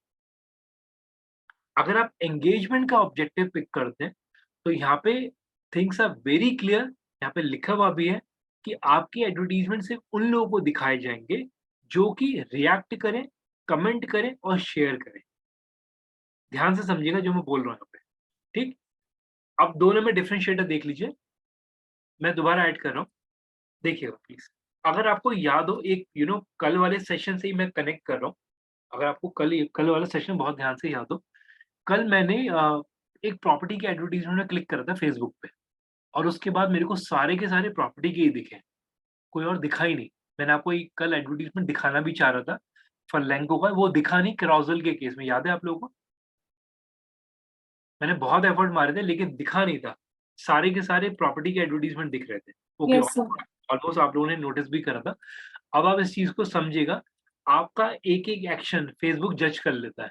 अगर आप एंगेजमेंट का ऑब्जेक्टिव पिक करते हैं, तो यहाँ पे थिंग्स आर वेरी क्लियर। यहाँ पे लिखा हुआ भी है कि आपके एडवर्टाइजमेंट सिर्फ उन लोगों को दिखाए जाएंगे जो कि रिएक्ट करें, कमेंट करें और शेयर करें। ध्यान से समझिएगा जो मैं बोल रहा हूँ यहाँ पे। ठीक, अब दोनों में डिफरेंशिएटर देख लीजिए। मैं दोबारा ऐड कर रहा हूँ, देखिएगा प्लीज। अगर आपको याद हो, एक कल वाले सेशन से ही मैं कनेक्ट कर रहा हूँ। अगर आपको कल वाला सेशन बहुत ध्यान से याद हो, कल मैंने एक प्रॉपर्टी के एडवर्टाइजमेंट में क्लिक करा था फेसबुक पे, और उसके बाद मेरे को सारे के सारे प्रॉपर्टी के ही दिखे, कोई और दिखा ही नहीं। मैंने आपको एक कल एडवर्टाइजमेंट दिखाना भी चाह रहा था फरलैंको का, वो दिखा नहीं कैरोसेल के केस में, याद है आप लोगों को? मैंने बहुत एफर्ट मारे थे लेकिन दिखा नहीं था, सारे के सारे प्रॉपर्टी के एडवर्टाइजमेंट दिख रहे थे। Okay, Yes, sir. ऑलमोस्ट आप लोगों ने नोटिस भी करा था। अब आप इस चीज को समझिएगा, आपका एक एक एक्शन फेसबुक जज कर लेता है।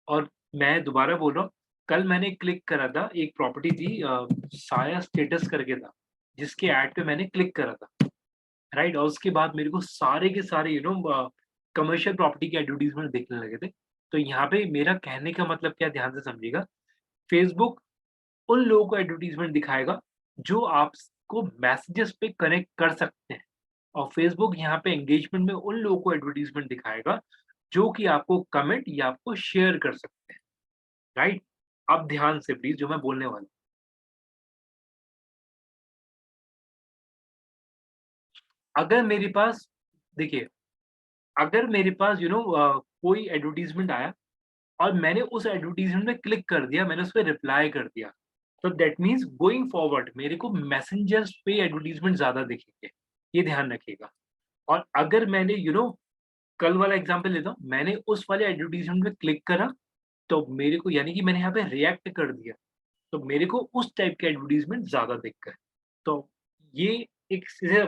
और मैं दोबारा बोल रहा हूँ, कल मैंने क्लिक करा था, एक प्रॉपर्टी थी साया स्टेटस करके था, जिसके ऐड पे मैंने क्लिक करा था, राइट। और उसके बाद मेरे को सारे के सारे कमर्शियल प्रॉपर्टी के एडवर्टीजमेंट दिखने लगे थे। तो यहाँ पे मेरा कहने का मतलब क्या, ध्यान से समझिएगा, फेसबुक उन लोगों को एडवर्टीजमेंट दिखाएगा जो आपको मैसेजेस पे कनेक्ट कर सकते हैं, और फेसबुक यहाँ पे एंगेजमेंट में उन लोगों को एडवर्टीजमेंट दिखाएगा जो कि आपको कमेंट या आपको शेयर कर सकते हैं, राइट। अब ध्यान से प्लीज जो मैं बोलने वाला हूं। अगर मेरे पास, देखिए, अगर मेरे पास कोई एडवर्टीजमेंट आया और मैंने उस एडवर्टीजमेंट में क्लिक कर दिया, मैंने उस पर रिप्लाई कर दिया, तो दैट मीन्स गोइंग फॉरवर्ड मेरे को मैसेंजर्स पे एडवर्टीजमेंट ज्यादा दिखेंगे, ये ध्यान रखिएगा। और अगर मैंने कल वाला एग्जांपल लेता हूँ, मैंने उस वाले एडवर्टीजमेंट में क्लिक करा, तो मेरे को, यानी कि मैंने यहाँ पे रिएक्ट कर दिया, तो मेरे को उस टाइप के एडवर्टीजमेंट ज्यादा दिख गए। तो ये एक,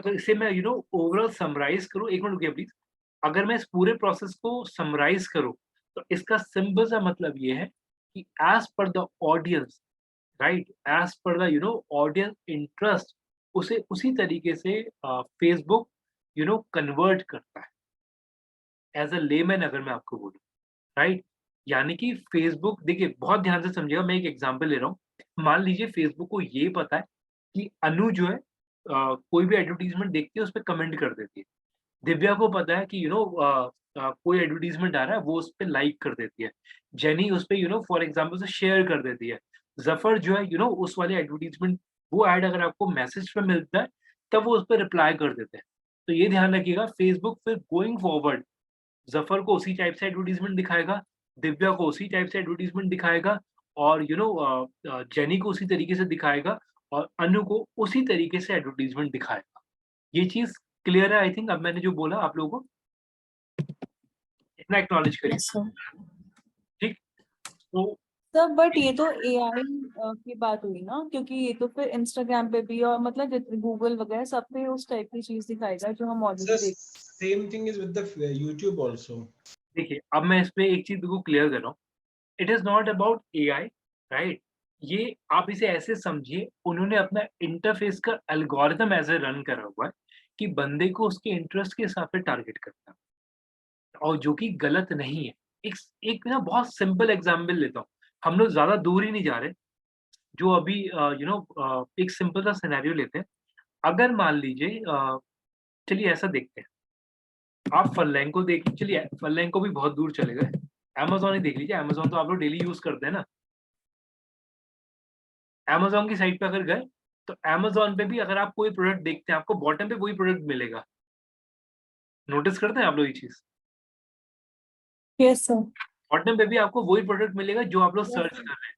इसे मैं ओवरऑल समराइज करूँ, एक मिनट रुकिए प्लीज। अगर मैं इस पूरे प्रोसेस को समराइज करूँ, तो इसका सिंपल सा मतलब ये है कि as per the audience, right, as per the audience interest, उसे उसी तरीके से फेसबुक कन्वर्ट करता है, एज अ लेमैन अगर मैं आपको बोलूँ, राइट। यानी कि फेसबुक, देखिए बहुत ध्यान से समझिएगा, मैं एक एग्जांपल ले रहा हूँ। मान लीजिए फेसबुक को ये पता है कि अनु जो है कोई भी एडवर्टीजमेंट देखती है उस पर कमेंट कर देती है। दिव्या को पता है कि कोई एडवर्टीजमेंट आ रहा है, वो उस पर लाइक कर देती है। जेनी उस पर फॉर एग्जाम्पल से शेयर कर देती है। जफर जो है उस वाले एडवर्टीजमेंट, वो ऐड अगर आपको मैसेज पे मिलता है तब वो उस पर रिप्लाई कर देते हैं। तो ये ध्यान रखिएगा, फेसबुक फिर गोइंग फॉरवर्ड जफर को उसी टाइप से एडवर्टीजमेंट दिखाएगा, दिव्या को उसी टाइप से एडवर्टीजमेंट दिखाएगा, और जेनी को उसी तरीके से दिखाएगा, और अनु को उसी तरीके से एडवर्टीजमेंट दिखाएगा। ये चीज क्लियर है? आई थिंक अब मैंने जो बोला आप लोगों को इतना एक्नॉलेज करिए, Yes, sir. ठीक। तो सर बट ये तो एआई की बात हुई ना, क्योंकि ये तो फिर इंस्टाग्राम पे भी और मतलब गूगल वगैरह सब पे उस टाइप की चीज दिखाएगा जो हम ऑलरेडी Sir, देख। same thing is with the YouTube also. देखिए, अब मैं इस पे एक चीज को क्लियर कर रहा हूँ, it is not about AI, right. ये आप इसे ऐसे समझिए, उन्होंने अपना इंटरफेस का एल्गोरिथम ऐसे रन करा हुआ है कि बंदे को उसके इंटरेस्ट के हिसाब से टारगेट करता है, और जो कि गलत नहीं है। एक एक ना बहुत सिंपल एग्जांपल लेता हूँ, हम लोग ज्यादा दूर ही नहीं जा रहे, जो अभी एक सिंपल सा सिनेरियो लेते हैं। अगर मान लीजिए चलिए ऐसा देखते हैं, आप फरलैंको देख, चलिए फरलैंको भी बहुत दूर चले गए, अमेज़न ही देख लीजिए। अमेज़न तो आप लोग डेली यूज करते हैं ना। अमेज़न की साइट पे अगर गए, तो अमेज़न पे भी अगर आप कोई प्रोडक्ट देखते हैं, आपको बॉटम पे वही प्रोडक्ट मिलेगा। नोटिस करते हैं आप लोग ये चीज? Yes sir. बॉटम पे भी आपको वही प्रोडक्ट मिलेगा जो आप लोग सर्च कर रहे हैं।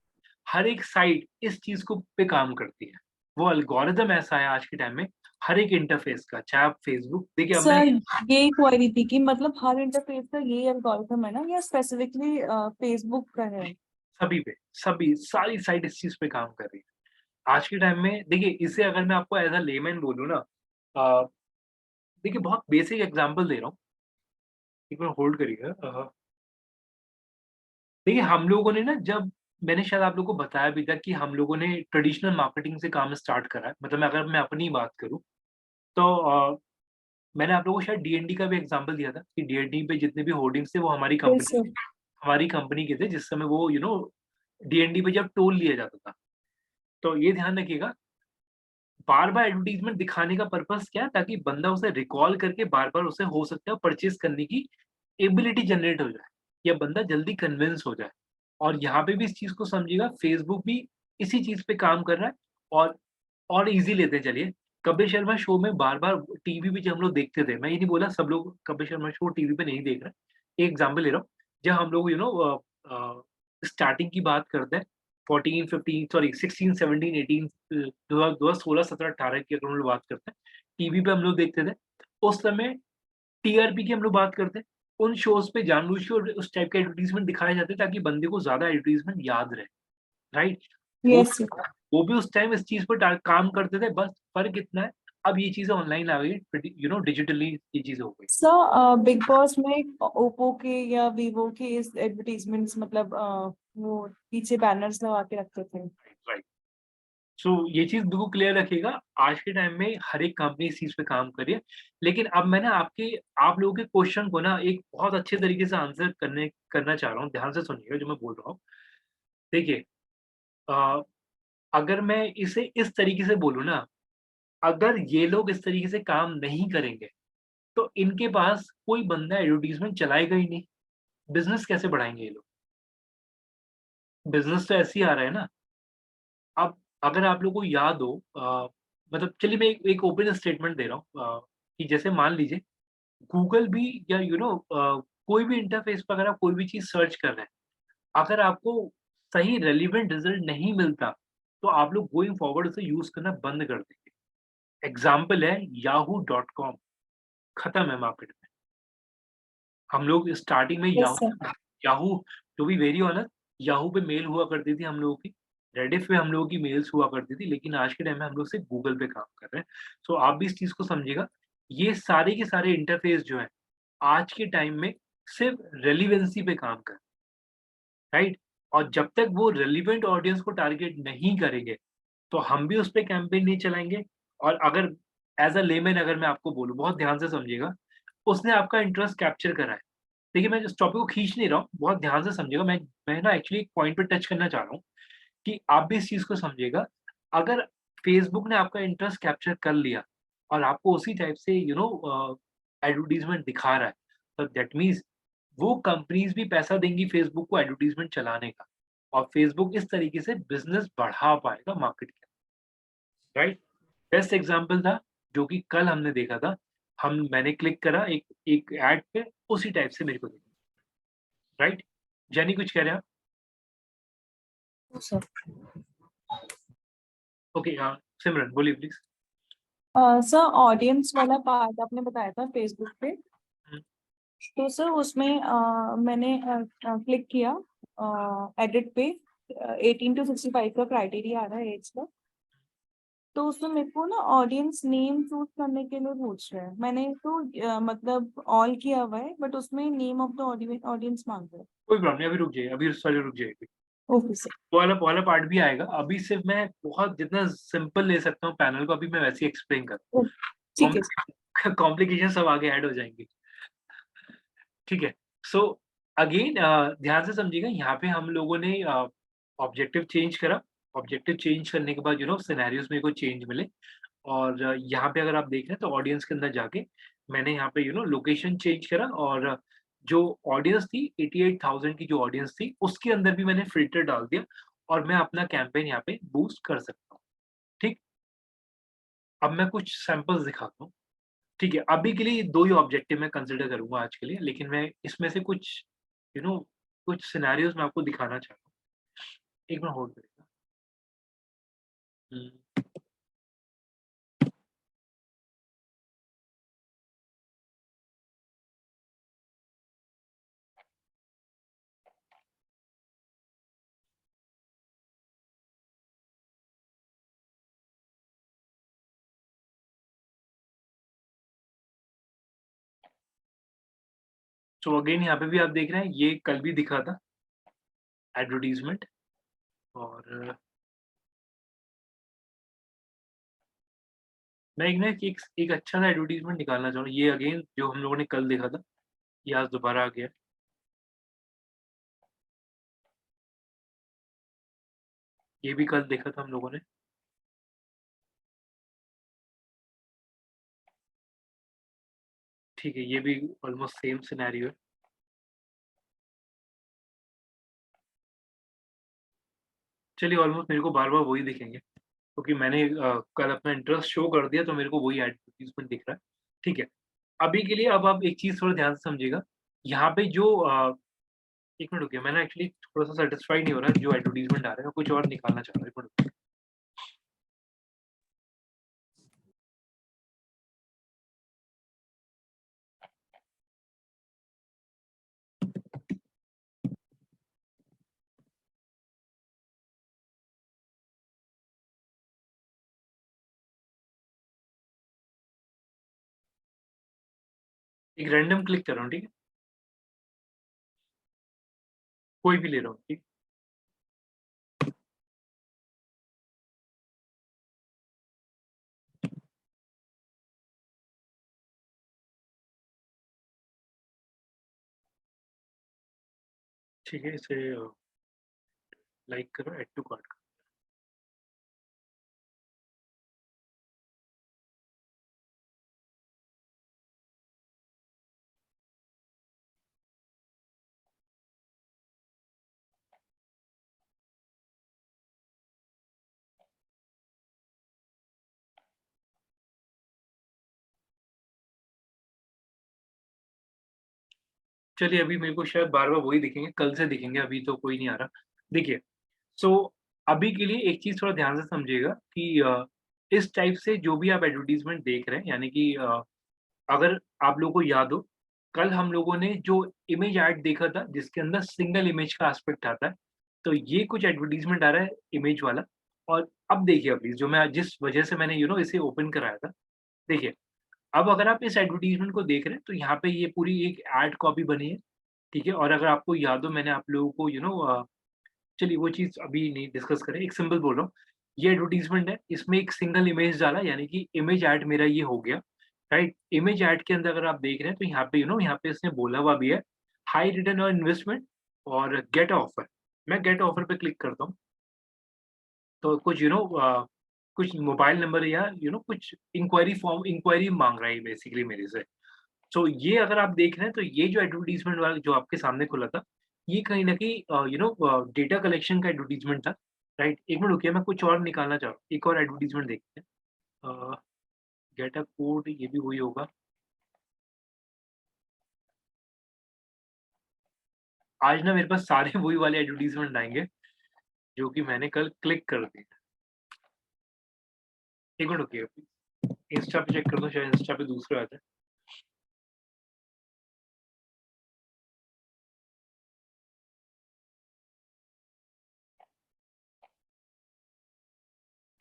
हर एक साइट इस चीज को पे काम करती है, वो एल्गोरिथम ऐसा है आज के टाइम में, हर एक इंटरफेस का, चाहे आप फेसबुक देखिए। अब सर मैं ये क्वेरी थी कि मतलब हर इंटरफेस का ये एल्गोरिथम है ना, या स्पेसिफिकली फेसबुक का है? सभी पे, सभी सारी साइट इस चीज पे काम कर रही है आज के टाइम में। देखिए, इसे अगर मैं आपको एज अ लेमैन बोलूँ ना, देखिए बहुत बेसिक एग्जांपल दे रहा हूँ, एक मिनट होल्ड करिएगा। देखिए, हम लोगों ने ना, जब मैंने शायद आप लोगों को बताया भी था कि हम लोगों ने ट्रेडिशनल मार्केटिंग से काम स्टार्ट करा है, मतलब अगर मैं अपनी बात करूँ तो मैंने आप लोगों को शायद डीएनडी का भी एग्जांपल दिया था कि डीएनडी पे जितने भी होर्डिंग्स थे वो यस सर। हमारी कंपनी के थे, जिस समय वो डीएनडी पे जब टोल लिया जाता था। तो ये ध्यान रखिएगा, बार बार एडवर्टीजमेंट दिखाने का पर्पस क्या है, ताकि बंदा उसे रिकॉल करके बार बार उसे हो सकता है परचेज करने की एबिलिटी जनरेट हो जाए, या बंदा जल्दी कन्विंस हो जाए। और यहाँ पे भी इस चीज को समझिएगा, फेसबुक भी इसी चीज पे काम कर रहा है। और इजी लेते हैं, चलिए कपिल शर्मा शो में बार बार टीवी पे जब हम लोग देखते थे, मैं ये नहीं बोला सब लोग कपिल शर्मा शो टीवी पे नहीं देख रहे, एक एग्जाम्पल ले रहा हूँ। जब हम लोग स्टार्टिंग की बात करते हैं 14, 15 सॉरी 16, 17, 18 2016, 17, 18 की अगर हम लोग बात करते हैं, टीवी पे हम लोग देखते थे। उस समय टीआरपी की हम लोग बात करते हैं, उन शोज़ पे जानबूझ के और उस टाइप के एडवर्टाइज़मेंट दिखाए जाते हैं ताकि बंदे को ज़्यादा एडवर्टाइज़मेंट याद रहे, राइट? वो Yes. वो भी उस टाइम इस चीज़ पे टा काम करते थे, बस फ़र्क इतना है, अब ये चीज़ें ऑनलाइन आ गई, डिजिटली ये चीज़ें हो गई। सर बिग बॉस में ओप्पो के या वीवो के इस एडवर्टीजमेंट्स मतलब वो पीछे बैनर्स लगा के रखते थे। राइट। सो ये चीज़ बिल्कुल क्लियर रखिएगा, आज के टाइम में हर एक कंपनी इस चीज़ पे काम कर रही है। लेकिन अब मैं ना आप लोगों के क्वेश्चन को ना एक बहुत अच्छे तरीके से आंसर करना चाह रहा हूँ, ध्यान से सुनिएगा जो मैं बोल रहा हूँ। देखिए अ, अगर मैं इसे इस तरीके से बोलूँ ना, अगर ये लोग इस तरीके से काम नहीं करेंगे, तो इनके पास कोई बंदा एडवर्टाइज़मेंट चलाएगा ही नहीं, बिज़नेस कैसे बढ़ाएँगे ये लोग? बिज़नेस तो ऐसे ही आ रहा है ना। अब अगर आप लोगों को याद हो मतलब चलिए मैं एक ओपन स्टेटमेंट दे रहा हूँ कि जैसे मान लीजिए गूगल भी या कोई भी इंटरफ़ेस पे अगर आप कोई भी चीज़ सर्च कर रहे हैं, अगर आपको सही रेलेवेंट रिज़ल्ट नहीं मिलता, तो आप लोग गोइंग फॉरवर्ड उसे यूज़ करना बंद कर देंगे। एग्ज़ाम्पल है yahoo.com खत्म है मार्केट में। हम लोग स्टार्टिंग में yes sir. Yahoo to be very honest Yahoo पे मेल हुआ करती थी हम लोगों की, रेडिफ पे हम लोगों की मेल्स हुआ करती थी, लेकिन आज के टाइम में हम लोग सिर्फ गूगल पे काम कर रहे हैं। सो आप भी इस चीज़ को समझिएगा, ये सारे के सारे इंटरफ़ेस जो हैं, आज के टाइम में सिर्फ रेलेवेंसी पे काम कर राइट? और जब तक वो रेलेवेंट ऑडियंस को टारगेट नहीं करेंगे, तो हम भी उस पे कैंपेन नहीं चलाएँगे और अगर एज़ अ लेमैन अगर मैं आपको बोलूँ, बहुत ध्यान से समझिएगा, उसने आपका इंटरेस्ट कैप्चर करा है। देखिए, मैं इस टॉपिक को खींच नहीं रहा हूँ, बहुत ध्यान से समझिएगा, मैं ना एक्चुअली एक पॉइंट पे टच करना चाह रहा हूँ कि आप भी इस चीज़ को समझिएगा। अगर फेसबुक ने आपका इंटरेस्ट कैप्चर कर लिया और आपको उसी टाइप से एडवर्टाइज़मेंट दिखा रहा है, तो दैट मीन्स वो कंपनीज़ भी पैसा देंगी फेसबुक को एडवर्टाइज़मेंट चलाने का और फेसबुक इस तरीके से बिज़नेस बढ़ा पाएगा मार्केट के, राइट? बेस्ट एग्ज़ाम्पल था, जो कि कल हमने देखा था। मैंने क्लिक करा एक एक ऐड पे, उसी टाइप से मेरे को दिखा, राइट? जैनी कुछ कह रहे हैं आप? सर ओके सिमरन बोलिए प्लीज़। सर ऑडियंस वाला पार्ट आपने बताया था फेसबुक पे, हुँ, तो सर उसमें मैंने क्लिक किया एडिट पे 18 to 65 का क्राइटेरिया आ रहा है एज का, तो उसमें मेरे को ना ऑडियंस नेम चूज करने के लिए पूछ रहा है। मैंने तो मतलब ऑल किया हुआ है, बट उसमें नेम ऑफ द ऑडियंस मांग रहा है। कोई प्रॉब्लम नहीं, अभी रुक जाइए, अभी सारी रुक जाइए। Okay sir. वो वाला पार्ट भी आएगा। अभी सिर्फ मैं बहुत जितना सिंपल ले सकता हूँ पैनल को, अभी मैं वैसे ही एक्सप्लेन कर ठीक है। कॉम्प्लिकेशन सब आगे ऐड हो जाएँगे। ठीक है। सो अगेन ध्यान से समझिएगा, यहाँ पे हम लोगों ने ऑब्जेक्टिव चेंज करा। ऑब्जेक्टिव चेंज करने के बाद सिनेरियोज़ मेरे को चेंज मिले और यहाँ पे अगर आप देख रहे हैं तो ऑडियंस के अंदर जाके मैंने यहाँ पे लोकेशन चेंज करा और जो ऑडियंस थी 88,000 की जो ऑडियंस थी, उसके अंदर भी मैंने फ़िल्टर डाल दिया और मैं अपना कैंपेन यहाँ पे बूस्ट कर सकता हूँ। ठीक? अब मैं कुछ सैंपल्स दिखाता हूँ। ठीक है, अभी के लिए 2 ही ऑब्जेक्टिव मैं कंसिडर करूँगा आज के लिए, लेकिन मैं इसमें से कुछ यू नो कुछ सिनेरियोज़ मैं आपको दिखाना चाहता हूँ। एक मिनट होल्ड करिएगा। हुँ, सो अगेन यहाँ पे भी आप देख रहे हैं, ये कल भी दिखा था एडवर्टाइज़मेंट और मैं एक अच्छा सा एडवर्टाइज़मेंट निकालना चाहूँगा। ये अगेन जो हम लोगों ने कल देखा था, ये आज दोबारा आ गया है। ये भी कल देखा था हम लोगों ने। ठीक है, ये भी ऑलमोस्ट सेम सिनेरियो है। चलिए ऑलमोस्ट मेरे को बार-बार वही दिखेंगे, क्योंकि मैंने कल अपना इंटरेस्ट शो कर दिया तो मेरे को वही एडवर्टाइज़मेंट दिख रहा है। ठीक है, अभी के लिए अब आप एक चीज़ थोड़ा ध्यान से समझिएगा, यहाँ पे जो एक मिनट रुकिए, मैंने एक्चुअली थोड़ा सा सेटिस्फाई नहीं हो रहा जो एडवर्टीजमेंट आ रहा है, कुछ और निकालना चाह रहा हूँ, एक मिनट रुकिए। एक रैंडम क्लिक कर रहा हूँ, ठीक है, कोई भी ले रहा हूँ, ठीक। ठीक है, इसे लाइक करो, ऐड टू कार्ट। चलिए, अभी मेरे को शायद बार-बार वही दिखेंगे, कल से दिखेंगे, अभी तो कोई नहीं आ रहा। देखिए, सो अभी के लिए एक चीज़ थोड़ा ध्यान से समझिएगा कि इस टाइप से जो भी आप एडवर्टाइज़मेंट देख रहे हैं, यानी कि अगर आप लोगों को याद हो, कल हम लोगों ने जो इमेज ऐड देखा था, जिसके अंदर सिंगल इमेज का एस्पेक्ट आता है, तो ये कुछ एडवर्टाइज़मेंट आ रहा है इमेज वाला। और अब देखिए, अभी जो मैं जिस वजह से मैंने इसे ओपन कराया था, देखिए, अब अगर आप इस एडवर्टाइज़मेंट को देख रहे हैं, तो यहाँ पे ये पूरी एक ऐड कॉपी बनी है, ठीक है? और अगर आपको याद हो, मैंने आप लोगों को चलिए वो चीज़ अभी नहीं डिस्कस करें, एक सिंपल बोल रहा हूँ, ये एडवर्टाइज़मेंट है, इसमें एक सिंगल इमेज डाला, यानी कि इमेज ऐड मेरा ये हो गया, राइट? इमेज ऐड के अंदर अगर आप देख रहे हैं, तो यहाँ पे यहाँ पे इसने बोला हुआ भी है, हाई रिटर्न ऑन इन्वेस्टमेंट और गेट ऑफर। मैं गेट ऑफर पे क्लिक करता हूँ, तो कुछ कुछ मोबाइल नंबर या कुछ इंक्वायरी माँग रहा है बेसिकली मेरे से। सो ये अगर आप देख रहे हैं, तो ये जो एडवर्टाइज़मेंट वाला जो आपके सामने खुला था, ये कहीं न कहीं डेटा कलेक्शन का एडवर्टाइज़मेंट था, राइट? एक मिनट रुकिए, मैं कुछ और निकालना चाह रहा हूँ, एक और एडवर्टाइज़मेंट देखते हैं। गेट अ कोड, ये भी वही होगा। आज ना मेरे पास सारे वही वाले एडवर्टाइज़मेंट आएँगे, जो कि मैंने कल क्लिक कर दिए। एक मिनट रुकिए, इंस्टा पे चेक कर दो, शायद इंस्टा पे दूसरे आ जाए।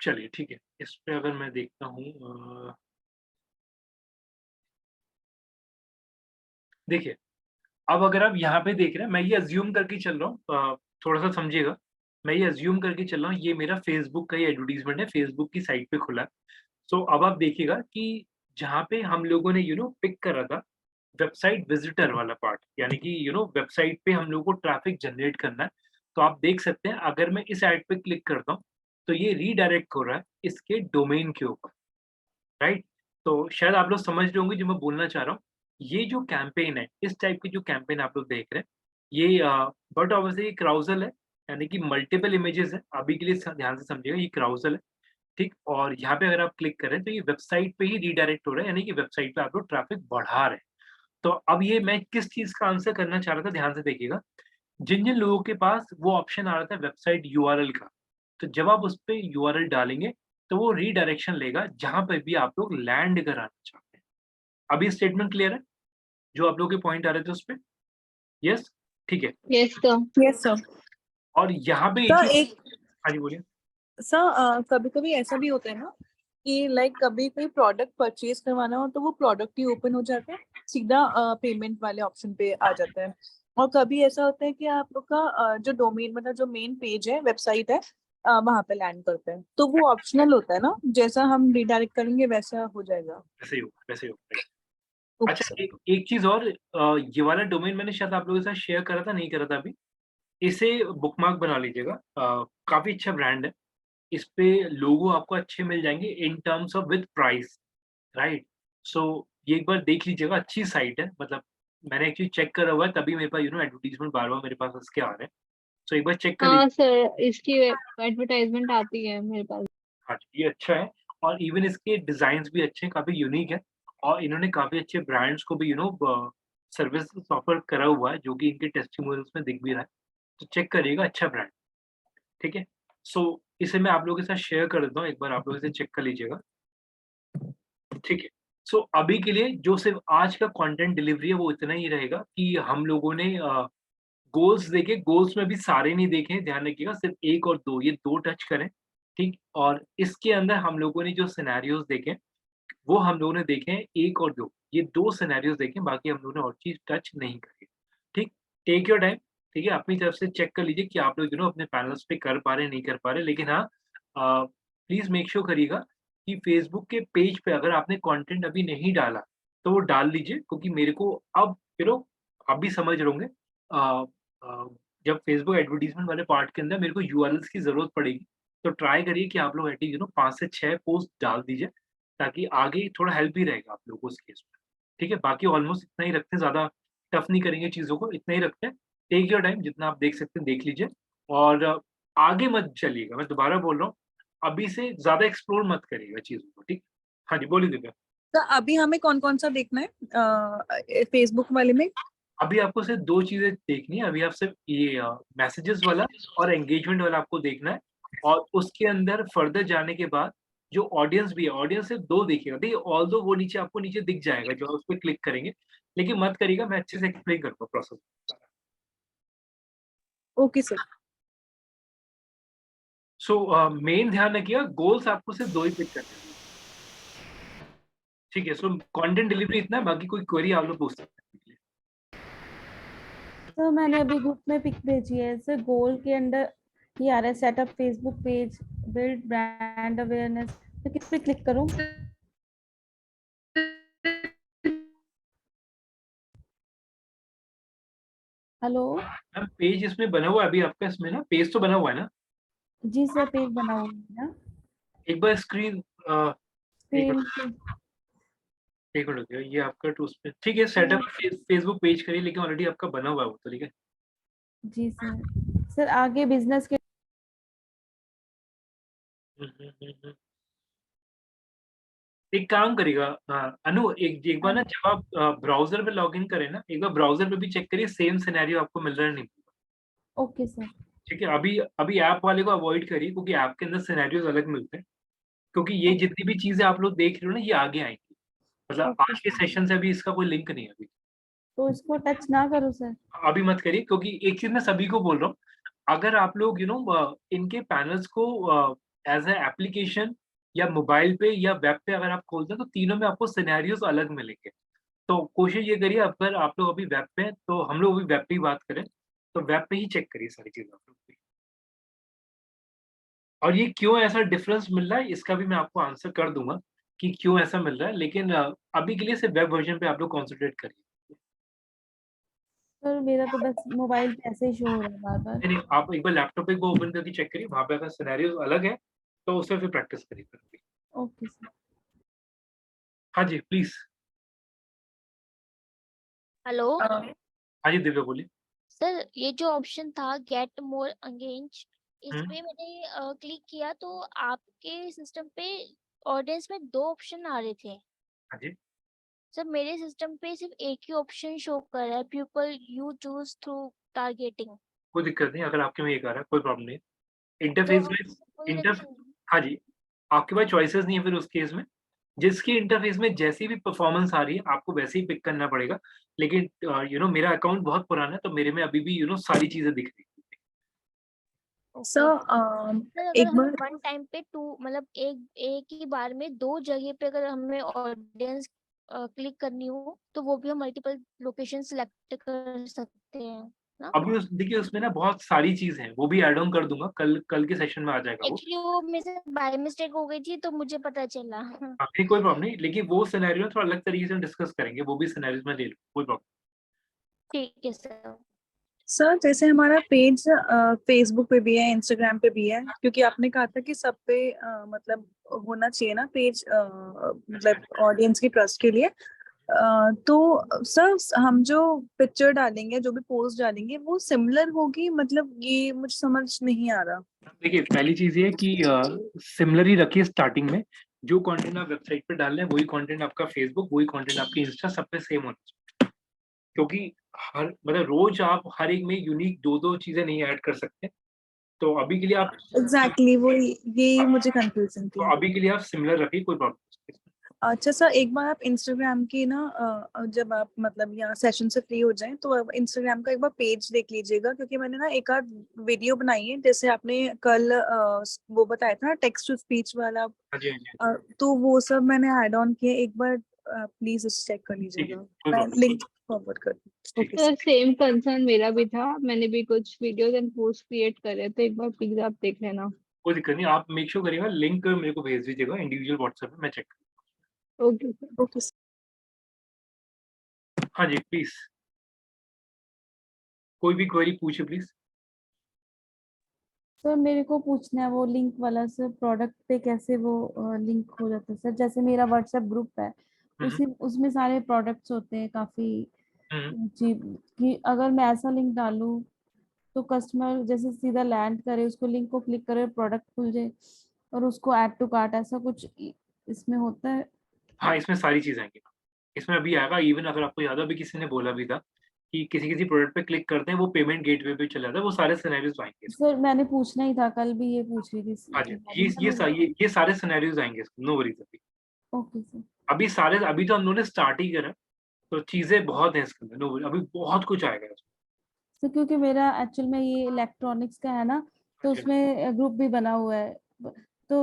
चलिए ठीक है, इस पे अगर मैं देखता हूँ देखिए, अब अगर आप यहाँ पे देख रहे हैं, मैं ये अज़्यूम करके चल रहा हूँ, थोड़ा-सा समझिएगा। मैं ये अज़्यूम करके चल रहा हूँ, ये मेरा फ़ेसबुक का ही एडवर्टाइज़मेंट है, फ़ेसबुक की साइट पे खुला है। सो अब आप देखिएगा कि जहाँ पे हम लोगों ने पिक करा था, वेबसाइट विज़िटर वाला पार्ट, यानी कि वेबसाइट पे हम लोगों को ट्रैफ़िक जनरेट करना है। तो आप देख सकते हैं, अगर मैं इस ऐड पे क्लिक करता हूँ, तो ये रीडायरेक्ट हो रहा है इसके डोमेन के ऊपर। राइट? तो शायद आप लोग समझ रहे होंगे जो मैं बोलना चाह रहा हूँ। ये जो कैंपेन है, इस टाइप की जो कैंपेन आप लोग देख रहे हैं, ये बट ऑब्वियसली ये क्राउज़ल है, यानी कि मल्टीपल इमेजेस है। अभी के लिए स ध्यान से समझिएगा, ये क्राउज़ल है, ठीक? और यहाँ पे अगर आप क्लिक करें, तो ये वेबसाइट पे ही रीडायरेक्ट हो रहा है, यानी कि वेबसाइट पे आप लोग ट्रैफ़िक बढ़ा रहे हैं। तो अब ये मैं किस चीज़ का आंसर करना चाह रहा था, ध्यान से देखिएगा। जिन-जिन लोगों के पास वो ऑप्शन आ रहा था वेबसाइट यूआरएल का, तो जब आप उस पे यूआरएल डालेंगे, तो वो रीडायरेक्शन लेगा जहाँ पे भी आप लोग लैंड कराना चाहते हैं। अभी स्टेटमेंट क्लियर है? जो आप लोगों के पॉइंट आ रहे थे उस पे? यस? ठीक है। Yes sir. Yes sir. और यहाँ पे एक सर चीज़। एक हाँ जी, बोलिए। सर कभी कभी ऐसा भी होता है ना कि लाइक कभी कोई प्रोडक्ट परचेज करवाना हो तो वो प्रोडक्ट ही ओपन हो जाता है, सीधा पेमेंट वाले ऑप्शन पे आ जाता है। और कभी ऐसा होता है कि आप लोग का जो डोमेन मतलब जो मेन पेज है, वेबसाइट है, वहां पे लैंड करते हैं, तो वो ऑप्शनल होता है ना, जैसा हम रिडायरेक्ट करेंगे वैसा हो जाएगा। वैसे ही होगा, वैसे ही होगा। ओके अच्छा, सर। एक चीज़ और, ये वाला डोमेन मैंने शायद आप लोगों के साथ शेयर करा था, नहीं करा था अभी। इसे बुकमार्क बना लीजिएगा। काफ़ी अच्छा ब्रांड है। इस पे लोगो आपको अच्छे मिल जाएँगे in terms of with price, right? So ये एक बार देख लीजिएगा, अच्छी साइट है, मतलब मैंने एक्चुअली चेक करा हुआ है, तभी मेरे पास एडवर्टाइज़मेंट बार-बार मेरे पास इसके आ रहे हैं। सो एक बार चेक कर हाँ लीजिए। सर, इसकी एडवर्टाइजमेंट आती है मेरे पास। हाँ जी, ये अच्छा है, और इवन इसके डिज़ाइन्स भी अच्छे हैं, काफ़ी यूनिक है, और इन्होंने काफ़ी अच्छे ब्रांड्स को भी सर्विसेज ऑफर करा हुआ है जो कि इनके टेस्टिमोनियल्स में दिख भी रहा है, तो चेक करिएगा, अच्छा ब्रांड, ठीक है। सो इसे मैं आप लोगों के साथ शेयर कर देता हूँ, एक बार आप लोग इसे चेक कर लीजिएगा, ठीक है। सो अभी के लिए जो सिर्फ आज का कंटेंट डिलीवरी है वो इतना ही रहेगा कि हम लोगों ने गोल्स देखे, गोल्स में भी सारे नहीं देखे हैं, ध्यान रखिएगा, सिर्फ 1 और 2 ये 2 टच करें, ठीक। और इसके अंदर हम लोगों ने जो सिनेरियोज देखे वो हम लोगों ने देखे हैं 1 और 2, ये 2 सिनेरियोज देखे, बाकी हम लोगों ने और चीज टच नहीं करी, ठीक। टेक योर टाइम, ठीक है, अपनी तरफ से चेक कर लीजिए कि आप लोग अपने पैनल्स पे कर पा रहे हैं नहीं कर पा रहे, लेकिन हाँ प्लीज मेक श्योर करिएगा कि फेसबुक के पेज पे अगर आपने कंटेंट अभी नहीं डाला तो वो डाल लीजिए, क्योंकि मेरे को अब आप भी समझ रहे होंगे, जब फेसबुक एडवर्टीजमेंट वाले पार्ट के अंदर मेरे को यूआरएल्स की जरूरत पड़ेगी, तो ट्राई करिए कि आप लोग एटलीस्ट 5 से 6 पोस्ट डाल दीजिए, ताकि आगे थोड़ा हेल्प भी रहेगा आप लोगों को उस केस में, ठीक है। बाकी ऑलमोस्ट इतना ही रखते हैं, ज़्यादा टफ नहीं करेंगे चीज़ों को, इतना ही रखते हैं। टेक योर टाइम, जितना आप देख सकते हैं देख लीजिए, और आगे मत चलिएगा, मैं दोबारा बोल रहा हूँ, अभी से ज़्यादा एक्सप्लोर मत करिएगा चीज़ों को, ठीक। हाँ जी, बोलिए दिव्या। तो अभी हमें कौन कौन सा देखना है फेसबुक वाले में? अभी आपको सिर्फ 2 चीज़ें देखनी है, अभी आप सिर्फ ये मैसेजेस वाला और एंगेजमेंट वाला आपको देखना है, और उसके अंदर फर्दर जाने के बाद जो ऑडियंस भी है, ऑडियंस सिर्फ 2 देखिएगा, देखिए ऑल्दो वो नीचे आपको नीचे दिख जाएगा जब आप उस पे क्लिक करेंगे, लेकिन मत करिएगा, मैं अच्छे से एक्सप्लेन करूँगा process. Okay sir. So main ध्यान रखिएगा, गोल्स आपको सिर्फ 2 ही पिक करने हैं, ठीक है। सो कंटेंट डिलीवरी इतना है, बाकी कोई क्वेरी आप लोग पूछ सकते हैं। तो मैंने अभी ग्रुप में पिक भेजी है सर, गोल के अंदर ये आ रहा है setup Facebook page, build brand awareness, तो किस पे क्लिक करूं? हेलो मैम, पेज इसमें बना हुआ है अभी आपका, इसमें ना पेज तो बना हुआ है ना? जी सर, पेज बना हुआ है ना? एक बार स्क्रीन स्क्रीन एक मिनट रुकिए, ये आपका टूल्स पे ठीक है, सेटअप फेसबुक पेज करिए, लेकिन ऑलरेडी आपका बना हुआ है वो, तो ठीक है। जी सर। सर आगे बिजनेस के एक काम करिएगा अनु, एक बार ना जब आप ब्राउजर पे लॉगिन करें ना, एक बार ब्राउजर पे भी चेक करिए, सेम सिनेरियो आपको मिल रहा है नहीं, ओके सर। ठीक है। अभी अभी ऐप वाले को अवॉइड करिए, क्योंकि ऐप के अंदर सिनेरियोज अलग मिलते हैं, क्योंकि ये जितनी भी चीजें आप लोग देख रहे हो ना ये आगे आएंगी, मतलब आज के सेशन से अभी इसका कोई लिंक नहीं है अभी, तो इसको टच ना करो सर? अभी मत करिए, क्योंकि एक चीज मैं सभी को बोल रहा हूँ, अगर आप लोग इनके पैनल्स को एज ए एप्लीकेशन या मोबाइल पे या वेब पे अगर आप खोलते हैं तो तीनों में आपको सिनेरियोज अलग मिलेंगे, तो कोशिश ये करिए, अगर आप लोग अभी वेब पे हैं तो हम लोग अभी वेब पे ही बात करें, तो वेब पे ही चेक करिए सारी चीजें आप लोग भी। और ये क्यों ऐसा डिफरेंस मिल रहा है इसका भी मैं आपको आंसर कर दूंगा कि क्यों ऐसा मिल रहा है, लेकिन अभी के लिए सिर्फ वेब वर्जन पे आप लोग कॉन्सेंट्रेट करिए। सर मेरा तो बस मोबाइल पे ऐसे ही शो हो रहा है बार बार। नहीं, आप एक बार लैपटॉप पे को ओपन करके चेक करिए, वहां पे अगर सिनेरियोज अलग है तो उससे फिर प्रैक्टिस करिए फिर। Okay sir. हाँ जी प्लीज। हेलो हाँ जी दिव्या बोलिए। सर, ये जो ऑप्शन था गेट मोर एंगेज, इस हम्म। पे मैंने क्लिक किया तो आपके सिस्टम पे ऑडियंस में 2 ऑप्शन आ रहे थे। हाँ जी, सर मेरे सिस्टम पे सिर्फ एक ही ऑप्शन शो कर रहा है, people you choose through targeting. कोई दिक्कत नहीं, अगर आपके में एक आ रहा है कोई प्रॉब्लम नहीं, तो इंटरफेस में कोई इंटर दिक्कत नहीं। हाँ जी, आपके पास चॉइसेस नहीं है फिर उस केस में, जिसकी इंटरफेस में जैसी भी परफॉर्मेंस आ रही है आपको वैसे ही पिक करना पड़ेगा, लेकिन मेरा अकाउंट बहुत पुराना है तो मेरे में अभी भी सारी चीजें दिख रही है। सर सर अगर एक हमें बार वन टाइम पे 2 मतलब एक ही बार में 2 जगह पे अगर हमें ऑडियंस क्लिक करनी हो तो वो भी हम मल्टीपल लोकेशन सिलेक्ट कर सकते हैं ना? अभी देखिए उसमें ना बहुत सारी चीजें हैं, वो भी ऐड ऑन कर दूंगा, कल के सेशन में आ जाएगा वो। एक्चुअली वो मेरे से बाय मिस्टेक हो गई थी तो मुझे पता चला। अभी कोई प्रॉब्लम नहीं, लेकिन वो सिनेरियो थोड़ा अलग तरीके से डिस्कस करेंगे, वो भी सिनेरियोज में ले लो, कोई प्रॉब्लम। ठीक है सर। सर जैसे हमारा पेज फेसबुक पे भी है, इंस्टाग्राम पे भी है, क्योंकि आपने कहा था कि सब पे मतलब होना चाहिए ना पेज, मतलब ऑडियंस की ट्रस्ट के लिए। तो सर हम जो पिक्चर डालेंगे, जो भी पोस्ट डालेंगे, वो सिमिलर होगी, मतलब ये मुझे समझ नहीं आ रहा। देखिए पहली चीज ये कि सिमिलर ही रखिए स्टार्टिंग में, जो कंटेंट आप वेबसाइट पे डाल रहे हैं वही कंटेंट आपका फेसबुक, वही कंटेंट आपकी इंस्टा, सब पे सेम होना चाहिए, क्योंकि हर मतलब रोज आप हर एक में यूनिक 2-2 चीजें नहीं ऐड कर सकते। तो अभी के लिए आप एग्जैक्टली वो यही मुझे कंफ्यूजन थी। तो अभी के लिए आप सिमिलर रखिए, कोई प्रॉब्लम नहीं। अच्छा सर, एक बार आप इंस्टाग्राम की ना जब आप मतलब यहाँ सेशन से फ्री हो जाएं तो आप इंस्टाग्राम का एक बार पेज देख लीजिएगा, क्योंकि मैंने ना एक आध वीडियो बनाई है, जैसे आपने कल वो बताया था ना टेक्स्ट टू स्पीच वाला, हाँ जी, हाँ जी, हाँ तो वो सब मैंने ऐड ऑन किए, एक बार प्लीज उसे चेक कर जी, ठीक है, लीजिएगा, कोई मैं प्रॉब्लम लिंक फॉरवर्ड कर दूँ। ठीक है। सर सेम कंसर्न मेरा भी था, मैंने भी कुछ वीडियोस एंड पोस्ट क्रिएट करे, तो एक बार प्लीज आप देख लेना। कोई दिक्कत नहीं, आप मेक श्योर करिएगा लिंक मेरे को भेज दीजिएगा इंडिविजुअल व्हाट्सएप पे, मैं चेक ओके सर। ओके। हाँ जी, प्लीज कोई भी क्वेरी पूछिए प्लीज। सर मेरे को पूछना है वो लिंक वाला सर, प्रोडक्ट पे कैसे वो लिंक हो जाता है सर? जैसे मेरा व्हाट्सएप ग्रुप है, हम्म, उसी उसमें सारे प्रोडक्ट्स होते हैं काफी हम्म। जी, कि अगर मैं ऐसा लिंक डालूं तो कस्टमर जैसे सीधा लैंड करे, उसको लिंक को क्लिक करे, प्रोडक्ट खुल जाए और उसको ऐड टू कार्ट, ऐसा कुछ इसमें होता है? हाँ, इसमें सारी चीज़ आएँगी। इसमें अभी आएगा, इवन अगर आपको याद हो अभी किसी ने बोला भी था कि किसी-किसी प्रोडक्ट पे क्लिक करते हैं वो पेमेंट गेटवे पे चला जाता है, वो सारे सिनेरियोज़ आएँगे इसमें। सर मैंने पूछना ही था, कल भी ये पूछ रही हाँ जी, थी मैडम। ये सारे सिनेरियोज़ आएँगे इसमें, नो वरीज़ अभी। Okay sir. अभी तो हम लोगों ने स्टार्ट ही करा है, तो चीज़ें बहुत हैं इसके अंदर, नो वरी, अभी बहुत कुछ आएगा इसमें। सर क्योंकि मेरा एक्चुअल में ये इलेक्ट्रॉनिक्स का है ना, तो हाँ जी, उसमें ग्रुप भी बना हुआ है,